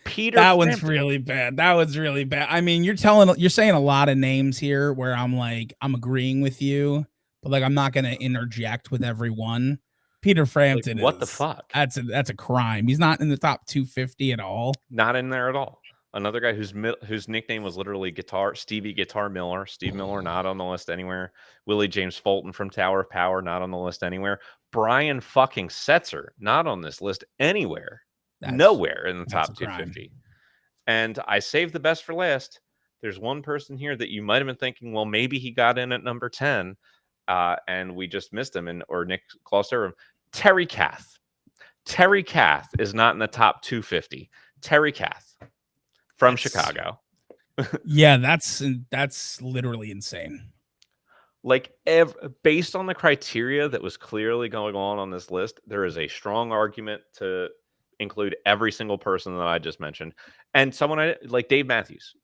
Peter That Frampton. one's really bad. That was really bad. I mean, you're saying a lot of names here where I'm like, I'm agreeing with you, but like I'm not gonna interject with everyone. Peter Frampton Like, what the fuck? That's a crime. He's not in the top 250 at all. Not in there at all. Another guy whose nickname was literally Stevie Guitar Miller. Steve Miller, not on the list anywhere. Willie James Fulton from Tower of Power, not on the list anywhere. Brian fucking Setzer, not on this list anywhere. Nowhere in the top 250. And I saved the best for last. There's one person here that you might have been thinking, well, maybe he got in at number 10, and we just missed him, or Nick Clauser. Terry Kath. Terry Kath is not in the top 250. Terry Kath from Chicago. Yeah, that's literally insane. Like, based on the criteria that was clearly going on this list, there is a strong argument to include every single person that I just mentioned. And someone like Dave Matthews.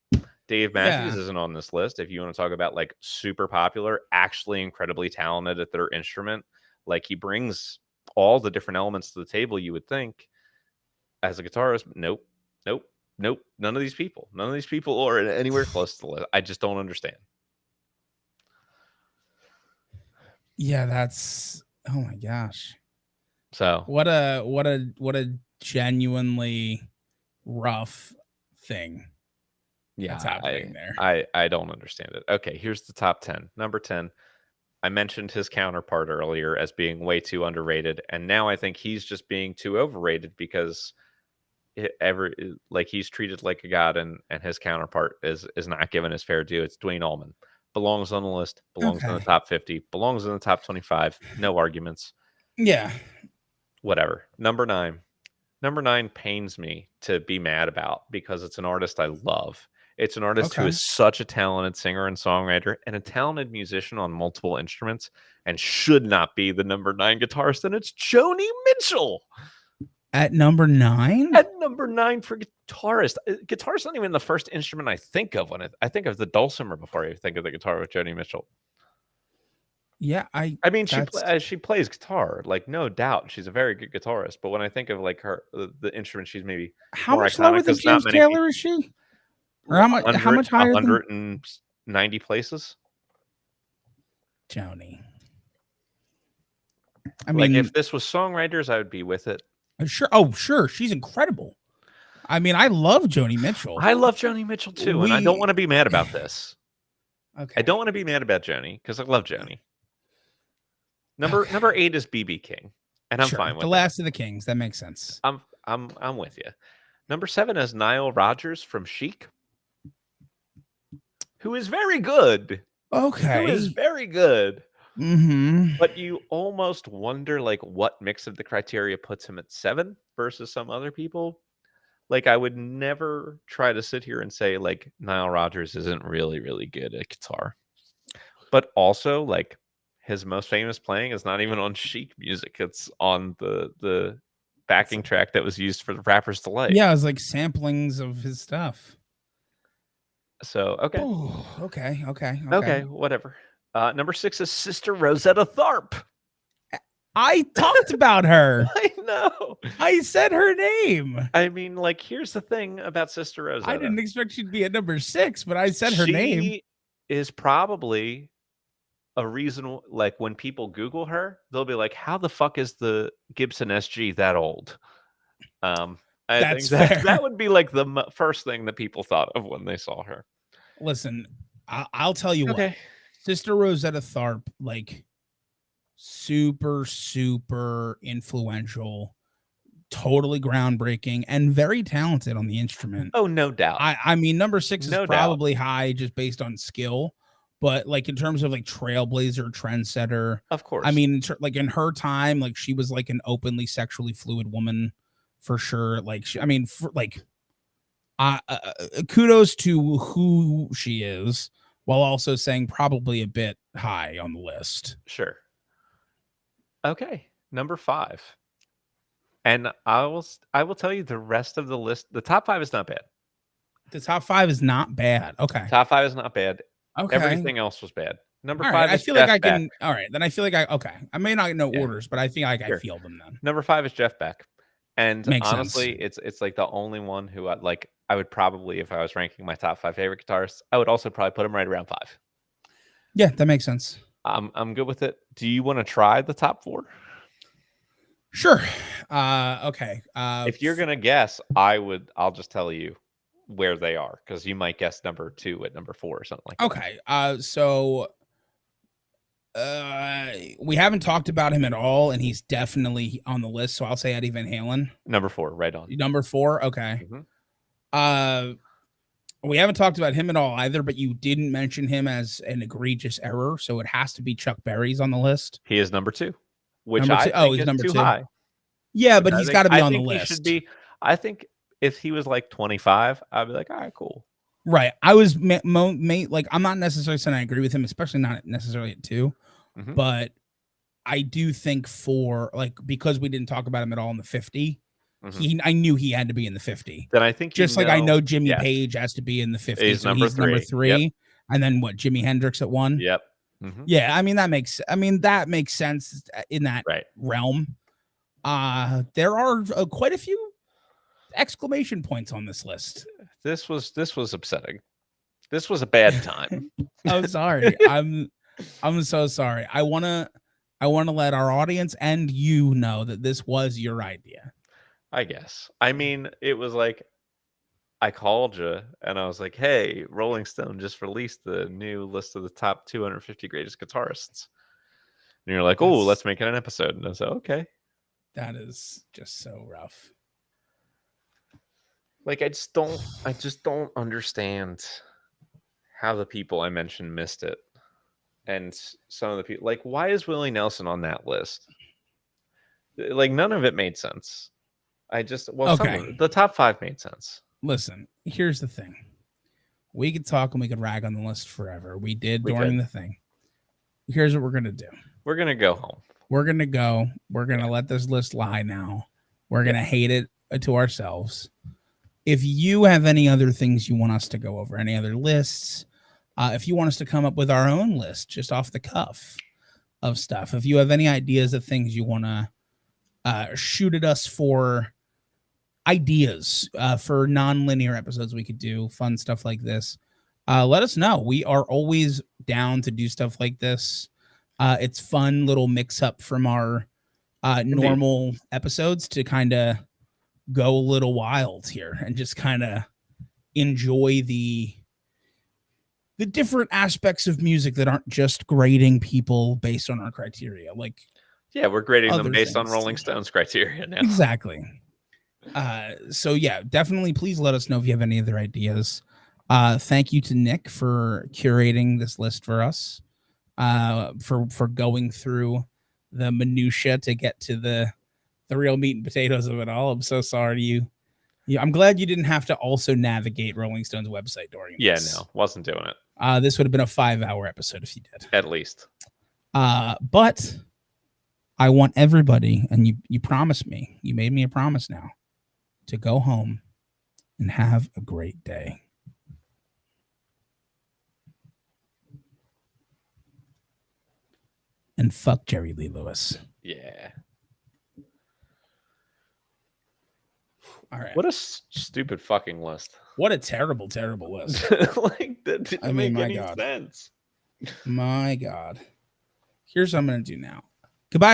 Dave Matthews isn't on this list. If you want to talk about like super popular, actually incredibly talented at their instrument, like he brings all the different elements to the table, you would think as a guitarist. Nope. None of these people are anywhere close to the list. I just don't understand. Yeah, that's, oh my gosh. So what a genuinely rough thing. Yeah, that's happening there. I don't understand it. Okay, here's the top 10. Number 10. I mentioned his counterpart earlier as being way too underrated, and now I think he's just being too overrated because he's treated like a god, and his counterpart is not given his fair due. It's Dwayne Allman. Belongs on the list, belongs in the top 50, belongs in the top 25. No arguments. Yeah. Whatever. Number 9. Number 9 pains me to be mad about because it's an artist I love. It's an artist who is such a talented singer and songwriter and a talented musician on multiple instruments and should not be the number 9 guitarist, and it's Joni Mitchell. At number 9? At number 9 for guitarist. Guitar's not even the first instrument I think of when I think of the dulcimer before I think of the guitar with Joni Mitchell. Yeah, I mean, she plays guitar, like, no doubt. She's a very good guitarist. But when I think of like the instrument, she's maybe how much lower than James Taylor is she? Or how much higher? 190 places. Joni. I mean, like, if this was songwriters, I would be with it. Sure. Oh, sure. She's incredible. I mean, I love Joni Mitchell. I love Joni Mitchell too, and I don't want to be mad about this. Okay. I don't want to be mad about Joni because I love Joni. Number 8 is BB King, and I'm fine with the last of the Kings. That makes sense. I'm with you. Number 7 is Nile Rodgers from Chic, who is very good. Okay, who is very good. Mm-hmm. But you almost wonder like what mix of the criteria puts him at 7 versus some other people. Like, I would never try to sit here and say like Nile Rodgers isn't really, really good at guitar, but also like his most famous playing is not even on Chic music. It's on the backing track that was used for the Rapper's Delight. Yeah, it was like samplings of his stuff. So, okay. Ooh, okay, whatever. Number 6 is Sister Rosetta Tharpe. I talked about her. I know. I said her name. I mean, like, here's the thing about Sister Rosetta. I didn't expect she'd be at number 6, but I said her name. She is probably a reason, like, when people Google her, they'll be like, how the fuck is the Gibson SG that old? I think that would be like the first thing that people thought of when they saw her. Listen, I'll tell you what. Sister Rosetta Tharpe, like, super influential, totally groundbreaking, and very talented on the instrument. Oh, no doubt. I mean, number 6 is probably high just based on skill, but like in terms of like trailblazer, trendsetter, of course. I mean, like in her time, like she was like an openly sexually fluid woman for sure. Like, kudos to who she is, while also saying probably a bit high on the list. Sure. Okay, number 5. And I will tell you the rest of the list. The top 5 is not bad. The top 5 is not bad. Okay. Top 5 is not bad. Okay. Everything else was bad. Number All right. 5 I is feel like Jeff I Beck. can. All right. Then I feel like okay. I may not know Yeah. orders, but I think like I Sure. feel them then. Number 5 is Jeff Beck. And Makes honestly, sense. it's like the only one who I would probably, if I was ranking my top 5 favorite guitarists, I would also probably put him right around 5. Yeah, that makes sense. I'm good with it. Do you want to try the top 4? Sure. Okay. If you're gonna guess, I'll just tell you where they are, because you might guess number 2 at number 4 or something like that. Okay. So we haven't talked about him at all, and he's definitely on the list. So I'll say Eddie Van Halen. Number 4, right on. Number 4. Okay. Mhm. We haven't talked about him at all either, but you didn't mention him as an egregious error, so it has to be Chuck Berry's on the list. He is number 2, which Number 2. I Oh, think he's is number too 2. high. Yeah, Which but he's got to be on the he list. should be. I think if he was like 25, I'd be like, all right, cool. Right. I was like, I'm not necessarily saying I agree with him, especially not necessarily at 2, Mhm. but I do think for like, because we didn't talk about him at all in the 50, Mhm. I knew he had to be in the 50. Then I think Just like I know Jimmy yes, Page has to be in the 50. he's So number he's number 3. Yep. 3. And then what, Jimi Hendrix at 1? Yep. Mhm. Yeah, I mean that makes sense in that Right. realm. There are quite a few exclamation points on this list. This was upsetting. This was a bad time. I'm sorry. I'm so sorry. I want to let our audience and you know that this was your idea. I guess. I mean, it was like I called you and I was like, "Hey, Rolling Stone just released the new list of the top 250 greatest guitarists." And you're like, "Oh, let's make it an episode." And I said, "Okay." That is just so rough. Like I just don't understand how the people I mentioned missed it. And some of the people, like, why is Willie Nelson on that list? Like, none of it made sense. Okay. The top 5 made sense. Listen, here's the thing. We could talk and we could rag on the list forever. We did during the thing. Here's what we're going to do. We're going to go home. We're going to go. We're going to let this list lie now. We're going to hate it to ourselves. If you have any other things you want us to go over, any other lists, if you want us to come up with our own list just off the cuff of stuff, if you have any ideas of things you want to shoot at us for ideas for non-linear episodes we could do, fun stuff like this, let us know. We are always down to do stuff like this. It's fun little mix up from our normal episodes to kind of go a little wild here and just kind of enjoy the different aspects of music that aren't just grading people based on our criteria. Like, yeah, we're grading them based on Rolling Stone's criteria now. Exactly. So yeah, definitely please let us know if you have any other ideas. Thank you to Nick for curating this list for us. For going through the minutia to get to the real meat and potatoes of it all. I'm so sorry to you. Yeah, I'm glad you didn't have to also navigate Rolling Stone's website during this. Yeah, no, wasn't doing it. This would have been a 5-hour episode if you did. At least. But I want everybody, and you promised me, you made me a promise now, to go home and have a great day. And fuck Jerry Lee Lewis. Yeah. All right. What a stupid fucking list. What a terrible, terrible list. Like, that didn't make any sense. My God. Here's what I'm going to do now. Goodbye.